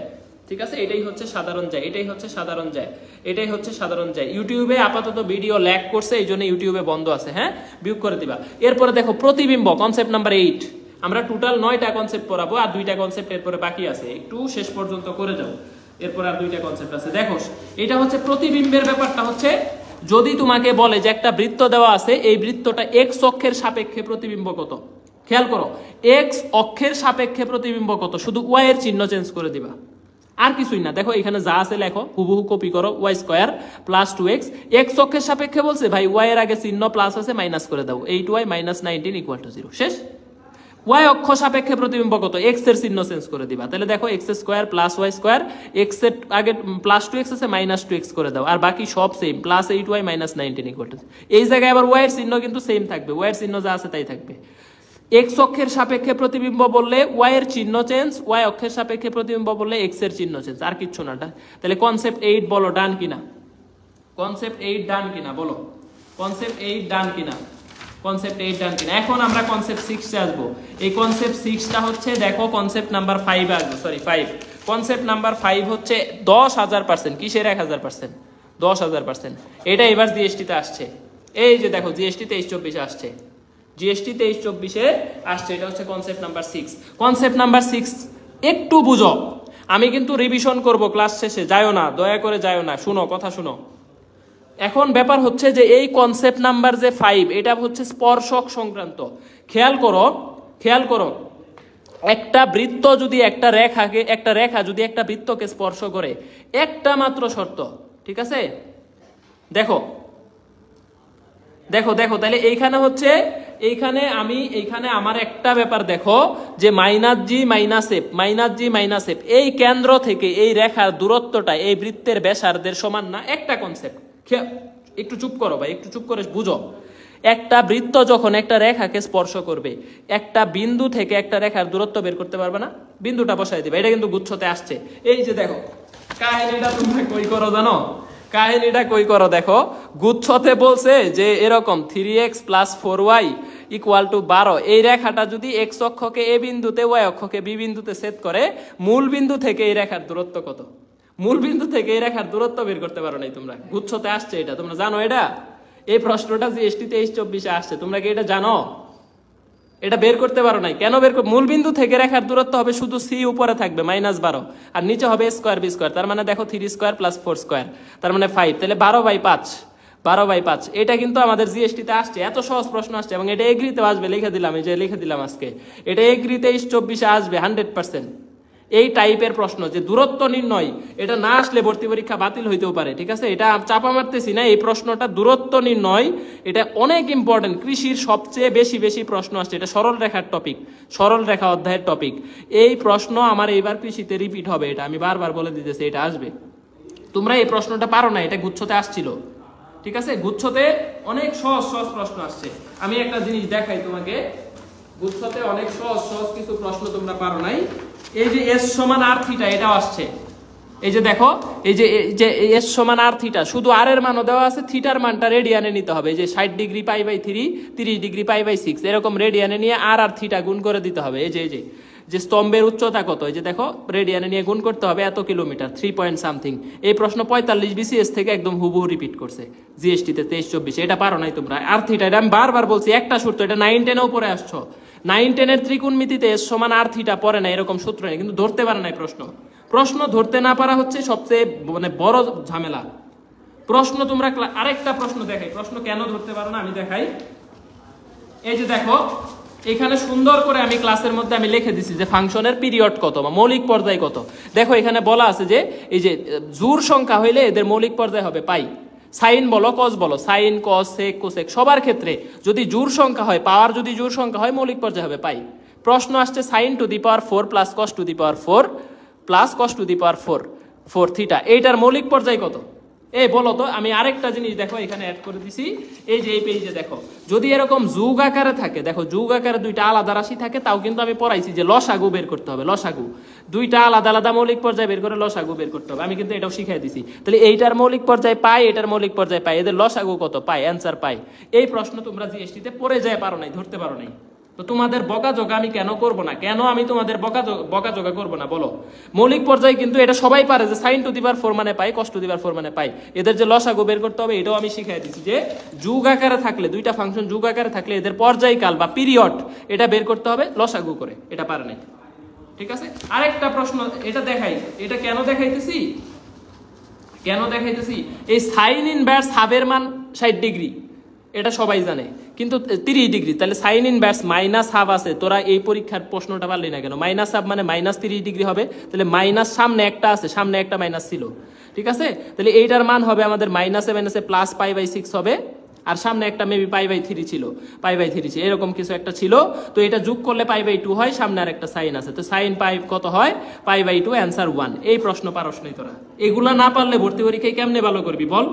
Speaker 1: ঠিক আছে, এটাই হচ্ছে সাধারণ জ্যা, এটাই হচ্ছে সাধারণ জ্যা, এটাই হচ্ছে সাধারণ জ্যা। ইউটিউবে আপাতত ভিডিও ল্যাগ করছে, এই জন্য ইউটিউবে বন্ধ আছে। হ্যাঁ, বিয়োগ করে দিবা। এরপরে দেখো প্রতিবিম্ব, কনসেপ্ট নাম্বার 8। আমরা টোটাল 9টা কনসেপ্ট পড়াবো, আর 2টা কনসেপ্ট এরপরে বাকি আছে, একটু শেষ পর্যন্ত করে যাও, এরপর আর 2টা কনসেপ্ট আছে। দেখো এটা হচ্ছে প্রতিবিম্বের ব্যাপারটা হচ্ছে, যদি তোমাকে বলে যে একটা বৃত্ত দেওয়া আছে, এই বৃত্তটা x অক্ষের সাপেক্ষে প্রতিবিম্ব কত, খেয়াল করো, x অক্ষের সাপেক্ষে প্রতিবিম্ব কত, শুধু y এর চিহ্ন চেঞ্জ করে দিবা, আর কিছুই না। দেখো এখানে যা আছে লেখো, হুবহু কপি করো, y square plus 2x, x অক্ষের সাপেক্ষে বলছে ভাই, y এর আগে চিহ্ন প্লাস আছে, মাইনাস করে দাও, 8y মাইনাস 19 ইকুয়াল টু 0। শেষ। y অক্ষ সাপেক্ষে প্রতিবিম্ব কত, x এর চিহ্ন চেঞ্জ করে দিবা, তাহলে দেখো x square plus y square, x এর আগে প্লাস 2x আছে, মাইনাস 2x করে দাও, আর বাকি সব same, plus 8y minus 19 equal to. এই জায়গায় আবার y এর চিহ্ন কিন্তু সেম থাকবে, y এর চিহ্ন যা আছে তাই থাকবে। x অক্ষের সাপেক্ষে প্রতিবিম্ব বললে y এর চিহ্ন চেঞ্জ, y অক্ষের সাপেক্ষে প্রতিবিম্ব বললে x এর চিহ্ন চেঞ্জ, আর কিচ্ছু না। তাহলে কনসেপ্ট 8 বলো ডান কিনা, কনসেপ্ট 8 ডান কিনা বলো, কনসেপ্ট 8 ডান কিনা, কনসেপ্ট 8 ডান কিনা। এখন আমরা কনসেপ্ট 6 এ আসবো। এই কনসেপ্ট 6টা হচ্ছে, দেখো কনসেপ্ট নাম্বার 5 আসবো, সরি 5, কনসেপ্ট নাম্বার 5 হচ্ছে 10,000%, কিসের 1000%, 10,000%। এটা এবার জিএসটি তে আসছে, এই যে দেখো জিএসটি 23 24 আসছে, জিএসটি 23 24 আসছে, এটা হচ্ছে কনসেপ্ট নাম্বার 6। কনসেপ্ট নাম্বার 6 একটু বুঝো, আমি কিন্তু রিভিশন করব ক্লাস শেষে, যায়ও না, দয়া করে যায়ও না, শুনো কথা শুনো। এখন ব্যাপার হচ্ছে যে এই কনসেপ্ট নাম্বার যে 5, এটা হচ্ছে স্পর্শক সংক্রান্ত। খেয়াল করো, খেয়াল করো, একটা বৃত্ত যদি একটা রেখা যদি একটা বৃত্তকে স্পর্শ করে, একটা মাত্র শর্ত, ঠিক আছে, দেখো দেখো দেখো, তাহলে এইখানে হচ্ছে, এইখানে আমার একটা ব্যাপার দেখো, যে মাইনাস জি মাইনাস এফ, এই কেন্দ্র থেকে এই রেখার দূরত্বটা এই বৃত্তের ব্যাসার্ধের সমান না, একটা কনসেপ্ট। একটু চুপ করো ভাই, একটু চুপ করে বুঝো। একটা বৃত্ত যখন একটা রেখাকে স্পর্শ করবে, একটা বিন্দু থেকে একটা রেখার দূরত্ব বের করতে পারবে না, বিন্দুটা বসাই দিবে। এটা কিন্তু গুচ্ছতে আসছে। এই যে দেখো কাহিনীটা তোমরা কই করো জানো, কাহিনীটা কই করো দেখো, গুচ্ছতে বলছে যে এরকম 3x plus 4y equal to 12, এই রেখাটা যদি x অক্ষকে a বিন্দুতে, y অক্ষকে b বিন্দুতে ছেদ করে, মূল বিন্দু থেকে এই রেখার দূরত্ব কত, মূল বিন্দু থেকে এই রেখার দূরত্ব বের করতে পারো নাই তোমরা, গুচ্ছতে আসছে এটা, তোমরা জানো এটা? এই প্রশ্নটা জিএসটি 23 24 আসছে, তোমরা কি এটা জানো? এটা বের করতে পারো নাই কেন? মূলবিন্দু থেকে রেখার দূরত্ব হবে শুধু সি উপরে থাকবে -12 আর নিচে হবে স্কোয়ার বি স্কোয়ার, তার মানে দেখো 3 স্কোয়ার প্লাস 4 স্কোয়ার তার মানে 5, তাহলে 12/5 এটা কিন্তু আমাদের জিএসটিতে আসছে, এত সহজ প্রশ্ন আসছে এবং এটা এগ্রিতে আসবে, লিখে দিলাম, এই যে লিখে দিলাম আজকে, এটা এগ্রিতে 23-24 আসবে 100%। এই টাইপের প্রশ্ন যে দূরত্ব নির্ণয়, এটা না আসলে ভর্তি পরীক্ষা বাতিল হইতেও পারে, ঠিক আছে? এটা চাপা মারতেছি না, এই প্রশ্নটা দূরত্ব নির্ণয়, এটা অনেক ইম্পর্টেন্ট। কৃষির সবচেয়ে বেশি প্রশ্ন আসছে, এটা সরল রেখার টপিক, সরল রেখা অধ্যায়ের টপিক। এই প্রশ্ন আমার এইবার কৃষিতে রিপিট হবে, এটা আমি বারবার বলে দিতেছি, এটা আসবে। তোমরা এই প্রশ্নটা পারো না, এটা গুচ্ছতে আসছিল, ঠিক আছে? গুচ্ছতে অনেক সহজ প্রশ্ন আসছে। আমি একটা জিনিস দেখাই তোমাকে, গুচ্ছতে অনেক সহজ কিছু প্রশ্ন তোমরা পারো নাই। এই যে এস সমান আর থিটা, এটাও আসছে। এই যে দেখো, এই যে এস সমান আর থিটা, শুধু আর এর মানও দেওয়া আছে, থিটার মানটা রেডিয়ানে নিতে হবে। এই যে 60 ডিগ্রি π/3, 30 ডিগ্রি π/6, এরকম রেডিয়ানে নিয়ে আর থিটা গুণ করে দিতে হবে। এই যে স্তম্ভের উচ্চতা কত, এই যে দেখো রেডিয়ানে নিয়ে গুণ করতে হবে এত কিলোমিটার, 3 পয়েন্ট সামথিং। এই প্রশ্ন 45 বিসিএস থেকে একদম হুবহু রিপিট করছে জিএসটিতে 23-24। এটা পারো নাই তোমরা। আর থিটা, এটা আমি বারবার বলছি, একটা সূত্র, এটা 9-10-এও পড়ে আসছো। 9-10-এর ত্রিকোণমিতিতে এস সমান আর থিটা পড়ে না, এরকম সূত্র নেই, কিন্তু ধরতে পারে নাই প্রশ্ন ধরতে না পারা হচ্ছে সবচেয়ে বড় ঝামেলা। প্রশ্ন তোমরা আরেকটা প্রশ্ন দেখাই, প্রশ্ন কেন ধরতে পারো না আমি দেখাই। এই যে দেখো, এখানে সুন্দর করে আমি ক্লাসের মধ্যে আমি লিখে দিছি যে ফাংশনের পিরিয়ড কত বা মৌলিক পর্যায় কত। দেখো এখানে বলা আছে যে এই যে জোড় সংখ্যা হইলে এদের মৌলিক পর্যায় হবে পাই। সাইন বলো কস বলো, সাইন কস সেক কোসেক, সবার ক্ষেত্রে যদি জোড় সংখ্যা হয়, পাওয়ার যদি জোড় সংখ্যা হয়, মৌলিক পর্যায় হবে পাই। প্রশ্ন আসছে sine to the power 4 plus cos to the power 4 plus cos to the power 4 theta, এইটার মৌলিক পর্যায় কত? এই বলো তো। আমি আরেকটা জিনিস দেখো এখানে অ্যাড করে দিছি, এই যে এই পেজে দেখো, যদি এরকম যুগ আকারে থাকে, দেখো যুগ আকারে দুইটা আলাদা রাশি থাকে, তাও কিন্তু আমি পড়াইছি যে লসাগু বের করতে হবে। লসাগু, দুইটা আলাদা মৌলিক পর্যায় বের করে লসাগু বের করতে হবে, আমি কিন্তু এটাও শিখাই দিছি। তাহলে এইটার মৌলিক পর্যায় পাই, এটার মৌলিক পর্যায় পাই, এদের লসাগু কত পাই, অ্যান্সার পাই। এই প্রশ্ন তোমরা জিএসটিতে পড়ে যায় পারো নাই, ধরতে পারো নাই। তো তোমাদের বকাঝকা আমি কেন করব না? কেন আমি তোমাদের বকাঝকা করব না বলো? মৌলিক পর্যায়ে কিন্তু এটা সবাই পারে যে সাইন টু দি পাওয়ার 4 মানে পাই, কস টু দি পাওয়ার 4 মানে পাই। এদের যে লসাগু বের করতে হবে, এটাও আমি শিখাই দিচ্ছি যে যুগ আকারে থাকলে, দুইটা ফাংশন যুগ আকারে থাকলে এদের পর্যায়কাল বা পিরিয়ড এটা বের করতে হবে লসাগু করে, এটা পারে নাই, ঠিক আছে? আরেকটা প্রশ্ন এটা দেখাই, এটা কেন দেখাইতেছি এই সাইন ইনভার্স হাফের মান 60 ডিগ্রি, এটা সবাই জানে, কিন্তু 30 ডিগ্রি, তাহলে সাইন ইনভার্স মাইনাস হাফ আছে। তোরা এই পরীক্ষার প্রশ্নটা পারলি না কেন? মাইনাস হাফ মানে -30 ডিগ্রি হবে, তাহলে মাইনাস সামনে একটা আছে, সামনে একটা মাইনাস ছিল, ঠিক আছে? তাহলে এইটার মান হবে আমাদের মাইনাসে প্লাস π/6 হবে, আর সামনে একটা মেবি π/3 ছিল, এরকম কিছু একটা ছিল। তো এটা যোগ করলে π/2 হয়, সামনে আর একটা সাইন আছে, তো সাইন পাই কত হয়, π/2, অ্যান্সার 1। এই প্রশ্ন পারস নাই তোরা, এগুলা না পারলে ভর্তি পরীক্ষায় কেমনে ভালো করবি বল?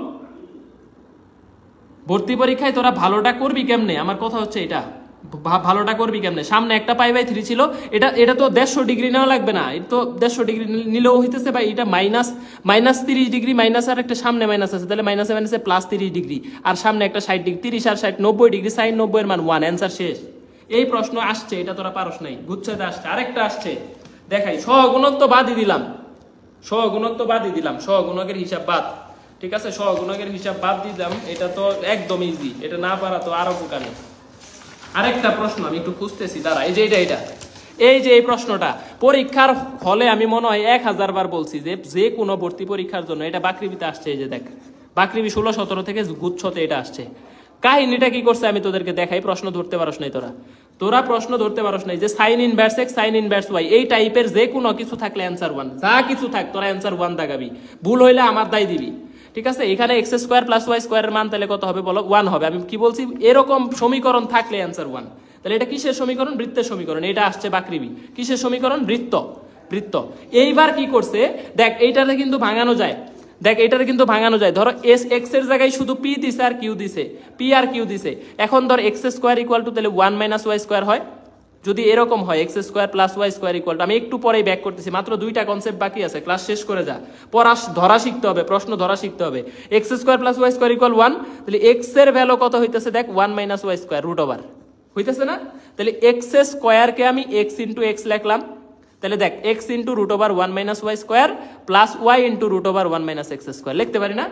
Speaker 1: ভর্তি পরীক্ষায় তোরা ভালোটা করবি কেমনে? আমার কথা হচ্ছে এটা, ভালোটা করবি কেমনে? সামনে একটা π/3 ছিল, এটা তো 150 ডিগ্রি নেওয়া লাগবে না, এটা তো 150 ডিগ্রি নিলেও হইতেছে ভাই, এটা -30 ডিগ্রি, মাইনাস আর একটা সামনে মাইনাস আছে, তাহলে মাইনাসে প্লাস 30 ডিগ্রি, আর সামনে একটা 60 ডিগ্রি, 30 আর 60 90 ডিগ্রি, সাইন 90 এর মান 1, অ্যান্সার শেষ। এই প্রশ্ন আসছে, এটা তোরা পারস নাই, গুচ্ছতে আসছে। আরেকটা আসছে দেখাই, সহগুণক তো বাদই দিলাম, সহগুণকের হিসাব বাদ, ঠিক আছে? সহগুণকের হিসাব বাদ দিলাম, এটা তো একদম ইজি, এটা না পারা তো আরো বোকামি। আরেকটা প্রশ্ন আমি একটু খুঁজতেছি, দাঁড়া, এই যে এই প্রশ্নটা পরীক্ষার হলে আমি মনে হয় 1000 বার বলছি যে কোনো ভর্তি পরীক্ষার জন্য এটা বাকৃবিতে আসছে। এই যে দেখ, বাকৃবি 16-17 থেকে গুচ্ছতে এটা আসছে। কাহিনীটা কি করছে আমি তোদেরকে দেখাই, প্রশ্ন ধরতে পারস নাই তোরা প্রশ্ন ধরতে পারস নাই যে sine inverse x, sign inverse y, এই টাইপের যে কোনো কিছু থাকলে অ্যান্সার 1, যা কিছু থাক তোরা অ্যান্সার 1 দাগাবি, ভুল হইলে আমার দায় দিবি, ঠিক আছে? এখানে x² + y² এর মান তাহলে কত হবে বলো? 1 হবে। আমি কি বলছি, এরকম সমীকরণ থাকলে অ্যান্সার 1। তাহলে এটা কিসের সমীকরণ? বৃত্তের সমীকরণ। এটা আসছে বাকৃবি, কিসের সমীকরণ? বৃত্ত। এইবার কি করছে দেখ, এইটাতে কিন্তু ভাঙানো যায়, ধরো x এর জায়গায় শুধু p দিছে আর q দিছে, এখন ধর x² = তাহলে 1 - y² হয়। যদি এরকম হয় x² + y² আমি একটু পরেই ব্যাক করতেছি, মাত্র 2টা কনসেপ্ট বাকি আছে, ক্লাস শেষ করে যা, ধরা শিখতে হবে, প্রশ্ন ধরা শিখতে হবে। x² + y² = 1, তাহলে x এর ভ্যালু কত হইতেছে দেখ, 1 - y² √, হইতেছে না? তাহলে x² কে আমি x * x লিখলাম, তাহলে দেখ x * √1 - y² + y * √1 - x² লিখতে পারি না?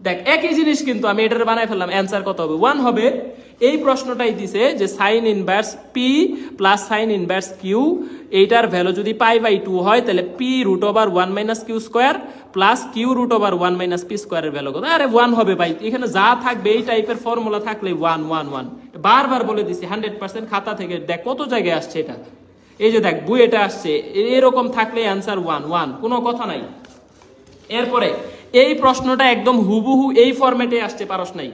Speaker 1: দেখ একই জিনিস কিন্তু আমি এটার বানাই ফেললাম, অ্যান্সার কত হবে 1 হবে। এই প্রশ্নটাই দিছে যে sine inverse p plus sine inverse q, এইটার ভ্যালু যদি π/2 হয় তাহলে p√1 - q square plus q√1 - p স্কয়ারের ভ্যালু কত? আরে 1 হবে ভাই, এখানে যা থাকবে এই টাইপের ফর্মুলা থাকলে 1 1 1 বারবার বলে দিছি 100% খাতা থেকে দেখ কত জায়গায় আসছে এটা, এই যে দেখ বই এটা আসছে, এরকম থাকলে অ্যান্সার 1 1, কোনো কথা নাই। এরপরে এই প্রশ্নটা একদম হুবহু এই ফরম্যাটে আসছে, পারস নাই।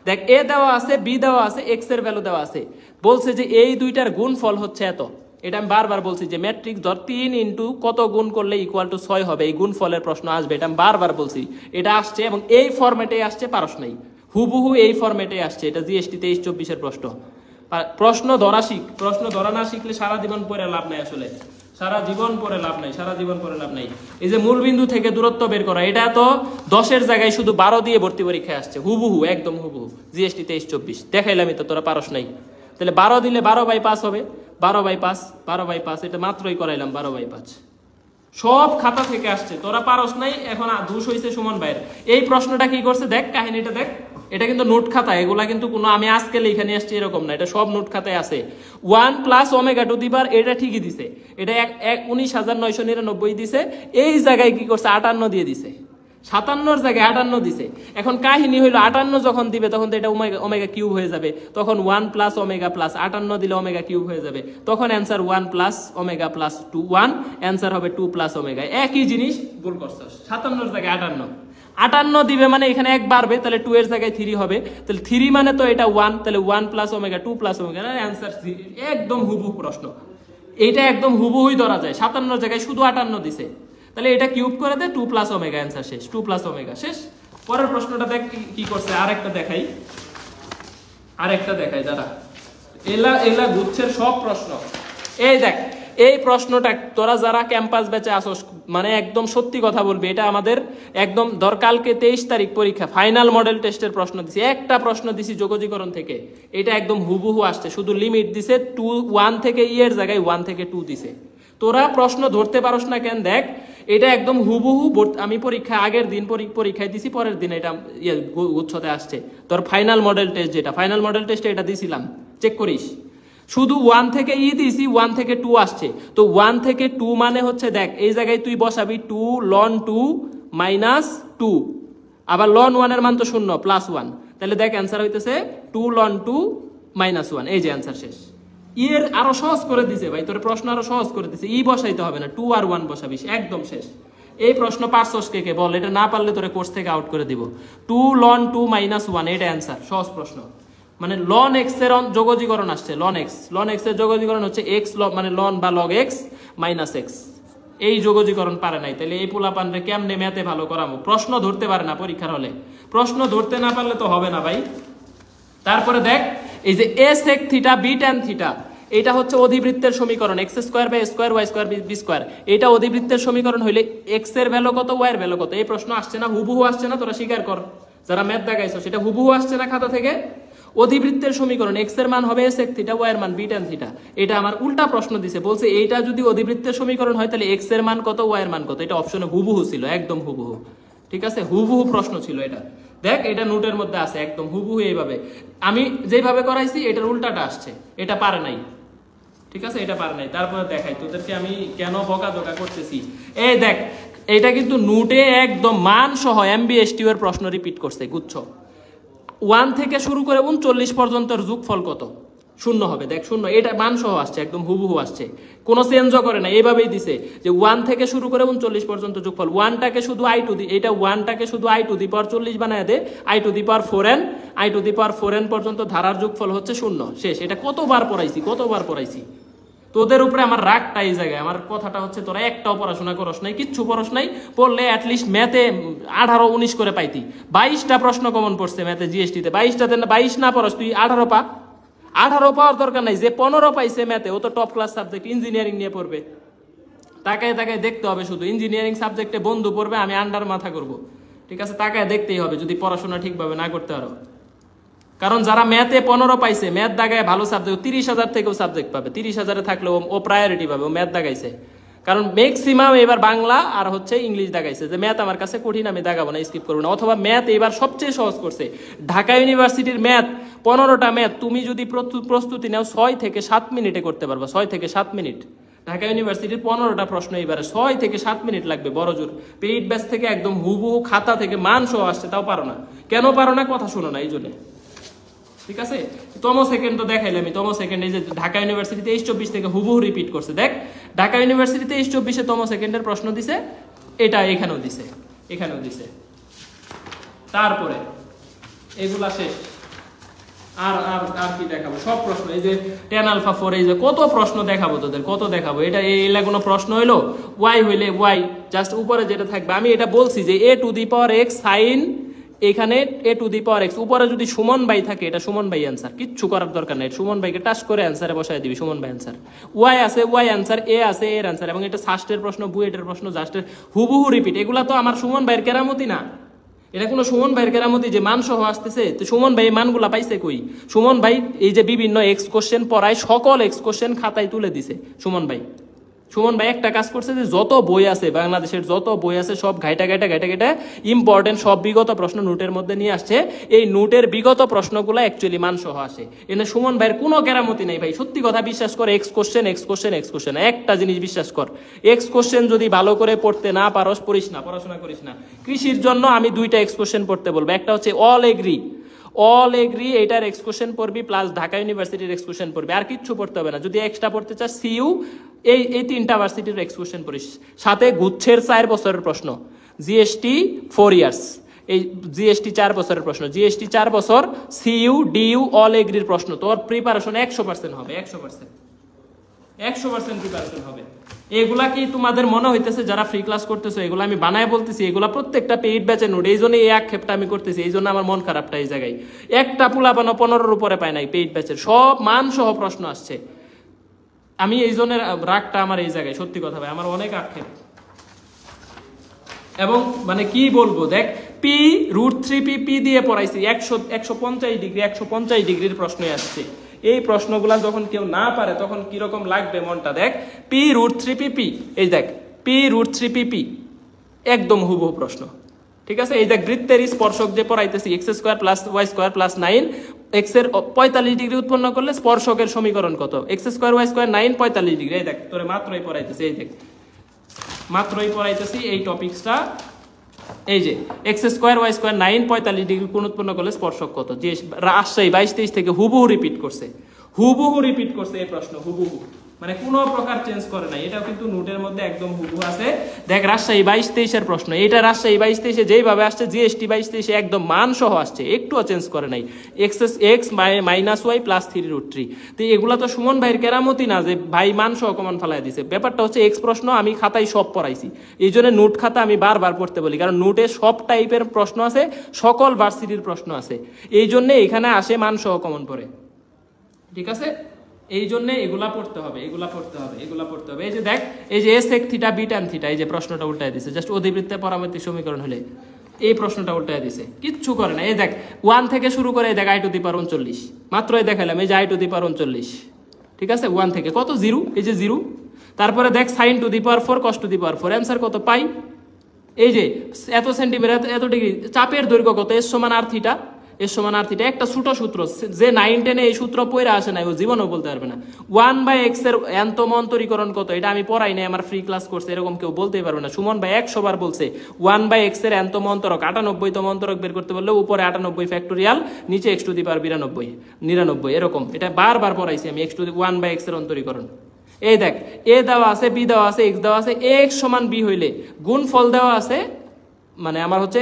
Speaker 1: দেখ এ দেওয়া আছে, বি দেওয়া আছে, এক্স এর ভ্যালু দেওয়া আছে, বলছে যে এই দুইটার গুণফল হচ্ছে এত। এটা আমি বারবার বলছি যে ম্যাট্রিক্স ধর 3 ইন্টু কত গুণ করলে ইকুয়াল টু 6 হবে, এই গুণফলের প্রশ্ন আসবে, এটা আমি বারবার বলছি। এটা আসছে এবং এই ফরম্যাটে আসছে, পারস নাই, হুবহু এই ফরম্যাটে আসছে। এটা জিএসটি 23-24 প্রশ্ন। প্রশ্ন ধরা শিখ, প্রশ্ন ধরা না শিখলে সারা জীবন পড়ে লাভ নাই, আসলে সারা জীবন পড়ে লাভ নাই, সারা জীবন পড়ে লাভ নাই। এই যে মূলবিন্দু থেকে দূরত্ব বের করা, এটা তো 10-এর জায়গায় শুধু 12 দিয়ে ভর্তি পরীক্ষায় আসছে, হুবহু একদম হুবহু জিএসটি 23-24 দেখাইলামই তো, তোরা পারস নাই। তাহলে 12 দিলে 12/5 হবে, 12/5 12/5, এটা মাত্রই করাইলাম 12/5। সব খাতা থেকে আসছে, তোরা পারস নাই, এখন দোষ হইছে সুমন ভাইয়ের। এই প্রশ্নটা কি করছে দেখ, কাহিনীটা দেখ, এটা কিন্তু নোট খাতা, এগুলা কিন্তু কোনো আমি আজকে লিখে নিয়ে আসছি এরকম না, এটা সব নোট খাতায় আছে। 1 + ω2 এটা ঠিকই দিছে, এটা 19,999 দিছে। এই জায়গায় কি করছে 58 দিয়ে দিছে, 57-র জায়গায় 58 দিছে। এখন কাহিনী হইলো 58 যখন দিবে তখন তো এটা ওমেগা কিউব হয়ে যাবে, তখন 1 + ω প্লাস 58 দিলে ওমেগা কিউব হয়ে যাবে, তখন অ্যান্সার 1 + ω প্লাস 2 1, অ্যান্সার হবে 2 + ω। একই জিনিস ভুল করছস, 57-র জায়গায় 58 দিবে মানে এখানে 1 বাড়বে, তাহলে 2 এর জায়গায় 3 হবে, তাহলে 3 মানে তো এটা 1, তাহলে 1 + ω 2 + ω, অ্যান্সার একদম হুবহু প্রশ্ন। এইটা একদম হুবহুই ধরা যায়, 57-র জায়গায় শুধু 58 দিছে, তাহলে এটা কিউব করে দে 2 + ω, অ্যান্সার শেষ, 2 + ω শেষ। পরের প্রশ্নটা দেখ কি করছে, আরেকটা দেখাই দাঁড়া, এলা গুচ্ছের সব প্রশ্ন। এই দেখ এই প্রশ্নটা তোরা যারা ক্যাম্পাস ব্যাচে আসোস, মানে একদম সত্যি কথা বলবি, এটা আমাদের একদম কালকে 23 তারিখ পরীক্ষা, ফাইনাল মডেল টেস্টের প্রশ্ন দিছি, একটা প্রশ্ন দিছি যোগজীকরণ থেকে, এটা একদম হুবহু আসছে, শুধু লিমিট দিছে 2 1 থেকে ই এর জায়গায় 1 থেকে 2 দিছে। তোরা প্রশ্ন ধরতে পারস না কেন দেখ, এটা একদম হুবহু আমি পরীক্ষা আগের দিন পরীক্ষায় দিছি, পরের দিন এটা গুচ্ছতে আসছে। তোর ফাইনাল মডেল টেস্ট, যেটা ফাইনাল মডেল টেস্টে এটা দিছিলাম, চেক করিস, শুধু 1 থেকে ই দিছি, 1 থেকে 2 আসছে। তো 1 থেকে 2 মানে হচ্ছে দেখ এই জায়গায় তুই বসাবি 2 ln 2 - 2, আবার ln 1 এর মান তো 0 +1, তাহলে দেখ অ্যান্সার হইতেছে 2 ln 2 - 1, এই যে অ্যান্সার শেষ। এর আরো সহজ করে দিছে ভাই, তোর প্রশ্ন আরো সহজ করে দিছে, ই বসাইতে হবে না, 2 আর 1 বসাবি, একদম শেষ। এই প্রশ্ন পারছস কে বল, এটা না পারলে তোরে কোর্স থেকে আউট করে দিব। 2 ln 2 - 1, এটা অ্যান্সার, সহজ প্রশ্ন। মানে ln x এর যোগজীকরণ আসছে, ln x এর যোগজীকরণ হচ্ছে x মানে ln বা log x - x, এই যোগজীকরণ পারে নাই, তাহলে এই পোলাপানরে কেমনে ম্যাথে ভালো করাবো? প্রশ্ন ধরতে পারে না পরীক্ষার হলে, প্রশ্ন ধরতে না পারলে তো হবে না ভাই। তারপরে দেখ এই যে a sec θ b tan θ, এটা হচ্ছে অধিবৃত্তের সমীকরণ, x² / a² y² b², এটা অধিবৃত্তের সমীকরণ হইলে x এর ভ্যালু কত, y এর ভ্যালু কত? এই প্রশ্ন আসছে না, হুবহু আসছে না, তোরা স্বীকার কর যারা ম্যাথ দেখাইছো, সেটা হুবহু আসছে না খাতা থেকে। অধিবৃত্তের সমীকরণ, x এর মান হবে a sec θ, y এর মান b tan θ। এটা আমার উল্টা প্রশ্ন দিছে, বলছে এইটা যদি অধিবৃত্তের সমীকরণ হয় তাহলে x এর মান কত, y এর মান কত? এটা অপশনে হুবহু ছিল, একদম হুবহু, ঠিক আছে, হুবহু প্রশ্ন ছিল এটা। দেখ এটা নোটের মধ্যে আছে, একদম হুবহু এইভাবে আমি যেভাবে করাইছি এটার উল্টাটা আসছে, এটা পারে নাই, ঠিক আছে, এটা পারে নাই। তারপরে দেখাই তোদেরকে আমি কেন বকাঝকা করতেছি। এই দেখ এটা কিন্তু নোটে একদম মান সহ MBSTU এর প্রশ্ন রিপিট করছে, গুচ্ছ 1 থেকে শুরু করে 39 পর্যন্তর যোগফল কত? 0 হবে, দেখ 0, এটা মান সহ আসছে, একদম হুবহু আসছে, কোনো চেঞ্জও করে না, এইভাবেই দিছে যে 1 থেকে শুরু করে 39 পর্যন্ত যোগফল, 1টাকে শুধু i টু দি, এটা 1টাকে শুধু i টু দি পাওয়ার 40 বানায় দে, i two the power 4n, i two the power 4n পর্যন্ত ধারার যোগফল হচ্ছে 0, শেষ। এটা কতবার পড়াইছি, তোদের উপরে আমার রাগটা এই জায়গায়। আমার কথাটা হচ্ছে তোরা একটাও পড়াশোনা করস নাই, কিচ্ছু পড়স নাই, পড়লে অ্যাটলিস্ট ম্যাথে 18-19 করে পাইতি। 22টা প্রশ্ন কমন পড়ছে ম্যাথে জিএসটিতে, 22টাতে 22 না পড়স তুই 18 পা। 18 পাওয়ার দরকার নাই, যে 15 পাইছে ম্যাথে ও তো টপ ক্লাস সাবজেক্ট, ইঞ্জিনিয়ারিং নিয়ে পড়বে। তাকায় দেখতে হবে শুধু, ইঞ্জিনিয়ারিং সাবজেক্টে বন্ধু পড়বে, আমি আন্ডার মাথা করব, ঠিক আছে, তাকায় দেখতেই হবে যদি পড়াশোনা ঠিকভাবে না করতে পারো। কারণ যারা ম্যাথে 15 পাইছে, ম্যাথ দাগায় ভালো সাবজেক্ট 30,000 থেকেও সাবজেক্ট পাবে, 30,000-এ থাকলে ও প্রায়োরিটি পাবে, ও ম্যাথ দাগাইছে। কারণ ম্যাক্সিমাম এবার বাংলা আর হচ্ছে ইংলিশ দেখাইছে, যে ম্যাথ আমার কাছে কঠিন, আমি দেখাবো না, স্কিপ করবো না। অথবা ম্যাথ এবার সবচেয়ে সহজ করছে, ঢাকা ইউনিভার্সিটির ম্যাথ 15টা ম্যাথ তুমি যদি প্রস্তুতি নাও 6 থেকে 7 মিনিটে করতে পারবা, 6 থেকে 7 মিনিট। ঢাকা ইউনিভার্সিটির 15টা প্রশ্ন এবারে 6 থেকে 7 মিনিট লাগবে, বড় জোর। পেইড ব্যাচ থেকে একদম হুবহু খাতা থেকে মান সহ আসছে, তাও পারো না। কেন পারো না? কথা শোনো না, এই জন্য। ঠিক আছে, তম সেকেন্ড তো দেখাইলে আমি, তম সেকেন্ড এই যে ঢাকা ইউনিভার্সিটি 23-24 থেকে হুবহু রিপিট করছে। দেখ, ঢাকা ইউনিভার্সিটি 23-24-এ তম সেকেন্ডের প্রশ্ন দিছে, এটা এখানেও দিছে, এখানেও দিছে। তারপরে এগুলা শেষ। আর আর আর কি দেখাবো? সব প্রশ্ন, এই যে tan আলফা 4, এই যে কত প্রশ্ন দেখাবো তোদের, কত দেখাবো। এটা এইলা কোনো প্রশ্ন হইলো? y হইলে y, জাস্ট উপরে যেটা থাকবে। আমি এটা বলছি যে a to the power x sine, এখানে a to the power x, উপরে যদি সুমন ভাই থাকে এটা সুমন ভাই অ্যান্সার, কিচ্ছু করার দরকার নাই। সুমন ভাইকে টাচ করে অ্যান্সারে বসায় দিবি, সুমন ভাই অ্যান্সার। y আছে y অ্যান্সার, a আছে এর অ্যান্সার। এবং এটা সাস্টের প্রশ্ন, বুয়েটের প্রশ্ন, জাস্টের হুবহু রিপিট। এগুলা তো আমার সুমন ভাইয়ের কেরামতি না, এটা কোনো সুমন ভাইয়ের কেরামতি যে মান সহ আসতেছে। তো সুমন ভাই মানগুলা পাইছে কই? সুমন ভাই এই যে বিভিন্ন এক্স কোশ্চেন পড়ায়, সকল এক্স কোশ্চেন খাতায় তুলে দিছে সুমন ভাই। সুমন ভাই একটা কাজ করছে যে যত বই আছে বাংলাদেশের, যত বই আছে সব ঘাইটা ইম্পর্টেন্ট সব বিগত প্রশ্ন নোটের মধ্যে নিয়ে আসছে। এই নোটের বিগত প্রশ্নগুলো অ্যাকচুয়ালি মান সহ আসে। এনে সুমন ভাইয়ের কোনো কেরামতি নাই ভাই, সত্যি কথা বিশ্বাস করে। এক্স কোশ্চেন একটা জিনিস বিশ্বাস কর, এক্স কোশ্চেন যদি ভালো করে পড়তে না পারস, পড়িস না, পড়াশোনা করিস না। কৃষির জন্য আমি 2টা এক্স কোশ্চেন পড়তে বলবো, একটা হচ্ছে অল এগ্রি, এটার এক্স কোশ্চেন পড়বি, প্লাস ঢাকা ইউনিভার্সিটির এক্স কোশ্চেন পড়বি, আর কিচ্ছু পড়তে হবে না। যদি এক্সট্রা পড়তে চাস সিইউ, এই 3টা ভার্সিটির এক্স কোশ্চেন পড়িস। সাথে গুচ্ছের 4 বছরের প্রশ্ন, জিএসটি 4 ইয়ার্স, এই জিএসটি 4 বছরের প্রশ্ন, জিএসটি 4 বছর, সিইউ ডিইউ অল এগ্রির প্রশ্ন। তোর প্রিপারেশন 100% হবে, 100% প্রিপারেশন হবে। এগুলা কি তোমাদের মনে হইতেছে যারা ফ্রি ক্লাস করতেছো, এগুলো আমি বানায় বলতেছি? এগুলা প্রত্যেকটা পেইড ব্যাচের নোট। এই জন্য এই আক্ষেপটা আমি করতেছি, এই জন্য আমার মন খারাপটা এই জায়গায়। একটা পোলাপানো 15-র উপরে পায় নাই পেইড ব্যাচের, সব মান সহ প্রশ্ন আসছে। আমি এই জন্য রাগটা আমার এই জায়গায়, সত্যি কথা ভাই, আমার অনেক আক্ষেপ। এবং মানে কি বলবো, দেখ পি √3p দিয়ে পড়াইছি, 150 ডিগ্রির প্রশ্নই আসছে। এই প্রশ্নগুলা যখন কেউ না পারে তখন কিরকম লাগবে মনটা, দেখ পি √3p, এই দেখ পি √3p একদম হুবহু প্রশ্ন। ঠিক আছে, এই দেখ বৃত্তের স্পর্শক যে পড়াইতেছি, x² + y² + 9, x এর 45 ডিগ্রি উৎপন্ন করলে স্পর্শকের সমীকরণ কত? x² y² 9 45 degree. এই দেখ তোরে মাত্রই পড়াইতেছি, এই দেখ মাত্রই পড়াইতেছি এই টপিকসটা। এই যে x² y² 9 45 ডিগ্রি কোণ উৎপন্ন করলে স্পর্শক কত? যে রাজশাহী 22-23 থেকে হুবহু রিপিট করছে এই প্রশ্ন, হুবহু, মানে কোনো প্রকার চেঞ্জ করে নাই। এটাও কিন্তু নোটের মধ্যে একদম হুবহু আছে। দেখ রাজশাহী 22-23 এর প্রশ্ন, এটা রাজশাহী 22-23 যেইভাবে আসছে, জিএসটি 22-23 একদম মান সহ আসছে, একটুও চেঞ্জ করে নাই। x - y + 3√3। তো এগুলা তো সুমন ভাইয়ের কেরামতি না যে ভাই মান সহ কমন ফেলাই দিছে। ব্যাপারটা হচ্ছে এক্স প্রশ্ন আমি খাতায় সব পড়াইছি, এই জন্য নোট খাতা আমি বারবার পড়তে বলি, কারণ নোটে সব টাইপের প্রশ্ন আছে, সকল ভার্সিটির প্রশ্ন আছে, এই জন্য এখানে আসে মান সহ কমন পড়ে। ঠিক আছে, এই জন্য এগুলা পড়তে হবে। এই যে দেখ, এই যে sec θ b tan θ, এই যে প্রশ্নটা উল্টায় দিছে, জাস্ট অধিবৃত্তের পরামিতিক সমীকরণ হলে এই প্রশ্নটা উল্টায় দিছে, কিচ্ছু করে না। এই দেখ 1 থেকে শুরু করে, দেখ i⁻39, মাত্রই দেখাইলাম, এই যে i⁻39। ঠিক আছে, 1 থেকে কত? 0, এই যে 0। তারপরে দেখ sin⁴ cos⁴, অ্যান্সার কত? পাই। এই যে এত সেন্টিমিটার এত ডিগ্রি, চাপের দৈর্ঘ্য কত? s = r θ, একটা ছোট সূত্র, যে 9-10 এই সূত্র পড়ে আসে নাই ও জীবনেও বলতে পারবে না। 1/x এর এন্তম অন্তরীকরণ কত? এটা আমি পড়াই নাই, আমার ফ্রি ক্লাস করছে, এরকম কেউ বলতেই পারবে না। সুমন ভাই 100 বার বলছে 1/x এর এন্তম অন্তরক, 98তম অন্তরক বের করতে বললে উপরে 98 ফ্যাক্টোরিয়াল, নিচে x⁻99 এরকম, এটা বারবার পড়াইছি আমি। 1/x এর অন্তরীকরণ, এই দেখ a দেওয়া আছে, b দেওয়া আছে, x দেওয়া আছে, x = b হইলে গুণফল দেওয়া আছে, মানে আমার হচ্ছে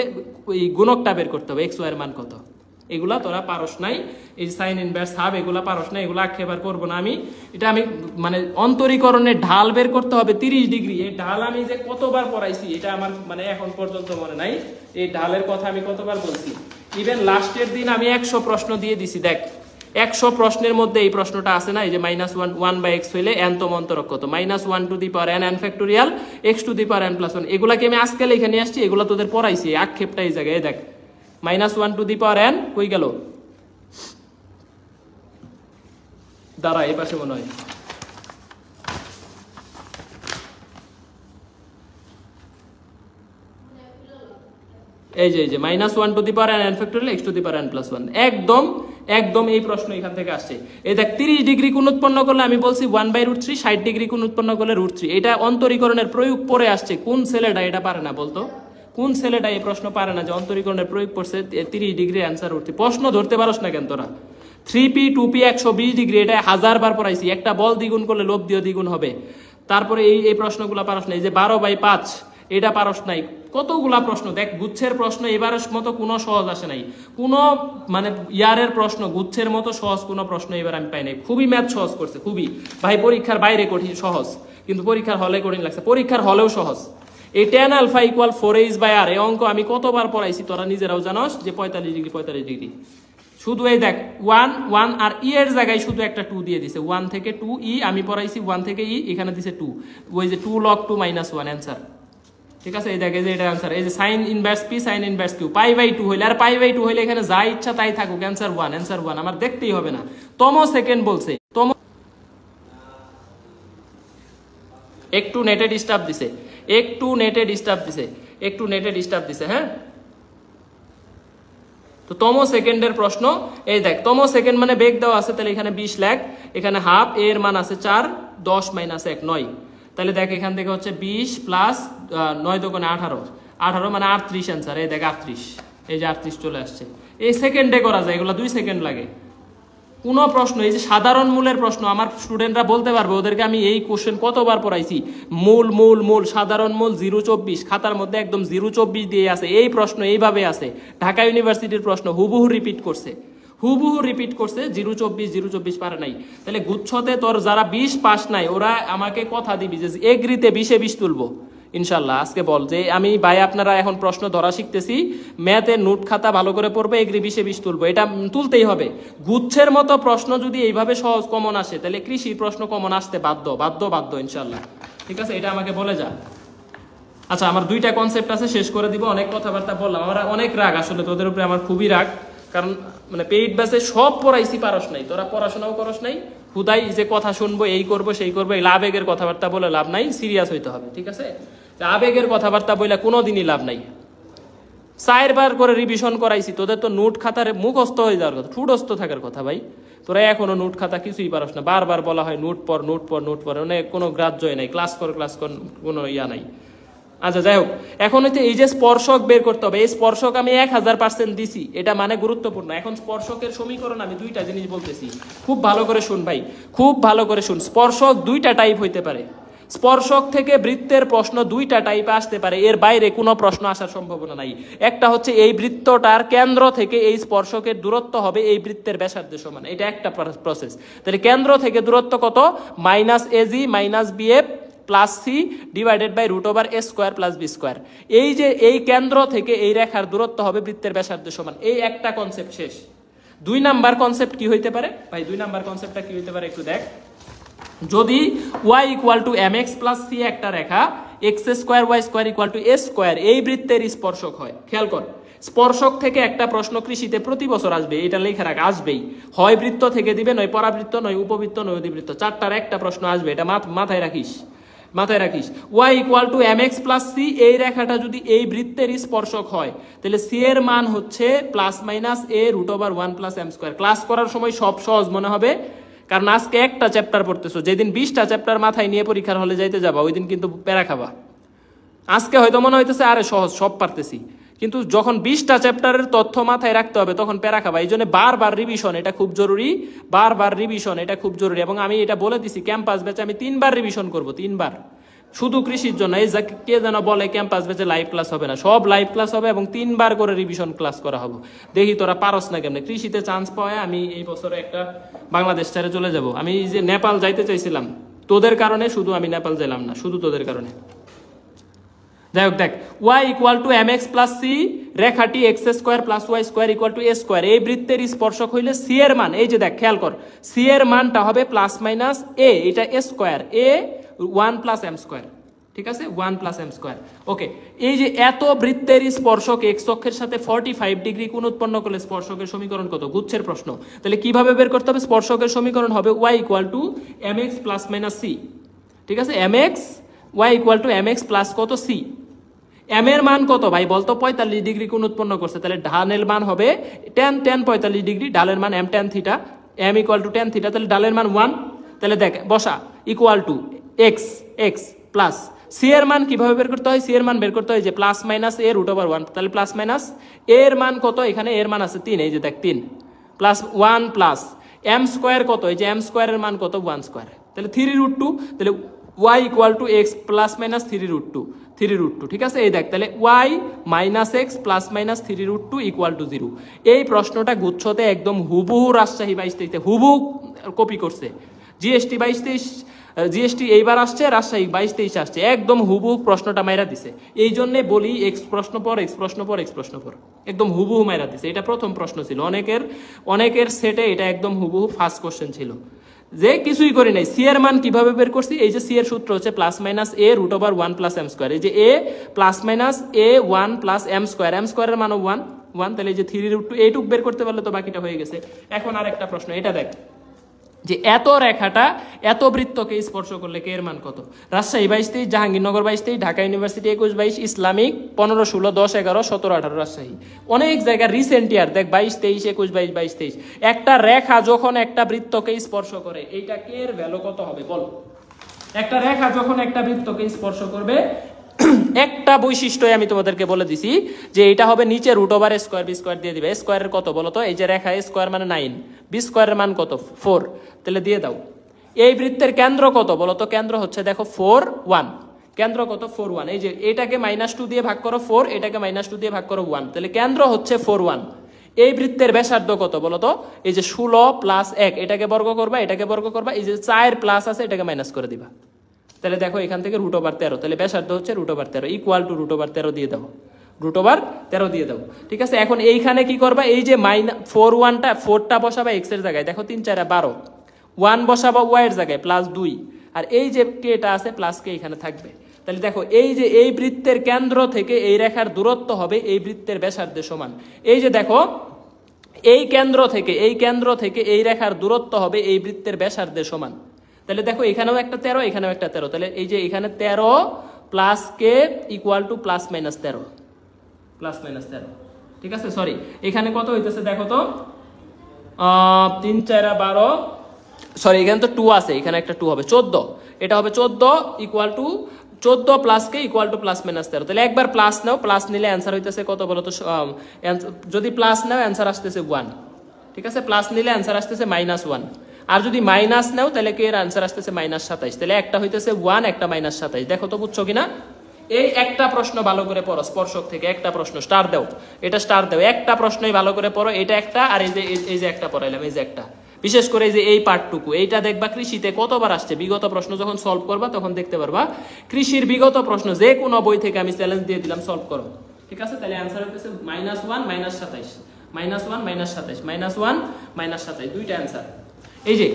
Speaker 1: ওই গুণকটা বের করতে হবে, x y এর মান কত। এগুলা তোরা পারস নাই, এই সাইন ইনভার্স হাফ এগুলা পারস না, এগুলা আক্ষেপ করবো না আমি। এটা আমি মানে অন্তরীকরণের ঢাল বের করতে হবে 30 ডিগ্রি। এই ঢাল আমি যে কতবার পড়াইছি এটা আমার মানে এখন পর্যন্ত মনে নাই, এই ঢালের কথা আমি কতবার বলছি। ইভেন লাস্টের দিন আমি 100 প্রশ্ন দিয়ে দিছি। দেখ 100 প্রশ্নের মধ্যে এই প্রশ্নটা আছে না, এই যে -1/x হইলে এনতম অন্তরক কত? -1 two the power n n factorial x two the power n + 1। এগুলাকে আমি আজকে লিখে নিয়ে আসছি, এগুলা তোদের পড়াইছি। আক্ষেপটা এই জায়গায় দেখ, -1 টু দি পাওয়ার n কই গেল? দাঁড়া, এই পাশে মনে হয় এই যে minus 1 two the power n factorial x two the power n plus 1 একদম একদম এই প্রশ্ন এখান থেকে আসছে। এই দেখ 30 ডিগ্রি কোণ উৎপন্ন করলে আমি বলছি 1/√3, 60 ডিগ্রি কোণ উৎপন্ন করলে √3। এটা অন্তরীকরণের প্রয়োগ পরে আসছে। কোন ছেলেটা এটা পারে না বলতো? কোন ছেলেটা এই প্রশ্ন পারে না যে অন্তরীকরণের প্রয়োগ করছে 30 ডিগ্রি অ্যান্সার √3? প্রশ্ন ধরতে পারস না কেন তোরা? 3p 2p 120 ডিগ্রি, এটা 1000 বার পড়াইছি। একটা বল দ্বিগুণ করলে লোভ দিয়ে দ্বিগুণ হবে। তারপরে এই প্রশ্নগুলো পারস না। এই যে 12/5 এটা পারস নাই। কতগুলা প্রশ্ন দেখ, গুচ্ছের প্রশ্ন এবারের মতো কোনো সহজ আসে নাই। কোনো মানে ইয়ারের প্রশ্ন গুচ্ছের মতো সহজ কোনো প্রশ্ন এবার আমি পাই নাই। খুবই ম্যাথ সহজ করছে, খুবই ভাই। পরীক্ষার বাইরে কঠিন সহজ, কিন্তু পরীক্ষার হলে কঠিন লাগছে। পরীক্ষার হলেও সহজ। এই tan আলফা ইকুয়াল 4h/r এই অঙ্ক আমি কতবার পড়াইছি তোরা নিজেরাও জানোস যে 45 ডিগ্রি 45 ডিগ্রি। শুধু এই দেখ 1 আর ই এর জায়গায় শুধু একটা 2 দিয়ে দিছে। 1 থেকে 2 ই আমি পড়াইছি, 1 থেকে ই এখানে দিছে 2। ওই যে 2 log 2 - 1 অ্যান্সার। ঠিক আছে, এই দেখে যে এটা অ্যান্সার। এই যে sin inverse p sin inverse q π/2 হইলে আর π/2 হইলে এখানে যা ইচ্ছা তাই থাকুক, অ্যান্সার 1 আমার দেখতেই হবে না। তম সেকেন্ড বলছে, একটু নেটে ডিস্টার্ব দিছে, হ্যাঁ। তো তম সেকেন্ডের প্রশ্ন, এই দেখ তম সেকেন্ড মানে বেগ দেওয়া আছে, তাহলে এখানে 20 লাখ, এখানে হাফ, এর মান আছে 4, 10 - 1 9। তাহলে দেখ এখান থেকে হচ্ছে 20 প্লাস 9 দোকানে 18 মানে 38 অ্যান্সার। এই দেখ 38, এই যে 38 চলে আসছে। এই সেকেন্ডে করা যায়, এগুলো 2 সেকেন্ড লাগে। কোন প্রশ্ন, এই যে সাধারণ মূলের প্রশ্ন আমার স্টুডেন্টরা বলতে পারবে, ওদেরকে আমি এই কোশ্চেন কতবার পড়াইছি। মূল সাধারণ মূল 024 খাতার মধ্যে একদম 024 দিয়ে আছে। এই প্রশ্ন এইভাবে আছে, ঢাকা ইউনিভার্সিটির প্রশ্ন হুবহু রিপিট করছে 024 পারে নাই। তাহলে গুচ্ছতে তোর যারা 20 পাস নাই ওরা আমাকে কথা দিবি যে এগ্রিতে 20-এ 20 তুলবো ইনশাল্লাহ। আজকে বল যে আমি ভাই আপনারা এখন প্রশ্ন ধরা শিখতেছি, ম্যাথের নোট খাতা ভালো করে পড়বে, এগ্রি 20-এ 20 তুলবো, এটা তুলতেই হবে। গুচ্ছের মতো প্রশ্ন যদি এইভাবে সহজ কমন আসে, তাহলে কৃষির প্রশ্ন কমন আসতে বাধ্য ইনশাল্লাহ। ঠিক আছে, এটা আমাকে বলে যা। আচ্ছা, আমার 2টা কনসেপ্ট আছে, শেষ করে দিব। অনেক কথাবার্তা বললাম, আমার অনেক রাগ আসলে তোদের উপরে, আমার খুবই রাগ। কারণ মানে পেইড ব্যাচে সব পড়াইছি, পারস নাই, তোরা পড়াশোনাও করস নাই। হুদাই যে কথা শুনবো, এই করবো সেই করবো, এই আবেগের কথাবার্তা বলে লাভ নাই, সিরিয়াস হইতে হবে। ঠিক আছে, আবেগের কথাবার্তা বলে কোনোদিনই লাভ নাই। 4 বার করে রিভিশন করাইছি, তোদের তো নোট খাতার মুখস্থ হয়ে যাওয়ার কথা, ঠুটস্থ থাকার কথা ভাই। তোরা এখনো নোট খাতা কিছুই পারস না, বারবার বলা হয় নোট পর, মানে কোনো গ্রাহ্যই নাই, ক্লাস কর কোনো ইয়া নাই। আচ্ছা যাই হোক, এখন হচ্ছে এই যে স্পর্শক বের করতে হবে। এই স্পর্শক আমি 1000% দিছি, এটা মানে গুরুত্বপূর্ণ। এখন স্পর্শকের সমীকরণ আমি 2টা জিনিস বলতেছি, খুব ভালো করে শুন ভাই, খুব ভালো করে শুন। স্পর্শক 2টা টাইপ হইতে পারে। স্পর্শক থেকে বৃত্তের প্রশ্ন 2টা টাইপে আসতে পারে, এর বাইরে কোনো প্রশ্ন আসার সম্ভাবনা নাই। একটা হচ্ছে এই বৃত্তটার কেন্দ্র থেকে এই স্পর্শকের দূরত্ব হবে এই বৃত্তের ব্যাসার্ধের সমান, এটা একটা প্রসেস। তাহলে কেন্দ্র থেকে দূরত্ব কত? -AG - BF plus c divided by √a² plus b²। এই যে এই কেন্দ্র থেকে এই রেখার দূরত্ব হবে বৃত্তের ব্যাসার্ধের সমান। এই একটা কনসেপ্ট শেষ। 2 নাম্বার কনসেপ্ট কি হইতে পারে ভাই? 2 নাম্বার কনসেপ্টটা কি হইতে পারে একটু দেখ। যদি y = mx + c একটা রেখা x² y² = a², এই বৃত্তের স্পর্শক হয়। খেয়াল কর, স্পর্শক থেকে একটা প্রশ্ন কৃষিতে প্রতি বছর আসবে, এটা লেখা রাখ, আসবেই। হয় বৃত্ত থেকে দিবে, নয় পরাবৃত্ত, নয় উপবৃত্ত, নয় অধিবৃত্ত, 4টার একটা প্রশ্ন আসবে, এটা মাথায় রাখিস। y = mx + c এই রেখাটা যদি এই বৃত্তের স্পর্শক হয়, তাহলে c এর মান হচ্ছে +-a√1 + m²। ক্লাস করার সময় সব সহজ মনে হবে, কারণ আজকে একটা চ্যাপ্টার পড়তেছো, যেদিন 20টা চ্যাপ্টার মাথায় নিয়ে পরীক্ষার হলে যাইতে যাবা, ওই দিন কিন্তু প্যারা খাবা। আজকে হয়তো মনে হইতেছে আরে সহজ, সব পারতেছি, কিন্তু যখন 20টা চ্যাপ্টারের তথ্য মাথায় রাখতে হবে তখন প্যারা খাবা। এই জন্য বারবার রিভিশন এটা খুব জরুরি। এবং আমি এটা বলে দিছি, ক্যাম্পাস ব্যাচে আমি 3 বার রিভিশন করব, 3 বার, শুধু কৃষির জন্য। এই কে যেন বলে ক্যাম্পাস ব্যাচে লাইভ ক্লাস হবে না, সব লাইভ ক্লাস হবে এবং 3 বার করে রিভিশন ক্লাস করা হবে। দেখি তোরা পারস না কেমনে। কৃষিতে চান্স পাওয়া আমি এই বছরে একটা বাংলাদেশ ছেড়ে চলে যাব। আমি যে নেপাল যাইতে চাইছিলাম তোদের কারণে, শুধু আমি নেপাল গেলাম না, শুধু তোদের কারণে। যাই হোক, দেখ y = mx + c রেখাটি x² + y² = a², এই বৃত্তের স্পর্শক হইলে c এর মান, এই যে দেখ খেয়াল কর, c এর মানটা হবে +-a, এটা a², a 1 + m²। ঠিক আছে, 1 + m²। ওকে, এই যে এত বৃত্তের স্পর্শক x অক্ষের সাথে 45 ডিগ্রি কোণ উৎপন্ন করলে স্পর্শকের সমীকরণ কত? গুচ্ছের প্রশ্ন। তাহলে কিভাবে বের করতে হবে? স্পর্শকের সমীকরণ হবে y = mx ± c। ঠিক আছে, y = mx প্লাস কত? c। এম এর মান কত ভাই বলতো 45 ডিগ্রি কোণ উৎপন্ন করছে, তাহলে ঢালের মান হবে tan 45 ডিগ্রি, ঢালের মান m tan theta, m equal to tan theta, তাহলে ঢালের মান 1। তাহলে দেখ বসা equal to x x plus c এর মান কিভাবে বের করতে হয়, সি এর মান বের করতে হয় যে plus minus a root over 1, তাহলে প্লাস মাইনাস এর মান কত, এখানে এর মান আছে 3, এই যে দেখ 3 প্লাস 1 প্লাস এম স্কোয়ার কত, এই যে এম স্কোয়ারের মান কত 1 স্কোয়ার, তাহলে 3√2, তাহলে y equal to x plus minus 3√2, ঠিক আছে। এই দেখ তাহলে y minus x plus minus 3√2 equal to 0। এই প্রশ্নটা গুচ্ছতে একদম হুবহু রাজশাহী 22-23 হুবহু কপি করছে। জিএসটি 22-23 জিএসটি এইবার আসছে, রাজশাহী 22-23 আসছে, একদম হুবহু প্রশ্নটা মাইরা দিছে। এই জন্যে বলি এক্স প্রশ্ন পর এক্স প্রশ্ন পর এক্স প্রশ্ন পর, একদম হুবহু মাইরা দিছে। এটা প্রথম প্রশ্ন ছিল, অনেকের সেটে এটা একদম হুবহু ফার্স্ট কোশ্চেন ছিল, যে কিছুই করি নাই। সি এর মান কিভাবে বের করছি, এই যে সি এর সূত্র হচ্ছে plus minus a root over 1 plus m square, এই যে a plus minus a 1 plus m স্কোয়ারের মানও 1, তাহলে এই যে 3√2 এইটুক বের করতে পারলে তো বাকিটা হয়ে গেছে। এখন আর একটা প্রশ্ন, এটা দেখ যে এত রেখাটা এত বৃত্তকে স্পর্শ করলে কে এর মান কত। Rajshahi 22-23, Jahangirnagar 22-23, Dhaka university 21-22, Islamic 15, 16, 10, 11, 17, 18 Rajshahi. অনেক জায়গায় রিসেন্ট ইয়ার দেখ 22-23, 21-22, 22-23 একটা রেখা যখন একটা বৃত্তকে স্পর্শ করে এইটা কে এর ভ্যালু কত হবে বল। একটা রেখা যখন একটা বৃত্তকে স্পর্শ করবে একটা বৈশিষ্ট্য আমি তোমাদেরকে বলে দিছি যে এটা হবে নিচে root over square b square দিয়ে দিবে। স্কোয়ারের কত বলো তো, এই যে রেখা স্কোয়ার মানে 9, বি স্কোয়ারের মান কত 4, তাহলে দিয়ে দাও। এই বৃত্তের কেন্দ্র কত বলো তো, কেন্দ্র হচ্ছে দেখো 4, 1, কেন্দ্র কত 4, 1, এই যে এটাকে -2 দিয়ে ভাগ করো 4, এটাকে -2 দিয়ে ভাগ করো 1, তাহলে কেন্দ্র হচ্ছে 4, 1। এই বৃত্তের ব্যাসার্ধ কত বলো তো, এই যে 16 প্লাস 1, এটাকে বর্গ করবা, এটাকে বর্গ করবা, এই যে 4 প্লাস আছে এটাকে মাইনাস করে দিবা, তাহলে দেখো এখান থেকে √ 13, তাহলে ব্যাসার্ধ হচ্ছে √ 13 ইকুয়াল টু √ 13 দিয়ে দাও, √ 13 দিয়ে দাও, ঠিক আছে। এখন এইখানে কি করবা, এই যে -4টা বসাবা এক্স এর জায়গায়, দেখো 3 4 12, 1 বসাবা ওয়াই এর জায়গায় +2, আর এই যে কেটা আছে প্লাস কে এখানে থাকবে। তাহলে দেখো এই যে এই বৃত্তের কেন্দ্র থেকে এই রেখার দূরত্ব হবে এই বৃত্তের ব্যাসার্ধের সমান। এই যে দেখো এই কেন্দ্র থেকে এই রেখার দূরত্ব হবে এই বৃত্তের ব্যাসার্ধের সমান। তাহলে দেখো এখানেও একটা 13, এখানেও একটা 13, তাহলে এই যে এখানে 13 plus K equal to plus minus 13, ঠিক আছে। সরি এখানে কত হইতেছে দেখো তো 3 4 12, সরি এখানে তো 2 আছে, এখানে একটা 2 হবে 14, এটা হবে 14 equal to 14 plus K equal to plus minus 13। তাহলে একবার প্লাস নাও, প্লাস নিলে অ্যান্সার হইতেছে কত বলো তো, যদি প্লাস নাও অ্যান্সার আসতেছে 1, ঠিক আছে। প্লাস নিলে অ্যান্সার আসতেছে -1, আর যদি মাইনাস নাও তাহলে কে এর অ্যান্সার আসতেছে -27, তাহলে একটা হইতেছে 1, একটা -27। দেখো তো বুঝছো কিনা। এই একটা প্রশ্ন ভালো করে পড়ো, স্পর্শক থেকে একটা প্রশ্ন স্টার দাও, এটা স্টার দাও, একটা প্রশ্নই ভালো করে পড়ো, এটা একটা, আর এই যে একটা পড়াইলাম, এই যে একটা, বিশেষ করে এই যে এই পার্টটুকু, এইটা দেখবা কৃষিতে কতবার আসছে। বিগত প্রশ্ন যখন সলভ করবা তখন দেখতে পারবা কৃষির বিগত প্রশ্ন যে কোনো বই থেকে আমি চ্যালেঞ্জ দিয়ে দিলাম সলভ করো, ঠিক আছে। তাহলে অ্যান্সার হচ্ছে -1 -27, -1 -27, -1 -27, দুইটা অ্যান্সার। এই যে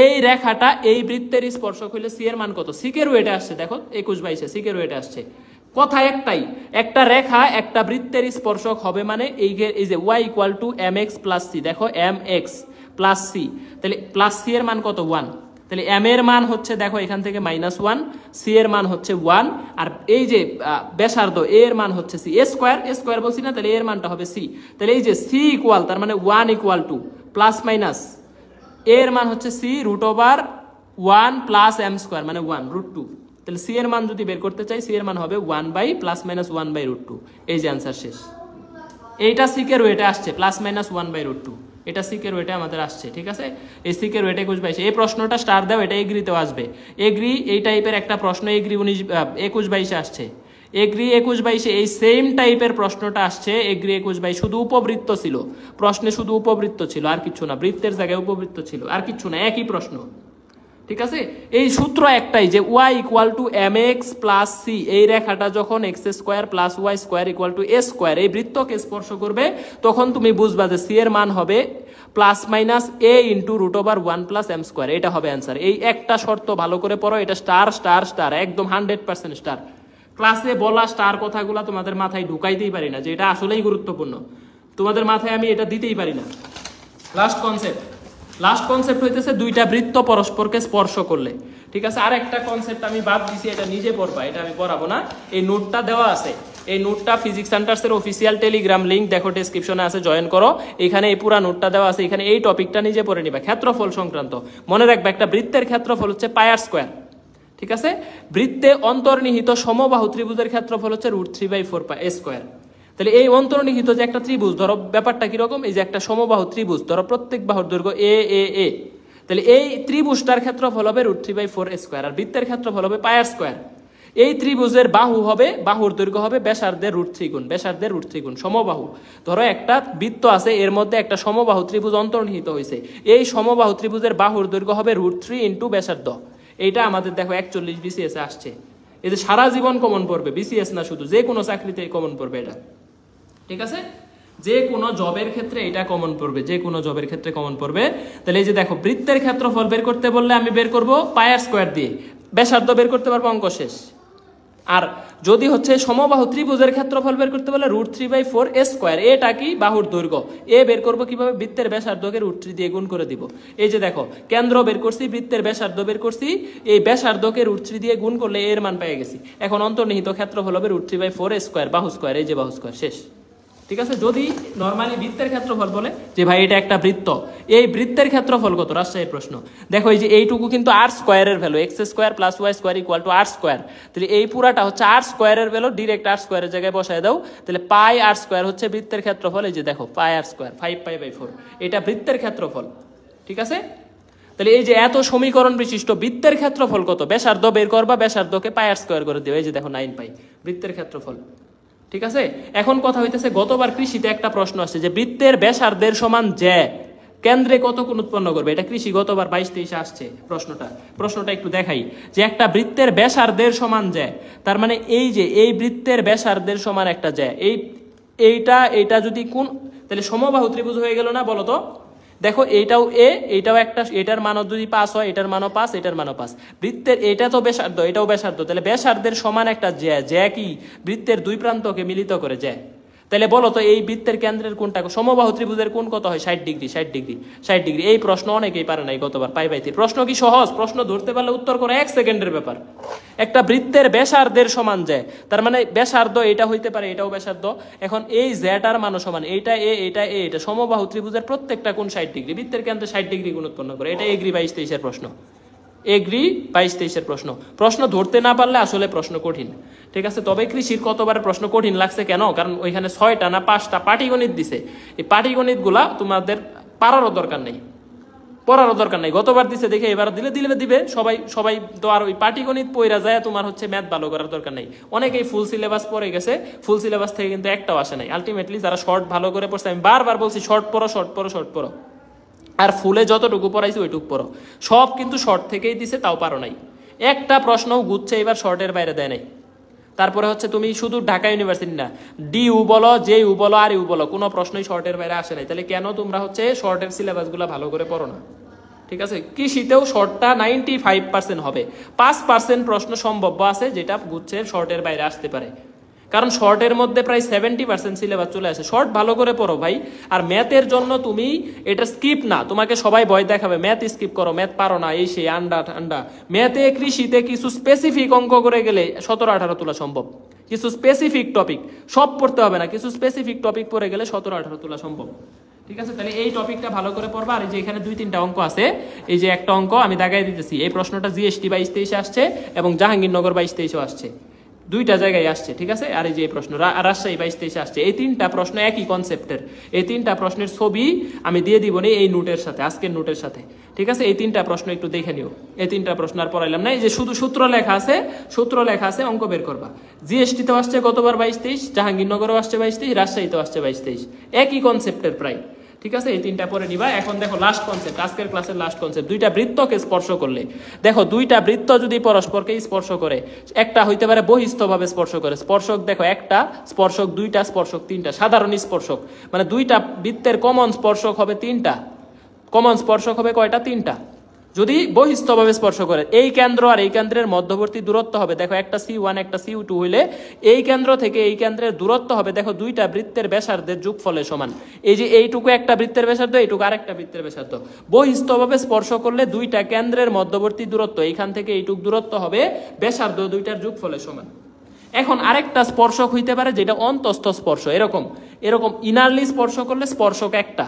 Speaker 1: এই রেখাটা এই বৃত্তের স্পর্শক হইলে সি এর মান কত, সিকের ওয়েটে আসছে দেখো 21-22 সিকের ওয়েটে আসছে। কথা একটাই, একটা রেখা একটা বৃত্তের স্পর্শক হবে মানে এই যে y equal to mx plus c, দেখো mx প্লাস সি, তাহলে প্লাস সি এর মান কত 1, তাহলে m এর মান হচ্ছে দেখো এখান থেকে -1, সি এর মান হচ্ছে 1, আর এই যে ব্যাসার্ধ এর মান হচ্ছে সি, স্কোয়ার বলছি না, তাহলে এর মানটা হবে সি। তাহলে এই যে সি ইকুয়াল তার মানে 1 ইকুয়াল টু প্লাস মাইনাস এর মান হচ্ছে সি √1 প্লাস m স্কোয়ার মানে 1 √2, তাহলে সি এর মান যদি বের করতে চাই সি এর মান হবে 1 বাই প্লাস মাইনাস 1 বাই √2, এই যে অ্যান্সার শেষ। এইটা সিকের ওয়েটে আসছে প্লাস মাইনাস 1 বাই √2, এটা সিকের ওয়েটে আমাদের আসছে, ঠিক আছে। এই সিকের ওয়েটে 21-22, এই প্রশ্নটা স্টার দাও, এটা এগ্রিতেও আসবে। এগ্রি এই টাইপের একটা প্রশ্ন এগ্রি 21-22 আসছে, এগ্রি 21-22 এই সেম টাইপের প্রশ্নটা আসছে। এগ্রি 21-22 শুধু উপবৃত্ত ছিল, প্রশ্নে শুধু উপবৃত্ত ছিল আর কিছু না, বৃত্তের জায়গায় উপবৃত্ত ছিল আর কিছু না, একই প্রশ্ন, ঠিক আছে। এই সূত্র একটাই যে y equal to mx plus c, এই রেখাটা যখন x² plus y² equal to a square এই বৃত্তকে স্পর্শ করবে তখন তুমি বুঝবা যে সি এর মান হবে plus minus a into √1 plus m square, এটা হবে অ্যান্সার। এই একটা শর্ত ভালো করে পড়ো, এটা স্টার স্টার স্টার একদম 100% স্টার। ক্লাসে বলা স্টার কথাগুলো তোমাদের মাথায় ঢুকাইতেই পারি না, যে এটা আসলেই গুরুত্বপূর্ণ, তোমাদের মাথায় আমি এটা দিতেই পারি না। লাস্ট কনসেপ্ট হইতেছে দুইটা বৃত্ত পরস্পরকে স্পর্শ করলে, ঠিক আছে। আর একটা কনসেপ্ট আমি বাদ দিছি, এটা নিজে পড়বা, এটা আমি পড়াবো না, এই নোটটা দেওয়া আছে, এই নোটটা ফিজিক্স সেন্টার্সের অফিসিয়াল টেলিগ্রাম লিংক দেখো ডেসক্রিপশনে আছে, জয়েন করো। এখানে এই পুরো নোটটা দেওয়া আছে, এখানে এই টপিকটা নিজে পড়ে নিবা। ক্ষেত্রফল সংক্রান্ত মনে রাখবে, একটা বৃত্তের ক্ষেত্রফল হচ্ছে পাই আর স্কয়ার, ঠিক আছে? বৃত্তে অন্তর্নিহিত সমবাহু ত্রিভুজের ক্ষেত্রফল হচ্ছে √3/4 পাই স্কয়ার। তাহলে এই অন্তর্নিহিত যে একটা ত্রিভুজ, ধরো ব্যাপারটা কিরকম, এই যে একটা সমবাহু ত্রিভুজ, ধরো প্রত্যেক বাহুর দৈর্ঘ্য এ এ এ, তাহলে এই ত্রিভুজটার ক্ষেত্রফল হবে √3/4 স্কয়ার, আর বৃত্তের ক্ষেত্রফল হবে পাই আর স্কয়ার। এই ত্রিভুজের বাহু হবে, বাহুর দৈর্ঘ্য হবে ব্যাসার্ধের √3 গুণ, ব্যাসার্ধের √3 গুণ সমবাহু। ধরো একটা বৃত্ত আছে, এর মধ্যে একটা সমবাহু ত্রিভুজ অন্তর্নিহিত হয়েছে, এই সমবাহু ত্রিভুজের বাহুর দৈর্ঘ্য হবে √3 ইন্টু ব্যাসার্ধ। এইটা আমাদের দেখো 41 বিসিএস আসছে। এই যে সারা জীবন কমন পড়বে, বিসিএস না শুধু, যে কোনো চাকরিতে কমন পড়বে এটা, ঠিক আছে? যে কোনো জবের ক্ষেত্রে এটা কমন পড়বে, যে কোনো জবের ক্ষেত্রে কমন পড়বে। তাহলে এই যে দেখো, বৃত্তের ক্ষেত্রফল বের করতে বললে আমি বের করব পাই আর স্কয়ার দিয়ে, ব্যাসার্ধ বের করতে পারবো, অঙ্ক শেষ। আর যদি হচ্ছে সমবাহু ত্রিভুজের ক্ষেত্রফল বের করতে বলে √3/4 স্কয়ার, এটা কি বাহুর দৈর্ঘ্য, এ বের করবো কিভাবে, বৃত্তের ব্যাসার্ধকে √3 দিয়ে গুণ করে দিব। এই যে দেখো, কেন্দ্র বের করছি, বৃত্তের ব্যাসার্ধ বের করছি, এই ব্যাসার্ধকে √3 দিয়ে গুণ করলে এর মান পেয়ে গেছি। এখন অন্তর্নিহিত ক্ষেত্রফল হবে √3/4 স্কয়ার, বাহু স্কয়ার, এই যে বাহু স্কয়ার, শেষ। ঠিক আছে? যদি নরমালি বৃত্তের ক্ষেত্রফল বলে যে ভাই এটা একটা বৃত্ত, এই বৃত্তের ক্ষেত্রফল কত, রাজশাহীর প্রশ্ন। দেখো এই যে এইটুকু কিন্তু আর স্কয়ারের value, x² + y² = r square. তাহলে এই পুরাটা হচ্ছে আর স্কয়ারের ভ্যালু, ডাইরেক্ট আর স্কয়ারের জায়গায় বসায় দাও। তাহলে পাই আর স্কয়ার হচ্ছে বৃত্তের ক্ষেত্রফল। এই যে দেখো, পাই আর স্কয়ার 5π/4, এটা বৃত্তের ক্ষেত্রফল, ঠিক আছে? তাহলে এই যে এত সমীকরণ বিশিষ্ট বৃত্তের ক্ষেত্রফল কত, ব্যাসার্ধ বের করবা, ব্যাসার্ধকে পাই আর স্কয়ার করে দিও। এই যে দেখো 9π বৃত্তের ক্ষেত্রফল, ঠিক আছে? এখন কথা হইতেছে, গতবার কৃষিতে একটা প্রশ্ন আসছে যে বৃত্তের ব্যাসার্ধের সমান জ্যা কেন্দ্রে কত কোণ উৎপন্ন করবে। এটা কৃষি গতবার 22-23 আসছে প্রশ্নটা একটু দেখাই। যে একটা বৃত্তের ব্যাসার্ধের সমান জ্যা, তার মানে এই যে এই বৃত্তের ব্যাসার্ধের সমান একটা জ্যা, এইটা যদি কোণ, তাহলে সমবাহু ত্রিভুজ হয়ে গেল না, বলো তো? দেখো এইটাও এ, এইটাও একটা, এটার মানও যদি 5 হয়, এটার মানও 5, এটার মানও 5। বৃত্তের এটা তো ব্যাসার্ধ, এটাও ব্যাসার্ধ, তাহলে ব্যাসার্ধের সমান একটা জ্যা কি বৃত্তের দুই প্রান্তকে মিলিত করে জ্যা। তাহলে বলো তো এই বৃত্তের কেন্দ্রের কোণটা, সমবাহু ত্রিভুজের কোণ কত হয়, 60 ডিগ্রি 60 ডিগ্রি 60 ডিগ্রি। এই প্রশ্ন অনেকেই পারে নাই গতবার π/3। প্রশ্ন কি সহজ? প্রশ্ন ধরতে পারলে উত্তর করা 1 সেকেন্ডের ব্যাপার। একটা বৃত্তের ব্যাসার্ধের সমান জ্যা, তার মানে ব্যাসার্ধ এটা হইতে পারে, এটাও ব্যাসার্ধ। এখন এই জ্যাটার মানও সমান, এইটা এ, এটা এ, এটা সমবাহু ত্রিভুজের প্রত্যেকটা কোণ 60 ডিগ্রি, বৃত্তের কেন্দ্রে 60 ডিগ্রি কোণ উৎপন্ন করে। এটা এগ্রি 22-23 এর প্রশ্ন, এগ্রি 22-23 এর প্রশ্ন ধরতে না পারলে আসলে প্রশ্ন কঠিন, ঠিক আছে? তবে কৃষির কতবারের প্রশ্ন কঠিন লাগছে কেন, কারণ ওইখানে 6টা না 5টা পাটিগণিত দিছে। এই পাটিগণিত গুলা তোমাদের পারারও দরকার নেই, পড়ারও দরকার নেই। গতবার দিছে দেখে এবার দিবে সবাই তো আর ওই পাটিগণিত পড়া যায়, তোমার হচ্ছে ম্যাথ ভালো করার দরকার নেই। অনেকেই ফুল সিলেবাস পড়ে গেছে, ফুল সিলেবাস থেকে কিন্তু একটাও আসে নাই। আলটিমেটলি যারা শর্ট ভালো করে পড়ছে, আমি বারবার বলছি শর্ট পড়ো, আর ফুলে যতটুকু পড়াইছি ওইটুকু পড়ো। সব কিন্তু শর্ট থেকেই দিছে, তাও পারো নাই। একটা প্রশ্নও গুচ্ছে এবার শর্টের বাইরে দেয় নাই। তারপরে হচ্ছে তুমি শুধু ঢাকা ইউনিভার্সিটি না, DU বলো, JU বলো, আর ইউ বলো, কোনো প্রশ্নই শর্টের বাইরে আসে নাই। তাহলে কেন তোমরা হচ্ছে শর্টের সিলেবাসগুলো ভালো করে পড়ো না? ঠিক আছে? কৃষিতেও শর্টটা 95% হবে, 5% প্রশ্ন সম্ভাব্য আছে যেটা গুচ্ছের শর্টের বাইরে আসতে পারে, কারণ শর্টের মধ্যে প্রায় 70% সিলেবাস চলে আসে। শর্ট ভালো করে পড়ো ভাই। আর ম্যাথের জন্য তুমি এটা স্কিপ না, তোমাকে সবাই ভয় দেখাবে ম্যাথ স্কিপ করো, ম্যাথ পারো না, এই সেই আন্ডা। ম্যাথে কৃষিতে কিছু স্পেসিফিক অঙ্ক করে গেলে 17-18 তোলা সম্ভব। কিছু স্পেসিফিক টপিক, সব পড়তে হবে না, কিছু স্পেসিফিক টপিক পড়ে গেলে 17-18 তোলা সম্ভব, ঠিক আছে? তাহলে এই টপিকটা ভালো করে পড়বা। আর এই যে এখানে 2-3টা অঙ্ক আছে, এই যে একটা অঙ্ক আমি দাগাই দিতেছি, এই প্রশ্নটা GST 22-23 আসছে এবং জাহাঙ্গীরনগর 22-23 আসছে, দুইটা জায়গায় আসছে, ঠিক আছে? আর এই যে প্রশ্ন রাজশাহী 22-23 আসছে। এই 3টা প্রশ্ন একই কনসেপ্টের, এই 3টা প্রশ্নের ছবি আমি দিয়ে দিব নি এই নোটের সাথে, আজকের নোটের সাথে, ঠিক আছে? এই 3টা প্রশ্ন একটু দেখে নিও। এই 3টা প্রশ্ন আর পড়াইলাম না, এই যে শুধু সূত্র লেখা আছে, অঙ্ক বের করবা। GST তেও আসছে গতবার 22-23, জাহাঙ্গীরনগরও আসছে 22-23, রাজশাহীতেও আসছে 22-23, একই কনসেপ্টের প্রায়, ঠিক আছে? এই 3টা পরে নিবা। এখন দেখো লাস্ট কনসেপ্ট, আজকের ক্লাসের লাস্ট কনসেপ্ট, দুইটা বৃত্তকে স্পর্শ করলে, দেখো দুইটা বৃত্ত যদি পরস্পরকে স্পর্শ করে, একটা হইতে পারে বহিস্থভাবে স্পর্শ করে, স্পর্শক দেখো একটা, স্পর্শক দুইটা, স্পর্শক 3টা, সাধারণ স্পর্শক মানে দুইটা বৃত্তের কমন স্পর্শক হবে 3টা, কমন স্পর্শক হবে কয়টা, 3টা। যদি বহিস্থভাবে স্পর্শ করে, এই কেন্দ্র আর এই কেন্দ্রের মধ্যবর্তী দূরত্ব হবে, দেখো একটা C1 একটা C2 হইলে এই কেন্দ্র থেকে এই কেন্দ্রের দূরত্ব হবে, দেখো দুইটা বৃত্তের ব্যাসার্ধের যোগফলের সমান। এই যে এইটুকু একটা বৃত্তের ব্যাসার্ধ, এইটুকু আরেকটা বৃত্তের ব্যাসার্ধ। বহিস্থভাবে স্পর্শ করলে দুইটা কেন্দ্রের মধ্যবর্তী দূরত্ব, এইখান থেকে এইটুক দূরত্ব হবে ব্যাসার্ধ দুইটার যোগফলের সমান। এখন আরেকটা স্পর্শক হইতে পারে যেটা অন্তস্থ স্পর্শ, এরকম এরকম ইনারলি স্পর্শ করলে স্পর্শক একটা,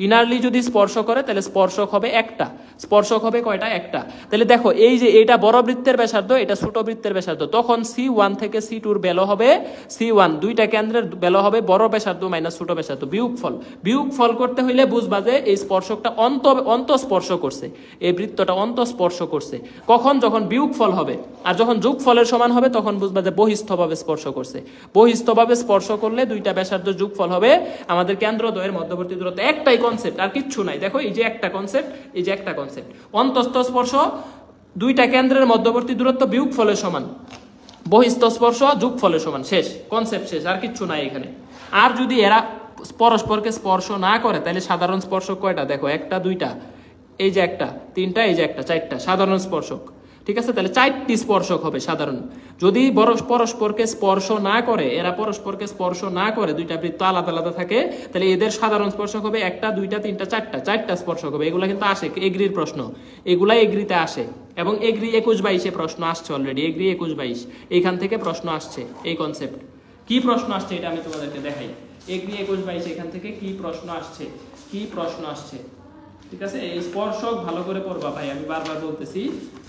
Speaker 1: ইনারলি যদি স্পর্শ করে তাহলে স্পর্শক হবে একটা, স্পর্শক হবে কয়টা? একটা। তাহলে দেখো এই যে এটা বড় বৃত্তের ব্যাসার্ধ, এটা ছোট বৃত্তের ব্যাসার্ধ, তখন C1 থেকে C2 ভ্যালু হবে C1, দুইটা কেন্দ্রের ভ্যালু হবে বড় ব্যাসার্ধ মাইনাস ছোট ব্যাসার্ধ, বিয়োগফল। বিয়োগফল করতে হইলে বুঝবা যে এই স্পর্শকটা অন্তঃস্পর্শ করছে, এই বৃত্তটা অন্তঃস্পর্শ করছে। কখন? যখন বিয়োগফল হবে। আর যখন যোগফলের সমান হবে তখন বুঝবা যে বহিস্থভাবে স্পর্শ করছে। বহিস্থভাবে স্পর্শ করলে দুইটা ব্যাসার্ধ যোগফল হবে আমাদের কেন্দ্রদ্বয়ের মধ্যবর্তী দূরত্ব। একটাই কনসেপ্ট, আর কিচ্ছু নাই। দেখো এই যে একটা কনসেপ্ট, এই যে একটা কনসেপ্ট, অন্তস্থ স্পর্শ দুইটা কেন্দ্রের মধ্যবর্তী দূরত্ব বিয়োগফলের সমান, বহিস্থ স্পর্শ যোগফলের সমান, শেষ কনসেপ্ট, শেষ, আর কিচ্ছু নাই এখানে। আর যদি এরা পরস্পরকে স্পর্শ না করে তাহলে সাধারণ স্পর্শক কয়টা? দেখো একটা, দুইটা, এই যে একটা, তিনটা, এই যে একটা, চারটা সাধারণ স্পর্শক। ঠিক আছে, তাহলে চারটি স্পর্শক হবে সাধারণ। যদি পরস্পরকে স্পর্শ না করে, এরা পরস্পরকে স্পর্শ না করে, দুইটা বৃত্ত আলাদা আলাদা থাকে, তাহলে এদের সাধারণ স্পর্শক হবে একটা, দুইটা, তিনটা, চারটা, চারটা স্পর্শক হবে। এগুলা কিন্তু আসে এগ্রির প্রশ্ন, এগুলা এগ্রিতে আসে, এবং এগ্রি 21-22 প্রশ্ন আসছে অলরেডি, এগ্রি 21-22 এইখান থেকে প্রশ্ন আসছে। এই কনসেপ্ট কি প্রশ্ন আসছে এটা আমি তোমাদেরকে দেখাই। এগ্রি 21-22 এখান থেকে কি প্রশ্ন আসছে, কি প্রশ্ন আসছে। ঠিক আছে, এই স্পর্শক ভালো করে পড়বা ভাই, আমি বারবার বলতেছি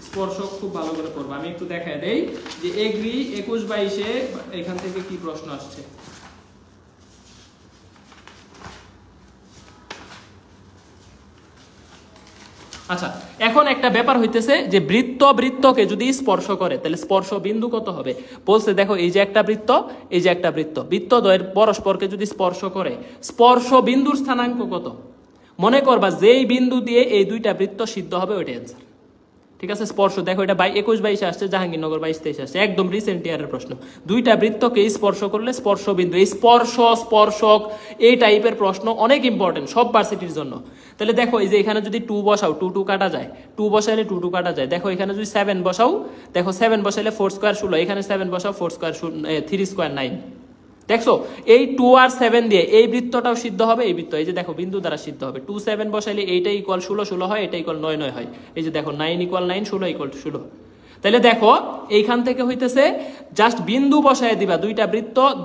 Speaker 1: স্পর্শক খুব ভালো করে পড়বা। আমি একটু দেখায় দেই যে এগ্রি 21-22 এখান থেকে কি প্রশ্ন আসছে। আচ্ছা, এখন একটা ব্যাপার হইতেছে যে বৃত্তকে যদি স্পর্শ করে তাহলে স্পর্শ বিন্দু কত হবে বলছে। দেখো এই যে একটা বৃত্ত, এই যে একটা বৃত্তদ্বয়ের পরস্পরকে যদি স্পর্শ করে, স্পর্শ বিন্দুর স্থানাঙ্ক কত? মনে করবা যেই বিন্দু দিয়ে এই দুইটা বৃত্ত সিদ্ধ হবে ওইটাই অ্যান্সার। ঠিক আছে, স্পর্শ দেখো এটা 21-22 আসছে, জাহাঙ্গীরনগর 22-23 আসছে, একদম রিসেন্ট ইয়ারের প্রশ্ন। দুইটা বৃত্তকে স্পর্শ করলে স্পর্শ বিন্দু, এই স্পর্শক এই টাইপের প্রশ্ন অনেক ইম্পর্টেন্ট সব ভার্সিটির জন্য। তাহলে দেখো এই যে এখানে যদি 2 বসাও, 2 কাটা যায়, 2 বসাইলে 2 কাটা যায়। দেখো এখানে যদি 7 বসাও, দেখো 7 বসাইলে 4 স্কোয়ার 16, এখানে 7 বসাও 4 স্কোয়ার 3 স্কোয়ার 9। দেখছো এই 2 আর 7 দিয়ে এই বৃত্তটাও সিদ্ধ হবে, এই বৃত্ত এই যে দেখো বিন্দু দ্বারা সিদ্ধ হবে। 2 7 বসাইলে এইটা ইকুয়াল 16 হয়, এটা ইকুয়াল 9 হয়। এই যে দেখো 9 ইকুয়াল 9, 16 ইকুয়াল 16। তাহলে দেখো এইখান থেকে হইতেছে জাস্ট বিন্দু বসায় দিবা,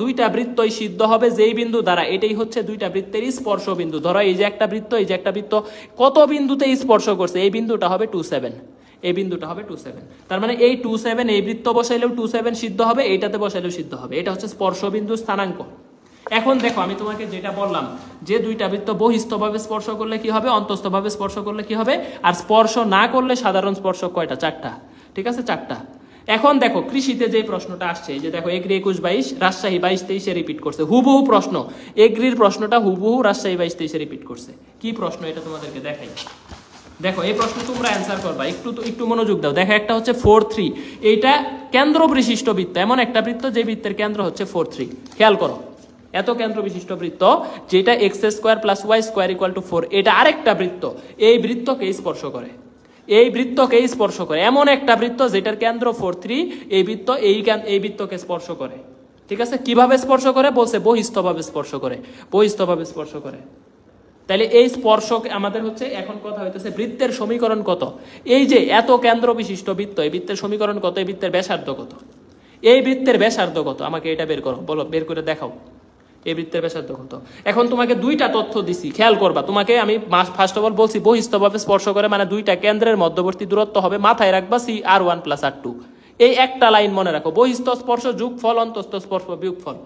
Speaker 1: দুইটা বৃত্তই সিদ্ধ হবে যেই বিন্দু দ্বারা, এটাই হচ্ছে দুইটা বৃত্তেরই স্পর্শ বিন্দু। ধরো এই যে একটা বৃত্ত, এই যে একটা বৃত্ত কত বিন্দুতে স্পর্শ করছে, এই বিন্দুটা হবে 2 7, এই বিন্দুটা হবে 2 7। তার মানে এই 2 7 এই বৃত্ত বসাইলেও 2 7 সিদ্ধ হবে, এইটাতে বসাইলেও সিদ্ধ হবে। এটা হচ্ছে স্পর্শ বিন্দুর স্থানাঙ্ক। এখন দেখো আমি তোমাকে যেটা বললাম যে দুইটা বৃত্ত বহিস্থভাবে স্পর্শ করলে কি হবে, অন্তস্থভাবে স্পর্শ করলে কি হবে, আর স্পর্শ না করলে সাধারণ স্পর্শক কয়টা? 4টা। ঠিক আছে, 4টা। এখন দেখো কৃষিতে যে প্রশ্নটা আসছে, এই যে দেখো এগ্রি 21-22, রাজশাহী 22-23 রিপিট করছে, হুবহু প্রশ্ন, এগ্রির প্রশ্নটা হুবহু রাজশাহী 22-23 রিপিট করছে। কি প্রশ্ন এটা তোমাদেরকে দেখাই। দেখো এই প্রশ্ন তোমরা অ্যান্সার করবা, একটু মনোযোগ দাও। দেখো একটা হচ্ছে 4-3, এইটা কেন্দ্র বিশিষ্ট বৃত্ত, এমন একটা বৃত্ত যে বৃত্তের কেন্দ্র হচ্ছে 4-3। খেয়াল করো, এত কেন্দ্র বিশিষ্ট বৃত্ত যেটা x² + y² = 4, এটা আরেকটা বৃত্ত, এই বৃত্তকে স্পর্শ করে, এই বৃত্তকে স্পর্শ করে। এমন একটা বৃত্ত যেটার কেন্দ্র 4-3, এই বৃত্ত এই বৃত্তকে স্পর্শ করে। ঠিক আছে, কিভাবে স্পর্শ করে বলছে? বহিস্থভাবে স্পর্শ করে, বহিস্থভাবে স্পর্শ করে। তাহলে এই স্পর্শক আমাদের হচ্ছে, এখন কথা হইতেছে বৃত্তের সমীকরণ কত। এই যে এত কেন্দ্র বিশিষ্ট বৃত্ত, এই বৃত্তের সমীকরণ কত, এই বৃত্তের ব্যাসার্ধ কত, এই বৃত্তের ব্যাসার্ধ কত, আমাকে এটা বের করো, বলো, বের করে দেখাও এই বৃত্তের ব্যাসার্ধ কত। এখন তোমাকে দুইটা তথ্য দিছি, খেয়াল করবা। তোমাকে আমি ফার্স্ট অফ অল বলছি বহিস্থভাবে স্পর্শ করে মানে দুইটা কেন্দ্রের মধ্যবর্তী দূরত্ব হবে, মাথায় রাখবা CR1 + R2। এই একটা লাইন মনে রাখো, বহিস্থ স্পর্শ যোগফল, অন্তস্থ স্পর্শ বিয়োগফল।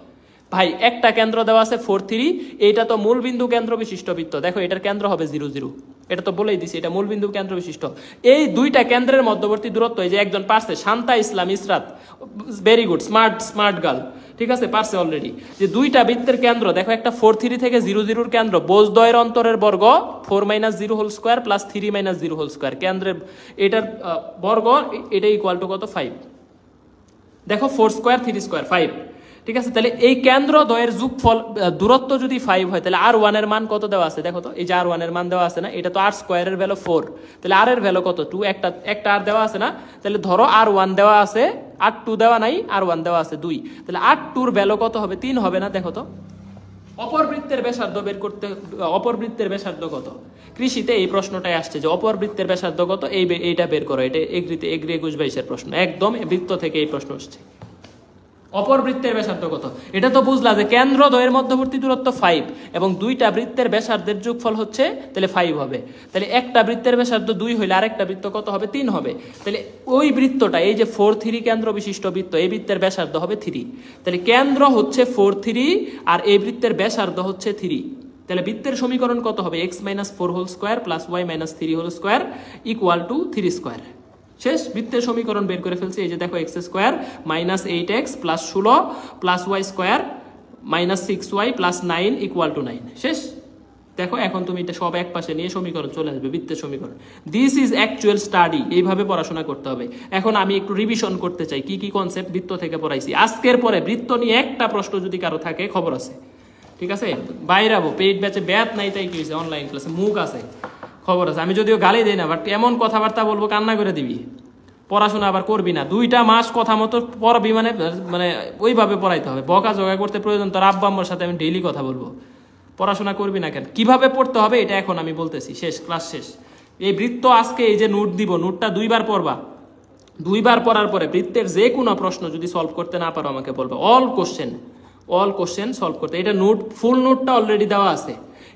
Speaker 1: ভাই একটা কেন্দ্র দেওয়া আছে 4-3, এইটা তো মূল বিন্দু কেন্দ্র বিশিষ্ট বৃত্ত, দেখো এটার কেন্দ্র হবে 0 0, এটা তো বলেই দিছি এটা মূল বিন্দু কেন্দ্র বিশিষ্ট। এই দুইটা কেন্দ্রের মধ্যবর্তী দূরত্ব, এই যে একজন পারছে, Shanta Islam Israt, very good, smart girl, ঠিক আছে, পারছে অলরেডি, যে দুইটা বৃত্তের কেন্দ্র দেখো, একটা 4-3 থেকে 0 0 কেন্দ্র, বোঝদ্বয়ের অন্তরের বর্গ 4 - 0² + 3 - 0², কেন্দ্রের এটার বর্গ, এটা ইকুয়াল টু কত? 5। দেখো 4² 3² 5। ঠিক আছে, তাহলে এই কেন্দ্র দ্বয়ের যোগফল দূরত্ব যদি 5 হয় তাহলে R1 এর মান কত দেওয়া আছে? দেখো তো, এই যে R1 এর মান দেওয়া আছে না, এটা তো R² এর ভ্যালু 4, তাহলে R এর ভ্যালু কত? 2, একটা R দেওয়া আছে না, তাহলে ধরো R1 দেওয়া আছে, R2 দেওয়া নাই, R1 দেওয়া আছে 2, তাহলে R2 এর ভ্যালু কত হবে? 3 হবে না? দেখো তো, অপর বৃত্তের ব্যাসার্ধ বের করতে, অপর বৃত্তের ব্যাসার্ধ কত? কৃষিতে এই প্রশ্নটাই আসছে যে অপর বৃত্তের ব্যাসার্ধ কত, এইটা বের করো। এটা এগ্রি 21-22 প্রশ্ন, একদম বৃত্ত থেকে এই প্রশ্ন আসছে। অপর বৃত্তের ব্যাসার্ধ কত? এটা তো বুঝলা যে কেন্দ্র দ্বয়ের মধ্যবর্তী দূরত্ব 5 এবং দুইটা বৃত্তের ব্যাসার্ধের যোগফল হচ্ছে তাহলে 5 হবে। তাহলে একটা বৃত্তের ব্যাসার্ধ 2 হইলে আরেকটা বৃত্ত কত হবে? 3 হবে। তাহলে ওই বৃত্তটা এই যে 4 3 কেন্দ্র বিশিষ্ট বৃত্ত, এই বৃত্তের ব্যাসার্ধ হবে 3। তাহলে কেন্দ্র হচ্ছে 4 3 আর এই বৃত্তের ব্যাসার্ধ হচ্ছে 3। তাহলে বৃত্তের সমীকরণ কত হবে? x - 4 whole square plus y - 3 whole square equal to 3 square. শেষ। বৃত্তের সমীকরণ বের করে ফেলছি। এই যে দেখো x square minus 8x plus 16 plus y square minus 6y plus 9 equal to 9। শেষ। দেখো এখন তুমি এটা সব এক পাশে নিয়ে সমীকরণ চলে আসবে, বৃত্তের সমীকরণ। This is actual study. এইভাবে পড়াশোনা করতে হবে। এখন আমি একটু রিভিশন করতে চাই কি কি কনসেপ্ট বৃত্ত থেকে পড়াইছি। আজকের পরে বৃত্ত নিয়ে একটা প্রশ্ন যদি কারো থাকে খবর আছে, ঠিক আছে? বাইরাবো পেইড ব্যাচে ব্যাথ নাই তাই কি হয়েছে, অনলাইন ক্লাসে মুখ আছে, খবর আছে। আমি যদিও গালি দিই না, বাট এমন কথাবার্তা বলবো কান্না করে দিবি। পড়াশোনা আবার করবি না, 2টা মাস কথা মতো পড়বি, মানে মানে ওইভাবে পড়াইতে হবে। বকা জগা করতে প্রয়োজন তোর আব্বা আম্মার সাথে আমি ডেইলি কথা বলবো। পড়াশোনা করবি না কেন? কিভাবে পড়তে হবে এটা এখন আমি বলতেছি। শেষ, ক্লাস শেষ। এই বৃত্ত আজকে এই যে নোট দিব, নোটটা 2বার পড়বা। 2বার পড়ার পরে বৃত্তের যে কোনো প্রশ্ন যদি সলভ করতে না পারো আমাকে বলবা। অল কোশ্চেন সলভ করতে। এটা নোট, ফুল নোটটা অলরেডি দেওয়া আছে।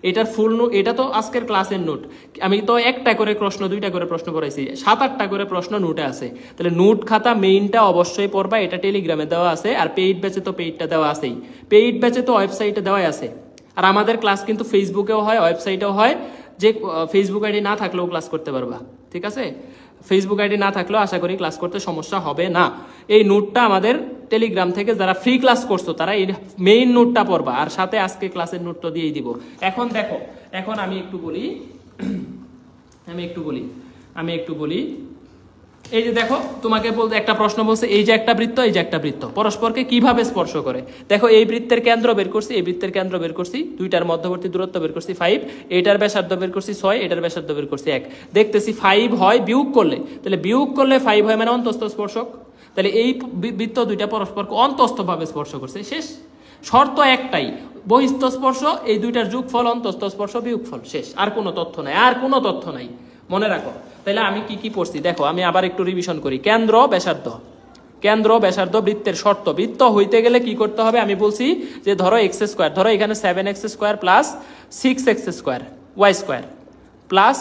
Speaker 1: এটার ফুল নোট, এটা তো আজকের ক্লাসের নোট। আমি তো একটা করে প্রশ্ন, 2টা করে প্রশ্ন পড়াইছি, 7-8টা করে প্রশ্ন নোটে আছে। তাহলে নোট খাতা মেইনটা অবশ্যই পড়বা। এটা টেলিগ্রামে দেওয়া আছে। আর পেইড ব্যাচে তো পেইডটা দেওয়া আছেই। পেইড ব্যাচে তো ওয়েবসাইটে দেওয়াই আছে। আর আমাদের ক্লাস কিন্তু ফেসবুকেও হয়, ওয়েবসাইটেও হয়। যে ফেসবুক আইডি না থাকলেও ক্লাস করতে পারবা, ঠিক আছে? ফেসবুক আইডি না থাকলেও আশা করি ক্লাস করতে সমস্যা হবে না। এই নোটটা আমাদের টেলিগ্রাম থেকে যারা ফ্রি ক্লাস করছো তারা এই মেইন নোটটা পড়বা, আর সাথে আজকে ক্লাসের নোটটা দিয়েই দিব। এখন দেখো, এখন আমি একটু বলি এই যে দেখো, তোমাকে বলতে একটা প্রশ্ন বলছে, এই যে একটা বৃত্ত, এই যে একটা বৃত্ত পরস্পরকে কিভাবে স্পর্শ করে। দেখো, এই বৃত্তের কেন্দ্র বের করছি, এই বৃত্তের কেন্দ্র বের করছি, দুইটার মধ্যবর্তী দূরত্ব বের করছি 5, এইটার ব্যাসার্ধ বের করছি 6, এটার ব্যাসার্ধ বের করছি 1। দেখতেছি 5 হয় বিয়োগ করলে, তাহলে বিয়োগ করলে 5 হয় মানে অন্তস্থ স্পর্শক। তাহলে এই বৃত্ত দুইটা পরস্পরকে অন্তস্থভাবে স্পর্শ করছে। শেষ। শর্ত একটাই, বহিস্থ স্পর্শ, এই দুইটার যোগফল অন্তস্থ স্পর্শ বিয়োগফল। শেষ। আর কোনো তথ্য নাই, মনে রাখো। তাহলে আমি কি কি পড়ছি দেখো, আমি আবার একটু রিভিশন করি। কেন্দ্র ব্যাসার্ধ বৃত্তের শর্ত। বৃত্ত হইতে গেলে কি করতে হবে আমি বলছি যে ধরো x স্কয়ার, ধরো এখানে 7x square plus 6x square y square plus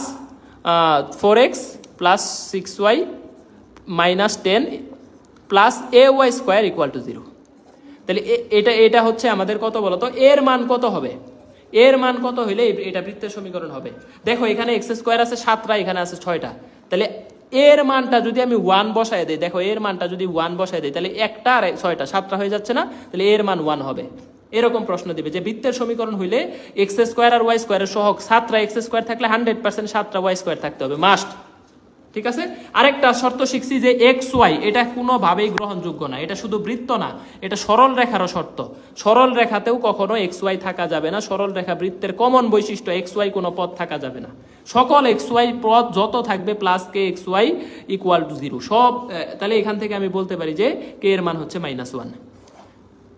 Speaker 1: 4x plus 6y minus 10 plus ay square equal to 0। তাহলে এটা হচ্ছে আমাদের কত বলতো, এর মান কত হবে? এর মান কত হইলে এটা বৃত্তের সমীকরণ হবে? দেখো, এখানে x স্কয়ার আছে 7টা, এখানে আছে 6টা। তাহলে এর মানটা যদি আমি 1 বসায় দেই, দেখো এর মানটা যদি 1 বসায় দেই, তাহলে একটা আর 6টা 7টা হয়ে যাচ্ছে না? তাহলে এর মান 1 হবে। এরকম প্রশ্ন দিবে যে বৃত্তের সমীকরণ হইলে x স্কয়ার আর y স্কয়ারের সহগ 7টা x স্কয়ার থাকলে 100% 7টা y স্কয়ার থাকতে হবে, মাস্ট। ঠিক আছে? আরেকটা শর্ত শিখছি যে এক্স ওয়াই, এটা কোনোভাবেই গ্রহণযোগ্য না। এটা শুধু বৃত্ত না, এটা সরল রেখারও শর্ত। সরল রেখাতেও কখনো এক্স ওয়াই থাকা যাবে না। সরল রেখা বৃত্তের কমন বৈশিষ্ট্য, এক্স ওয়াই কোনো পদ থাকা যাবে না। সকল এক্স ওয়াই পদ যত থাকবে প্লাস কে এক্স ওয়াই ইকুয়াল টু 0 সব। তাহলে এখান থেকে আমি বলতে পারি যে কে এর মান হচ্ছে -1।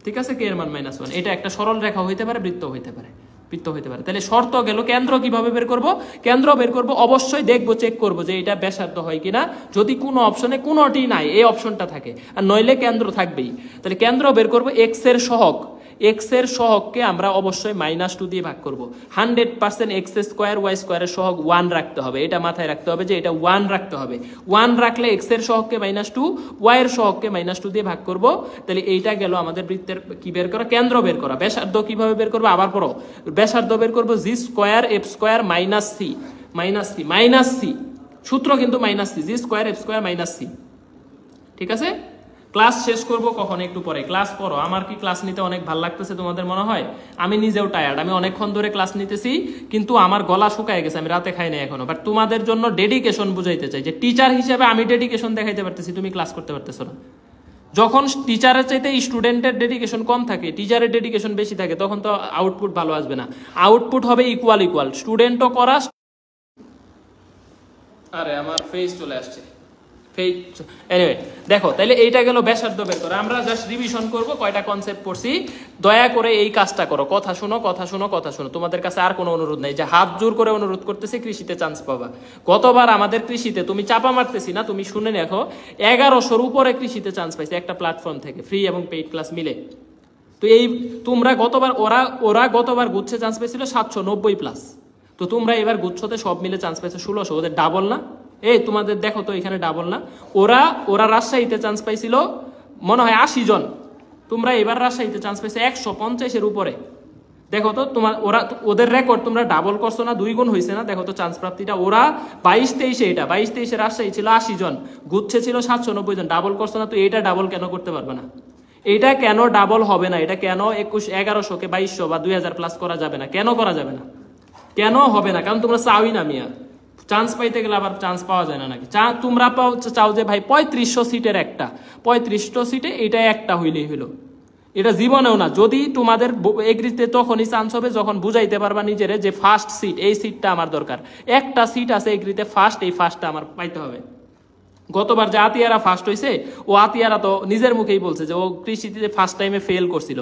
Speaker 1: ঠিক আছে? কে এর মান -1। এটা একটা সরল রেখা হইতে পারে, বৃত্ত হইতে পারে, তাহলে শর্ত গেল। কেন্দ্র কিভাবে বের করব? কেন্দ্র বের করব অবশ্যই দেখবো, চেক করব যে এটা ব্যাসার্ধ হয় কিনা। যদি কোনো অপশনে কোনোটি নাই, এই অপশনটা থাকে, আর নইলে কেন্দ্র থাকবেই। তাহলে কেন্দ্র বের করব। এক্স এর সহগ, এক্স এর সহগকে আমরা অবশ্যই -2 দিয়ে ভাগ করব। 100% এক্স স্কোয়ার ওয়াই স্কোয়ারের সহগ 1 রাখতে হবে। এটা মাথায় রাখতে হবে যে এটা 1 রাখতে হবে। 1 রাখলে এক্স এর সহগকে -2, ওয়াই এর সহগকে -2 দিয়ে ভাগ করব। তাহলে এইটা গেল আমাদের বৃত্তের কি বের করা, কেন্দ্র বের করা। ব্যাসার্ধ কিভাবে বের করবো আবার পড়ো। ব্যাসার্ধ বের করবো g square f square minus c, সূত্র কিন্তু -c, g square f square -c। ঠিক আছে? ক্লাস শেষ করব কখন? একটু পরে। ক্লাস পড়ো। আমার কি ক্লাস নিতে অনেক ভালো লাগতেছে তোমাদের মনে হয়? আমি নিজেও টায়ার্ড। আমি অনেকক্ষণ ধরে ক্লাস নিতেছি, কিন্তু আমার গলা শুকায় গেছে, আমি রাতে খাই না এখনো। বাট তোমাদের জন্য ডেডিকেশন বুঝাইতে চাই যে টিচার হিসেবে আমি ডেডিকেশন দেখাইতে পারতেছি, তুমি ক্লাস করতে পারতেছো না। যখন টিচারের চাইতে স্টুডেন্টের ডেডিকেশন কম থাকে, টিচারের ডেডিকেশন বেশি থাকে, তখন তো আউটপুট ভালো আসবে না। আউটপুট হবে ইকুয়াল, স্টুডেন্টও করা। আরে আমার ফেস চলে আসছে। এনিওয়ে দেখো, তাহলে এইটা গেল ব্যাসার্ধ বের করো। আমরা জাস্ট রিভিশন করব কয়টা কনসেপ্ট পড়ছি। দয়া করে এই কাজটা করো, কথা শোনো কথা শোনো কথা শোনো। তোমাদের কাছে আর কোনো অনুরোধ নাই, যে হাত জোর করে অনুরোধ করতেছি কৃষিতে চান্স পাবা। গতবার আমাদের কৃষিতে তুমি চাপা মারতেছি না, তুমি শুনে দেখো 1100-র উপরে কৃষিতে চান্স পাইছে একটা প্ল্যাটফর্ম থেকে, ফ্রি এবং পেইড ক্লাস মিলে। তো এই তোমরা গতবার ওরা গতবার গুচ্ছে চান্স পেয়েছিল 790+। তো তোমরা এবার গুচ্ছতে সব মিলে চান্স পেয়েছো 1600, ওদের ডাবল না? এই তোমাদের দেখো তো এখানে ডাবল না? ওরা রাজশাহীতে চান্স পাইছিল মনে হয় 80 জন, তোমরা এবার রাজশাহীতে চান্স পাইছো 150-এর উপরে। দেখো তো ওদের রেকর্ড তোমরা ডাবল করছো না, 2 গুণ হয়েছে না? দেখো তো চান্স প্রাপ্তিটা, ওরা 22-23-এ, এটা 22-23-এ রাজশাহী ছিল 80 জন, গুচ্ছে ছিল 790 জন, ডাবল করছো না? তো এটা ডাবল কেন করতে পারবে না? এটা কেন ডাবল হবে না? এটা কেন 1100-কে 2200 বা 2000+ করা যাবে না? কেন করা যাবে না? কেন হবে না? কারণ তোমরা চাওই না মিয়া। চান্স পাইতে গেলে আবার চান্স পাওয়া যায় না নাকি? তোমরা চাও যে ভাই 3500 সিটের একটা, 3500 সিটে এটা একটা হইলেই হইলো। এটা জীবনেও না। যদি তোমাদের এগ্রিতে তখনই চান্স হবে যখন বুঝাইতে পারবা নিজেরে যে ফার্স্ট সিট, এই সিটটা আমার দরকার। একটা সিট আছে এগ্রিতে ফার্স্ট, এই ফার্স্টটা আমার পাইতে হবে। গতবার যে আতিয়ারা ফার্স্ট হয়েছে, ও আতিয়ারা তো নিজের মুখেই বলছে যে ও কৃষিতে ফার্স্ট টাইমে ফেল করছিল,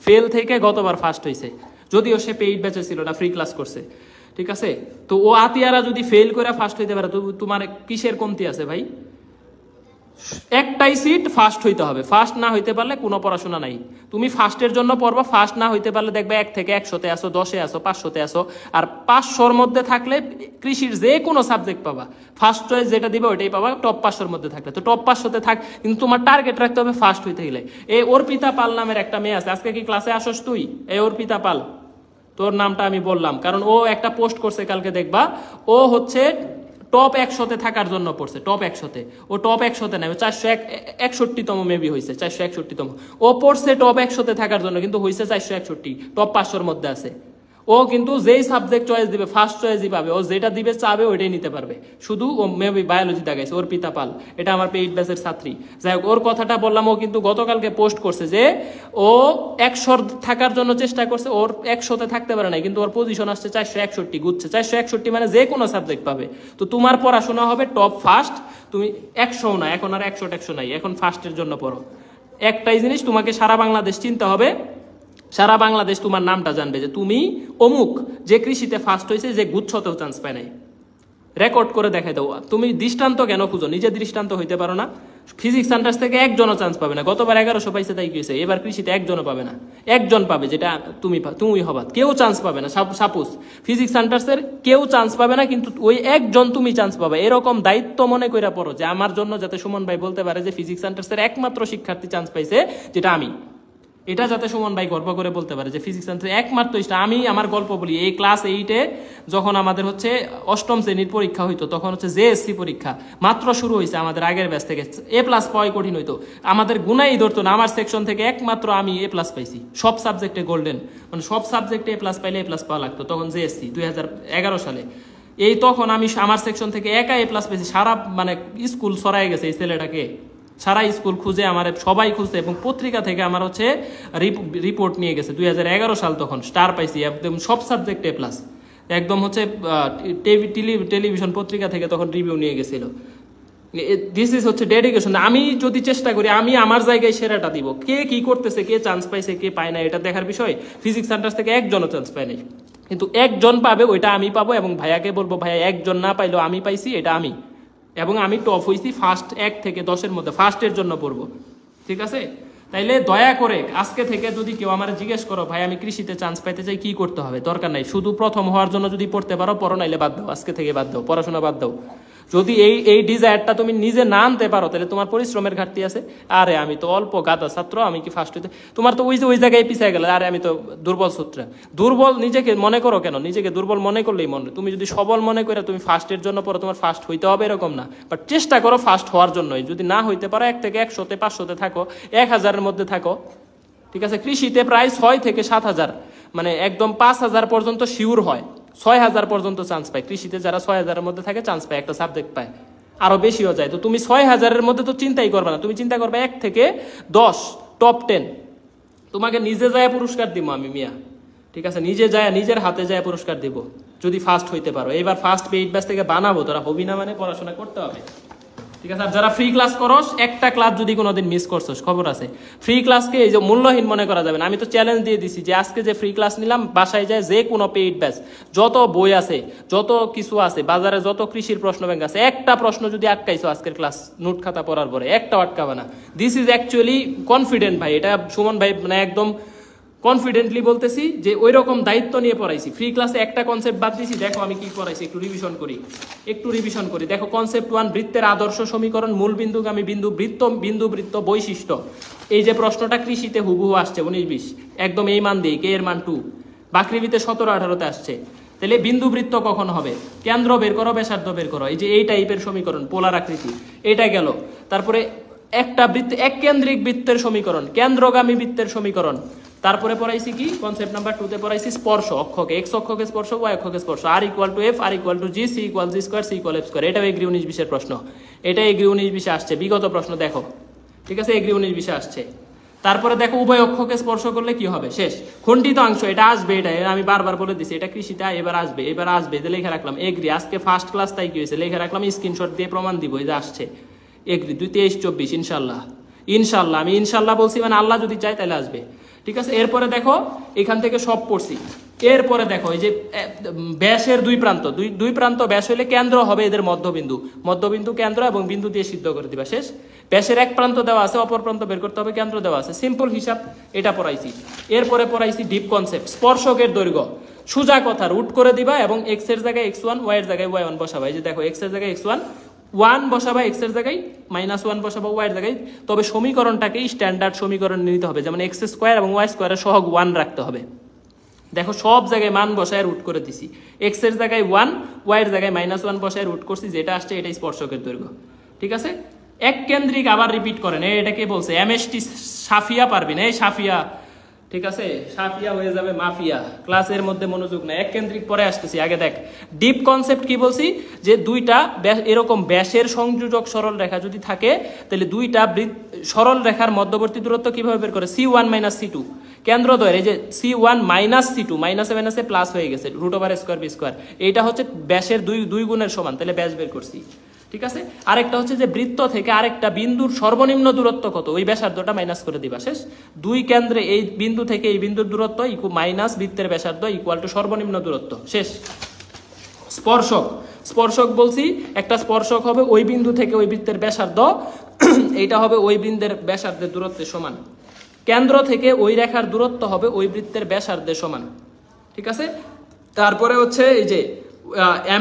Speaker 1: ফেল থেকে গতবার ফার্স্ট হয়েছে, যদিও সে পেইড ব্যাচে ছিল না, ফ্রি ক্লাস করছে। ঠিক আছে, তো ও আতিয়ারা যদি ফেল করে ফার্স্ট হইতে পারে, তো তোমার কিসের কমতি আছে ভাই? একটাই সিট, ফার্স্ট হইতে হবে। ফার্স্ট না হইতে পারলে কোনো পড়াশোনা নাই। তুমি ফার্স্টের জন্য পড়বা, ফার্স্ট না হইতে পারলে দেখবে 1 থেকে 100-তে আসো, 10-এ আসো, 500-তে আসো। আর 500-র মধ্যে থাকলে কৃষির যে কোনো সাবজেক্ট পাবা, ফার্স্ট চয়েস যেটা দিবে ওইটাই পাবা, টপ 500-র মধ্যে থাকলে। তো টপ 500-তে থাক, কিন্তু তোমার টার্গেট রাখতে হবে ফার্স্ট হইতে গেলে। এই অর্পিতা পাল নামের একটা মেয়ে আছে, আজকে কি ক্লাসে আসোস তুই? এই অর্পিতা পাল, তোর নামটা আমি বললাম কারণ ও একটা পোস্ট করছে কালকে, দেখবা। ও হচ্ছে টপ 100-তে থাকার জন্য পড়ছে, টপ 100-তে। ও টপ 100-তে নাই, 461তম মেবি হয়েছে, 461তম। ও পড়ছে টপ 100-তে থাকার জন্য, কিন্তু হয়েছে 461, টপ 500-র মধ্যে আছে। ও কিন্তু যেই সাবজেক্ট চয়েস দিবে, ফার্স্ট চয়েসই পাবে। ও যেটা দিবে চাবে ওইটাই নিতে পারবে। শুধু ও মেবি বায়োলজি দেখাইছে, ওর পিতা পাল, এটা আমার পেইড ব্যাচের ছাত্রী। যাই হোক, ওর কথাটা বললাম। ও কিন্তু গতকালকে পোস্ট করছে যে ও 100 থাকার জন্য চেষ্টা করছে, ওর 100-তে থাকতে পারে না, কিন্তু ওর পজিশন আসছে 461, গুচ্ছে 461, মানে যে কোনো সাবজেক্ট পাবে। তো তোমার পড়াশোনা হবে টপ ফার্স্ট। তুমি 100 না, এখন আর 100 নাই, এখন ফার্স্টের জন্য পড়ো। একটাই জিনিস, তোমাকে সারা বাংলাদেশ চিনতে হবে। সারা বাংলাদেশ তোমার নামটা জানবে যে তুমি অমুক, যে কৃষিতে ফার্স্ট হয়েছে, যে গুচ্ছতেও চান্স পায় নাই। রেকর্ড করে দেখাই দাও। তুমি দৃষ্টান্ত কেন খুঁজো? নিজে দৃষ্টান্ত হইতে পারো না? ফিজিক্স সেন্টার্স থেকে একজনও চান্স পাবে না। গতবার 1100 পাইছে, তাই গিয়েছে। এবার কৃষিতে একজনও পাবে না, একজন পাবে, যেটা তুমি হবা। কেউ চান্স পাবে না। সাপোজ ফিজিক্স সেন্টার্সের কেউ চান্স পাবে না, কিন্তু ওই একজন তুমি চান্স পাবে। এরকম দায়িত্ব মনে কইরা পড়ো যে আমার জন্য যাতে সুমন ভাই বলতে পারে যে ফিজিক্স সেন্টার্সের একমাত্র শিক্ষার্থী চান্স পাইছে, যেটা আমি। এটা যাতে সুমন ভাই গর্ব করে বলতে পারে যে ফিজিক্স সেন্টারে একমাত্র আমি। আমার গল্প বলি, এই ক্লাস 8-এ যখন আমাদের হচ্ছে 8ম শ্রেণীর পরীক্ষা হইতো, তখন হচ্ছে জেএসসি পরীক্ষা মাত্র শুরু হয়েছে আমাদের আগের ব্যাচ থেকে। A+ পাওয়াই কঠিন হইতো, আমাদের গুনাই ধরতো না। আমার সেকশন থেকে একমাত্র আমি A+ পাইছি, সব সাবজেক্টে গোল্ডেন, মানে সব সাবজেক্টে A+ পাইলে A+ পাওয়া লাগতো তখন, জেএসসি 2011 সালে। এই তখন আমি আমার সেকশন থেকে একা A+ পেয়েছি। সারা মানে স্কুল সরাই গেছে এই ছেলেটাকে, সারা স্কুল খুঁজে, আমার সবাই খুঁজছে, এবং পত্রিকা থেকে আমার হচ্ছে রিপোর্ট নিয়ে গেছে। 2011 সাল, তখন স্টার পাইছি একদম সব সাবজেক্টে A+। একদম হচ্ছে টেলিভিশন পত্রিকা থেকে তখন রিভিউ নিয়ে গেছিল। দিস ইজ হচ্ছে ডেডিকেশন। আমি যদি চেষ্টা করি, আমি আমার জায়গায় সেরাটা দিব। কে কি করতেছে, কে চান্স পাইছে, কে পায় না, এটা দেখার বিষয়। ফিজিক্স সেন্টার থেকে একজনও চান্স পায় নাই, কিন্তু একজন পাবে, ওইটা আমি পাবো। এবং ভাইয়াকে বলবো, ভাইয়া একজন না পাইলেও আমি পাইছি, এটা আমি। এবং আমি টপ হয়েছি ফার্স্ট 1 থেকে 10-এর মধ্যে, ফার্স্টের জন্য পড়বো। ঠিক আছে, তাইলে দয়া করে আজকে থেকে যদি কেউ আমার জিজ্ঞেস করো, ভাই আমি কৃষিতে চান্স পাইতে চাই, কি করতে হবে? দরকার নাই, শুধু প্রথম হওয়ার জন্য যদি পড়তে পারো পড়ো, নাইলে বাদ দাও, আজকে থেকে বাদ দাও, পড়াশোনা বাদ দাও। যদি এই ডিজায়ারটা তুমি নিজে না আনতে পারো, তাহলে তোমার পরিশ্রমের ঘাটতি আছে। আরে আমি তো অল্প গাদা ছাত্র, আমি কি ফার্স্ট হইতে? তোমার তো ওই জায়গায় পিছিয়ে গেলে, আরে আমি তো দুর্বল সূত্রে। দুর্বল নিজেকে মনে করো কেন? নিজেকে দুর্বল মনে করলেই মনে। তুমি যদি সবল মনে করে তুমি ফার্স্টের জন্য পড়ো, তোমার ফার্স্ট হইতে হবে এরকম না, বাট চেষ্টা করো ফার্স্ট হওয়ার জন্যই। যদি না হইতে পারো, 1 থেকে 100-তে 500-তে থাকো, 1000-এর মধ্যে থাকো। ঠিক আছে, কৃষিতে প্রায় 6 থেকে 7000, মানে একদম 5000 পর্যন্ত শিওর হয়, 6000 পর্যন্ত চান্স পায়। কৃষিতে যারা 6000-এর মধ্যে থাকে চান্স পায়, একটা সাবজেক্ট পায়, আরো বেশিও যায়। তো তুমি 6000-এর মধ্যে তো চিন্তাই করবে না, তুমি চিন্তা করবে 1 থেকে 10, টপ 10। তোমাকে নিজে যায় পুরস্কার দিব আমি মিয়া। ঠিক আছে, নিজে যায়, নিজের হাতে যায় পুরস্কার দিব যদি ফার্স্ট হইতে পারো। এবার ফার্স্ট পেইড ব্যাচ থেকে বানাবো, তোরা হবি না, মানে পড়াশোনা করতে হবে। ঠিক আছে। আর যারা ফ্রি ক্লাস করস, একটা ক্লাস যদি কোনোদিন মিস করছস, খবর আছে, ফ্রি ক্লাসকে এই যে মূল্যহীন মনে করা যাবে না। আমি তো চ্যালেঞ্জ দিয়ে দিছি যে আজকে যে ফ্রি ক্লাস নিলাম, বাসায় যায় যে কোনো পেইড ব্যাচ, যত বই আছে, যত কিছু আছে বাজারে, যত কৃষির প্রশ্ন ব্যাংক আছে, একটা প্রশ্ন যদি আটকাইছো আজকের ক্লাস নোট খাতা পড়ার পরে, একটাও আটকাবে না। দিস ইজ অ্যাকচুয়ালি কনফিডেন্ট ভাই, এটা সুমন ভাই মানে একদম কনফিডেন্টলি বলতেছি যে ওই রকম দায়িত্ব নিয়ে পড়াইছি। ফ্রি ক্লাসে একটা কনসেপ্ট বাদ দিছি, দেখো আমি কি পড়াইছি, একটু রিভিশন করি। দেখো কনসেপ্ট 1, বৃত্তের আদর্শ সমীকরণ, মূল বিন্দুগামী বিন্দু, বিন্দু বৃত্ত বৈশিষ্ট্য। এই যে প্রশ্নটা কৃষিতে হুবহু আসছে 19-20, একদম এই মান দিয়ে, কে এর মান 2, বাকৃবিতে 17-18তে আসছে। তাহলে বিন্দু বৃত্ত কখন হবে, কেন্দ্র বের করো, ব্যাসার্ধ বের করো, এই যে এই টাইপের সমীকরণ, পোলার আকৃতি, এটা গেল। তারপরে একটা বৃত্ত, এক কেন্দ্রিক বৃত্তের সমীকরণ, কেন্দ্রগামী বৃত্তের সমীকরণ। তারপরে পড়াইছি কি, কনসেপ্ট নাম্বার 2 তে পড়াইছি স্পর্শ অক্ষকে, এক্স অক্ষকে স্পর্শ, ওয়াই অক্ষকে স্পর্শ, r equal to f, r equal to g, c equal g square, c equal f square. এটাও এগ্রি 19-20 প্রশ্ন, এটা এগ্রি 19-20 আসছে, বিগত প্রশ্ন দেখো, ঠিক আছে, এগ্রি 19-20 আসছে। তারপরে দেখো উভয় অক্ষকে স্পর্শ করলে কি হবে, শেষ। খণ্ডিত অংশ, এটা আসবে, এটা আমি বারবার বলে দিছি, এটা কৃষিতে এবার আসবে, এটা লেখা রাখলাম এগ্রি। আজকে ফার্স্ট ক্লাস তাই কি হয়েছে, লেখা রাখলাম, স্ক্রিনশট দিয়ে প্রমাণ দিব, এই যে আসছে এগ্রি 2-23-24 ইনশাল্লাহ। আমি ইনশাল্লাহ বলছি, মানে আল্লাহ যদি চায় তাহলে আসবে, ঠিক আছে। এরপরে দেখো এখান থেকে সব পড়ছি। এরপরে দেখো এই যে ব্যাসের দুই প্রান্ত ব্যাস হলে কেন্দ্র হবে এদের মধ্যবিন্দু কেন্দ্র, এবং বিন্দু দিয়ে সিদ্ধ করে দিবা, শেষ। ব্যাসের এক প্রান্ত দেওয়া আছে, অপর প্রান্ত বের করতে হবে, কেন্দ্র দেওয়া আছে, সিম্পল হিসাব, এটা পড়াইছি। এরপরে পড়াইছি ডিপ কনসেপ্ট, স্পর্শকের দৈর্ঘ্য, সোজা কথা, রুট করে দিবা এবং এক্স এর জায়গায় x1, ওয়াই এর জায়গায় y1 বসাবা। এই যে দেখো এক্স এর জায়গায় x1 1 বসাবা, এক্স এর জায়গায় -1 বসাবা, ওয়াই এর জায়গায়। তবে সমীকরণটাকে স্ট্যান্ডার্ড সমীকরণ নিতে হবে, যেমন x স্কোয়ার এবং y স্কোয়ারের সহগ 1 রাখতে হবে। দেখো সব জায়গায় মান বসায় রুট করে দিছি, এক্স এর জায়গায় 1, ওয়াই এর জায়গায় -1 বসায় রুট করছি, যেটা আসছে এটাই স্পর্শকের দৈর্ঘ্য, ঠিক আছে। এক কেন্দ্রিক, আবার রিপিট করেন, এটাকে বলছে এমএসটি সাফিয়া, পারবি না এই সাফিয়া, ঠিক আছে, সাফিয়া হয়ে যাবে মাফিয়া, ক্লাসের মধ্যে মনোযোগ না। এক কেন্দ্রিক পরে আসতেছি, আগে দেখ ডিপ কনসেপ্ট কি বলছি, যে দুইটা এরকম ব্যাসের সংযোজক সরল রেখা যদি থাকে, তাহলে দুইটা সরল রেখার মধ্যবর্তী দূরত্ব কিভাবে বের করে, C1 - C2, কেন্দ্রদ্বয়ের এই যে C1 - C2, মাইনাসে মাইনাসে প্লাস হয়ে গেছে, √² b², এইটা হচ্ছে ব্যাসের দুই গুণের সমান, তাহলে ব্যাস বের করছি, ঠিক আছে। আরেকটা হচ্ছে যে বৃত্ত থেকে আরেকটা বিন্দুর সর্বনিম্ন দূরত্ব কত, ওই ব্যাসার্ধটা মাইনাস করে দিবা, শেষ। দুই কেন্দ্রে এই বিন্দু থেকে এই বিন্দুর দূরত্ব মাইনাস বৃত্তের ব্যাসার্ধ ইকুয়াল টু সর্বনিম্ন দূরত্ব, শেষ। স্পর্শক বলছি, একটা স্পর্শক হবে ওই বিন্দু থেকে ওই বৃত্তের ব্যাসার্ধ, এইটা হবে ওই বিন্দুর ব্যাসার্ধের দূরত্বের সমান। কেন্দ্র থেকে ওই রেখার দূরত্ব হবে ওই বৃত্তের ব্যাসার্ধের সমান, ঠিক আছে। তারপরে হচ্ছে এই যে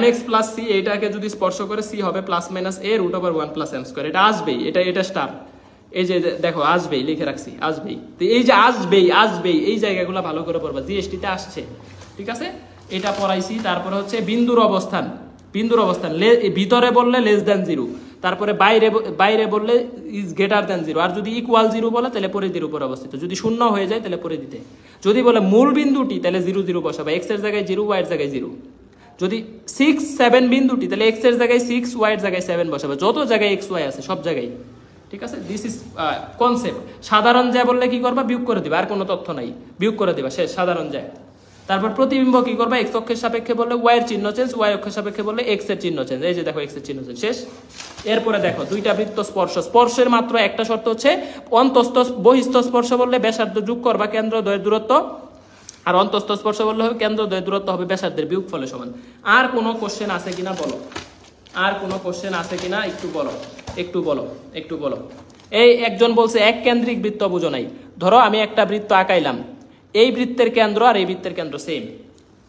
Speaker 1: mx + c, এটাকে যদি স্পর্শ করে c হবে +-a√1 + m², এটা আসবেই, এটা স্টার, এই যে দেখো আসবেই, লিখে রাখছি আসবেই। তো এই যে আসবেই এই জায়গাগুলো ভালো করে পড়বা, জিএসটি তে আসছে, ঠিক আছে, এটা পড়াইছি। তারপরে হচ্ছে বিন্দুর অবস্থান, ভিতরে বললে <0, তারপরে বাইরে বললে <0, আর যদি =0 বলে তাহলে পরিধির উপর অবস্থিত, যদি শূন্য হয়ে যায় তাহলে পরিধিতে, যদি বলে মূল বিন্দুটি তাহলে 0 বসাবা, x এর জায়গায় 0, y এর জায়গায় 0, যদি 6, 7 বিন্দুটি তাহলে x এর জায়গায় 6, y এর জায়গায় 7 বসাবে, যত জায়গায় x, y আছে সব জায়গায়, ঠিক আছে। This is concept. সাধারণ জ্যা বললে কি করবা, বিয়োগ করে দিবা, আর কোনো তথ্য নাই, বিয়োগ করে দিবা, শেষ, সাধারণ জ্যা। তারপর প্রতিবিম্ব কি করবা, x অক্ষের সাপেক্ষে বললে y এর চিহ্ন চেঞ্জ, y অক্ষের সাপেক্ষে বললে x এর চিহ্ন চেঞ্জ, এই যে দেখো x এর চিহ্ন চেঞ্জ, শেষ। এরপরে দেখো দুইটা বৃত্ত স্পর্শের মাত্র একটা শর্ত হচ্ছে, অন্তস্থ বহিস্থ স্পর্শ বললে ব্যাসার্ধ যোগ করবা কেন্দ্রদ্বয়ের দূরত্ব, আর অন্তস্থ স্পর্শ বললে হবে কেন্দ্রদ্বয়ের দূরত্ব হবে ব্যাসার্ধের বিয়োগফলের সমান। আর কোনো কোশ্চেন আছে কিনা বলো, একটু বলো। এই একজন বলছে এক কেন্দ্রিক বৃত্ত বুঝো নাই। ধরো আমি একটা বৃত্ত আঁকাইলাম, এই বৃত্তের কেন্দ্র আর এই বৃত্তের কেন্দ্র সেম,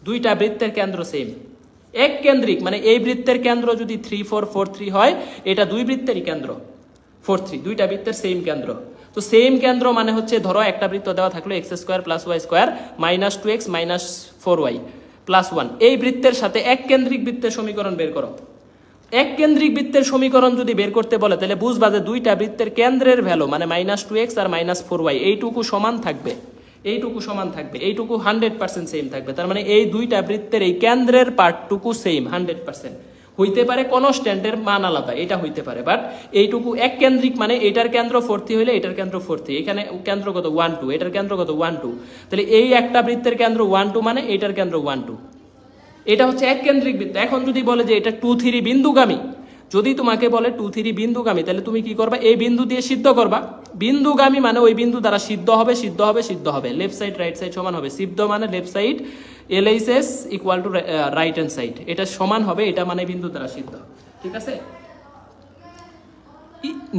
Speaker 1: দুইটা বৃত্তের কেন্দ্র সেম। এক কেন্দ্রিক মানে এই বৃত্তের কেন্দ্র যদি 3, 4, 4, 3 হয়, এটা দুই বৃত্তেরই কেন্দ্র 4, 3, দুইটা বৃত্তের সেম কেন্দ্র। তো সেম কেন্দ্র মানে হচ্ছে, ধরো একটা বৃত্ত দেওয়া থাকলো x² + y² -2x -4y + 1, এই বৃত্তের সাথে এক কেন্দ্রিক বৃত্তের সমীকরণ বের করো। এক কেন্দ্রিক বৃত্তের সমীকরণ যদি বের করতে বলে তাহলে বুঝবা যে দুইটা বৃত্তের কেন্দ্রের ভ্যালু মানে -2x আর -4y এইটুকু সমান থাকবে, এইটুকু 100% সেম থাকবে। তার মানে এই দুইটা বৃত্তের এই কেন্দ্রের পার্টটুকু সেম 100%। হইতে পারে কনস্ট্যান্টের মান আলাদা, এটা হইতে পারে, বাট এইটুকু এক কেন্দ্রিক মানে এটার কেন্দ্র 4 হইলে এটার কেন্দ্র 4, এখানে কেন্দ্র কত 1, 2, এটার কেন্দ্র কত 1, 2, তাহলে এই একটা বৃত্তের কেন্দ্র 1, 2 মানে এটার কেন্দ্র 1, 2, এটা হচ্ছে এক কেন্দ্রিক বৃত্ত। এখন যদি বলে যে এটা 2, 3 বিন্দুগামী, যদি তোমাকে বলে 2 3 বিন্দুগামী, তাহলে তুমি কি করবা? এই বিন্দু দিয়ে সিদ্ধ করবা। বিন্দুগামী মানে ওই বিন্দু দ্বারা সিদ্ধ হবে, সিদ্ধ হবে, সিদ্ধ হবে, লেফট সাইড রাইট সাইড সমান হবে। সিদ্ধ মানে left side LHS equal to right hand side, এটা সমান হবে, এটা মানে বিন্দু দ্বারা সিদ্ধ। ঠিক আছে?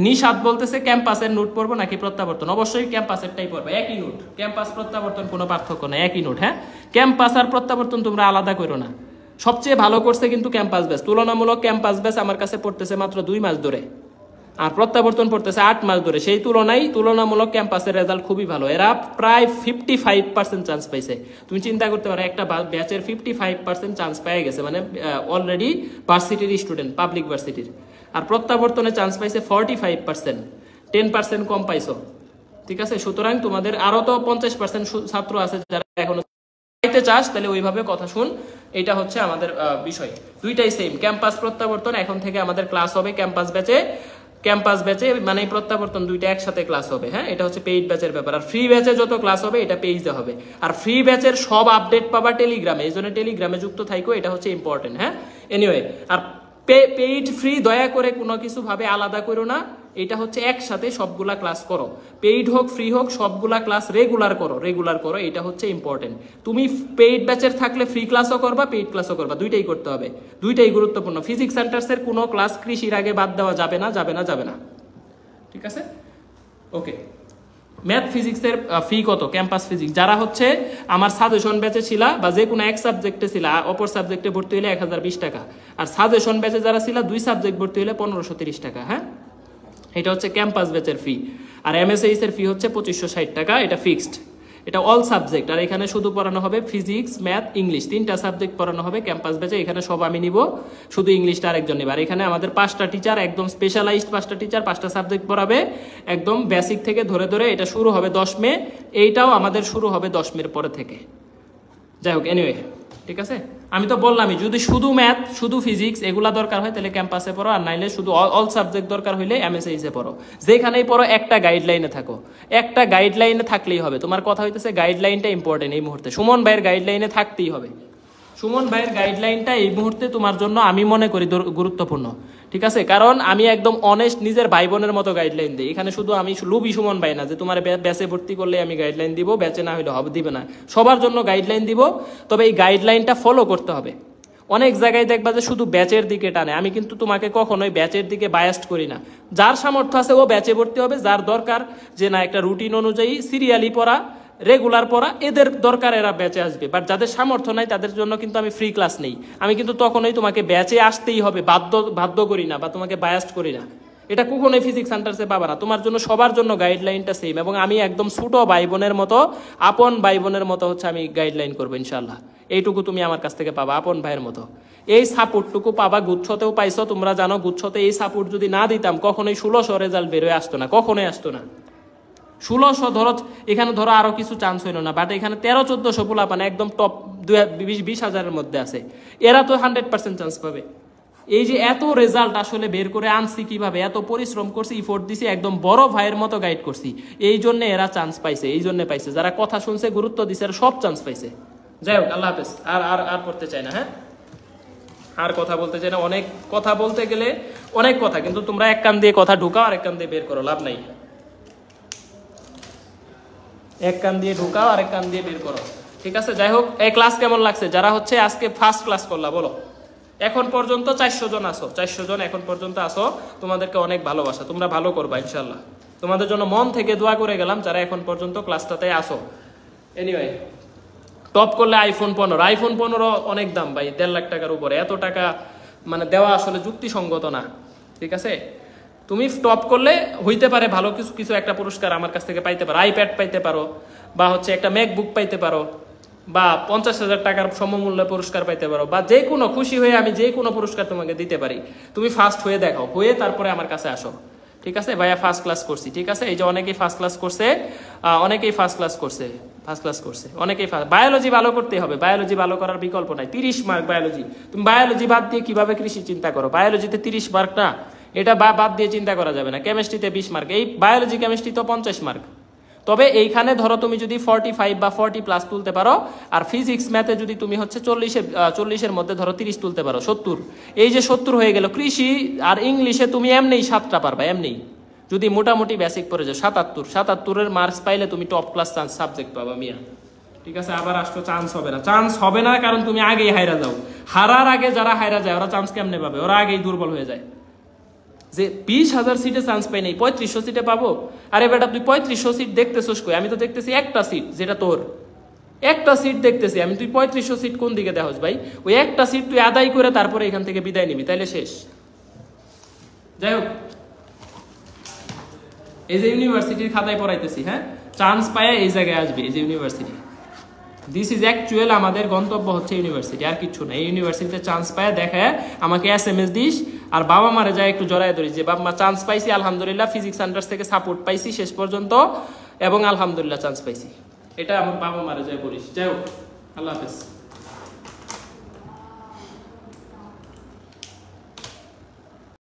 Speaker 1: নিষাদ বলতেছে ক্যাম্পাসের নোট পড়বো নাকি প্রত্যাবর্তন? অবশ্যই ক্যাম্পাসেরটাই পড়বে, একই নোট। ক্যাম্পাস প্রত্যাবর্তন কোনো পার্থক্য নেই, একই নোট। হ্যাঁ, ক্যাম্পাস আর প্রত্যাবর্তন তোমরা আলাদা করো না। সবচেয়ে ভালো করছে কিন্তু ক্যাম্পাস ব্যাচ, তুলনামূলক ক্যাম্পাস ব্যাচ আমার কাছে পড়তেছে মাত্র 2 মাস ধরে, আর প্রত্যাবর্তন পড়তেছে 8 মাস ধরে। সেই তুলনায় তুলনামূলক ক্যাম্পাসের রেজাল্ট খুবই ভালো। এরা প্রায় 55% চান্স পাইছে। তুমি চিন্তা করতে পারো, একটা ব্যাচের 55% চান্স পেয়ে গেছে, মানে অলরেডি ভার্সিটির স্টুডেন্ট, পাবলিক ভার্সিটির। আর প্রত্যাবর্তনে চান্স পাইছে 45%, 10% কম পাইছো। ঠিক আছে? সুতরাং তোমাদের আরো তো 50% ছাত্র আছে যারা এখনো পাইতে চাস, তাহলে ওইভাবে কথা শুন। এটা হচ্ছে আমাদের বিষয়, দুইটাই সেম। ক্যাম্পাস প্রত্যাবর্তন এখন থেকে আমাদের ক্লাস হবে ক্যাম্পাস ব্যাচে। ক্যাম্পাস ব্যাচে মানে প্রত্যাবর্তন দুইটা একসাথে ক্লাস হবে। হ্যাঁ, এটা হচ্ছে পেইড ব্যাচের ব্যাপার। আর ফ্রি ব্যাচে যত ক্লাস হবে এটা পেইজে হবে। আর ফ্রি ব্যাচের সব আপডেট পাবা টেলিগ্রামে, এই জন্য টেলিগ্রামে যুক্ত থাইকো, এটা হচ্ছে ইম্পর্টেন্ট। হ্যাঁ, এনিওয়ে, আর পেইড ফ্রি দয়া করে কোনো কিছু ভাবে আলাদা করো না, এটা হচ্ছে একসাথে সবগুলা ক্লাস করো। পেইড হোক ফ্রি হোক সবগুলা ক্লাস রেগুলার করো, রেগুলার করো, এটা হচ্ছে ইম্পর্টেন্ট। তুমি পেইড ব্যাচের থাকলে ফ্রি ক্লাসও করবা, পেইড ক্লাসও করবা, দুইটাই করতে হবে, দুইটাই গুরুত্বপূর্ণ। ফিজিক্স সেন্টার্সের কোনো ক্লাস কৃষির আগে বাদ দেওয়া যাবে না, যাবে না, যাবে না। ঠিক আছে? ওকে। ম্যাথ ফিজিক্সের ফি কত? ক্যাম্পাস ফিজিক্স যারা হচ্ছে আমার সাজেশন ব্যাচে ছিল বা যে কোনো এক সাবজেক্টে ছিল, অপর সাবজেক্টে ভর্তি হলে 1020 টাকা। আর সাজেশন ব্যাচে যারা ছিল 2 সাবজেক্ট ভর্তি হলে 1530 টাকা। হ্যাঁ, এটা হচ্ছে ক্যাম্পাস ব্যাচের ফি। আর MSAIS এর ফি হচ্ছে 2560 টাকা, এটা ফিক্সড। এটা অল সাবজেক্ট। আর এখানে শুধু পড়ানো হবে ফিজিক্স, ম্যাথ, ইংলিশ, 3টা সাবজেক্ট পড়ানো হবে ক্যাম্পাস ব্যাচে। এখানে সব আমি নিব, শুধু ইংলিশটা আরেকজন নেবে। আর এখানে আমাদের 5টা টিচার, একদম স্পেশালাইজড 5টা টিচার 5টা সাবজেক্ট পড়াবে, একদম বেসিক থেকে ধরে ধরে। এটা শুরু হবে 10 মে, এইটাও আমাদের শুরু হবে 10 মের পরে থেকে। যাই হোক, এনিওয়ে, ঠিক আছে? আমি তো বললামই, যদি শুধু ম্যাথ শুধু ফিজিক্স এগুলা দরকার হয় তাহলে ক্যাম্পাসে পড়ো, আর নাইলে শুধু অল সাবজেক্ট দরকার হইলে MSAIS এ পড়ো। যেখানেই পড়ো একটা গাইডলাইনে থাকো, একটা গাইডলাইনে থাকলেই হবে। তোমার কথা হইতেছে গাইডলাইনটা ইম্পর্টেন্ট এই মুহূর্তে। সুমন ভাইয়ের গাইডলাইনে থাকতেই হবে। সুমন ভাইয়ের গাইডলাইনটা এই মুহূর্তে তোমার জন্য আমি মনে করি গুরুত্বপূর্ণ। ঠিক আছে? কারণ আমি একদম অনেস্ট, নিজের ভাই বোনের মতো গাইডলাইন দিই। এখানে শুধু আমি লুবি সুমন ভাই না যে তোমার ব্যাচে ভর্তি করলে আমি গাইডলাইন দিব, ব্যাচে না হইলে হবে, দিবে না। সবার জন্য গাইডলাইন দিব, তবে এই গাইডলাইনটা ফলো করতে হবে। অনেক জায়গায় দেখবা যে শুধু ব্যাচের দিকে টানে। আমি কিন্তু তোমাকে কখনোই ব্যাচের দিকে বায়াস্ট করি না। যার সামর্থ্য আছে ও ব্যাচে ভর্তি হবে, যার দরকার যে না একটা রুটিন অনুযায়ী সিরিয়ালি পড়া, রেগুলার পড়া, এদের দরকার এরা ব্যাচে আসবে। বাট যাদের সামর্থ্য নাই তাদের জন্য কিন্তু আমি ফ্রি ক্লাস নেই। আমি কিন্তু তখনই তোমাকে ব্যাচে আসতেই হবে বাধ্য করি না, বা তোমাকে বায়াস্ট করি না। এটা কখনোই ফিজিক্স সেন্টারসে পাবা না। তোমার জন্য সবার জন্য গাইডলাইনটা সেম, এবং আমি একদম ছোট ভাই বোনের মতো, আপন ভাই বোনের মতো হচ্ছে আমি গাইডলাইন করবো ইনশাল্লাহ। এইটুকু তুমি আমার কাছ থেকে পাবা আপন ভাইয়ের মতো। এই সাপোর্টটুকু পাবা। গুচ্ছতেও পাইছো, তোমরা জানো গুচ্ছতে এই সাপোর্ট যদি না দিতাম কখনোই 1600 রেজাল্ট বেরোয় আসতো না, কখনোই আসতো না। 1600 ধরো, এখানে ধরো আরো কিছু চান্স হইল না, বাট এখানে 1300-1400 পোলাপান একদম টপ 20,000-20,000-এর মধ্যে আছে। এরা তো 100% চান্স পাবে। এই যে এত রেজাল্ট আসলে বের করে আনছি কিভাবে, এত পরিশ্রম করছি, ইফোর্ট দিছি, একদম বড় ভাইয়ের মতো গাইড করছি, এই জন্য এরা চান্স পাইছে, এই জন্য পাইছে। যারা কথা শুনছে, গুরুত্ব দিছে, এরা সব চান্স পাইছে। যাই হোক, আল্লাহ হাফেজ। আর আর আর পড়তে চাই না। হ্যাঁ, আর কথা বলতে চাই না। অনেক কথা বলতে গেলে অনেক কথা, কিন্তু তোমরা এক কান দিয়ে কথা ঢুকাও আর এক কান দিয়ে বের করো, লাভ নাই। এক কান দিয়ে ঢুকাও আর এক কান দিয়ে বের করো। ঠিক আছে? যাই হোক, এই ক্লাস কেমন লাগছে? যারা হচ্ছে আজকে ফার্স্ট ক্লাস করলা বলো। এখন পর্যন্ত 400 জন আসো, 400 জন এখন পর্যন্ত আসো। তোমাদেরকে অনেক ভালোবাসা, তোমরা ভালো করবা ইনশাল্লাহ। তোমাদের জন্য মন থেকে দোয়া করে গেলাম যারা এখন পর্যন্ত ক্লাসটাতে আসো। এনিওয়ে, টপ করলে iPhone 15 অনেক দাম ভাই, 1.5 লাখ টাকার উপরে। এত টাকা মানে দেওয়া আসলে যুক্তিসঙ্গত না। ঠিক আছে? তুমি টপ করলে হইতে পারে ভালো কিছু কিছু একটা পুরস্কার আমার কাছ থেকে পাইতে পারো, আইপ্যাড পাইতে পারো, বা হচ্ছে একটা ম্যাকবুক পাইতে পারো, বা 50,000 টাকার সমমূল্যে পুরস্কার পাইতে পারো, বা যে কোনো খুশি হয়ে আমি যে কোনো পুরস্কার তোমাকে দিতে পারি। তুমি ফার্স্ট হয়ে দেখাও, হয়ে তারপরে আমার কাছে আসো। ঠিক আছে ভাইয়া? ফার্স্ট ক্লাস করছি। ঠিক আছে? এই যে অনেকেই ফার্স্ট ক্লাস করছে, অনেকেই ফার্স্ট ক্লাস করছে, অনেকেই বায়োলজি ভালো করতে হবে। বায়োলজি ভালো করার বিকল্প নাই। 30 মার্ক বায়োলজি। তুমি বায়োলজি বাদ দিয়ে কিভাবে কৃষি চিন্তা করো? বায়োলজিতে 30 মার্ক না, এটা বাদ দিয়ে চিন্তা করা যাবে না। কেমিস্ট্রিতে 20 মার্ক, এই বায়োলজি কেমিস্ট্রি তো 50 মার্ক। তবে এইখানে ধরো তুমি যদি 45 বা 40+ তুলতে পারো, আর ফিজিক্স ম্যাথে যদি তুমি হচ্ছে 40-এর মধ্যে ধরো 30 তুলতে পারো, 70, এই যে 70 হয়ে গেল। কৃষি আর ইংলিশে তুমি এমনিই 7টা পারবা, এমনিই যদি মোটামুটি বেসিক পড়ে যাও। 77-এর মার্কস পাইলে তুমি টপ ক্লাস চান্স সাবজেক্ট পাবা মিয়া। ঠিক আছে, আবার আসতো চান্স হবে না, চান্স হবে না কারণ তুমি আগেই হাইরা যাও। হারার আগে যারা হাইরা যায় ওরা চান্স কেমনে পাবে? ওরা আগেই দুর্বল হয়ে যায়। যে 20,000 সিটে চান্স পাই নাই, 3500 সিটে পাবো। আরে বেটা তুই 3500 সিট দেখতেছিস কই? আমি তো দেখতেছি একটা সিট, যেটা তোর একটা সিট দেখতেছি আমি। তুই 3500 সিট কোন দিকে দেখোস ভাই? ওই একটা সিট তুই আদায় করে তারপরে এখান থেকে বিদায় নিবি, তাইলে শেষ। যাই হোক, এই যে ইউনিভার্সিটির খাতায় পড়াইতেছি, হ্যাঁ, চান্স পায় এই জায়গায় আসবে, এই যে ইউনিভার্সিটি। দিস ইজ অ্যাকচুয়াল, আমাদের গন্তব্য হচ্ছে ইউনিভার্সিটি, আর কিছু না। এই ইউনিভার্সিটিতে চান্স পায় দেখায় আমাকে SMS দিস, আর বাবা মারে যায় একটু জড়ায় ধরিস যে বাবা মা চান্স পাইছি, আলহামদুলিল্লাহ, ফিজিক্স আন্ডার্স থেকে সাপোর্ট পাইছি শেষ পর্যন্ত, এবং আলহামদুলিল্লাহ চান্স পাইছি। এটা আমার বাবা মারে যায় বলিস। যাই হোক, আল্লাহ হাফেজ।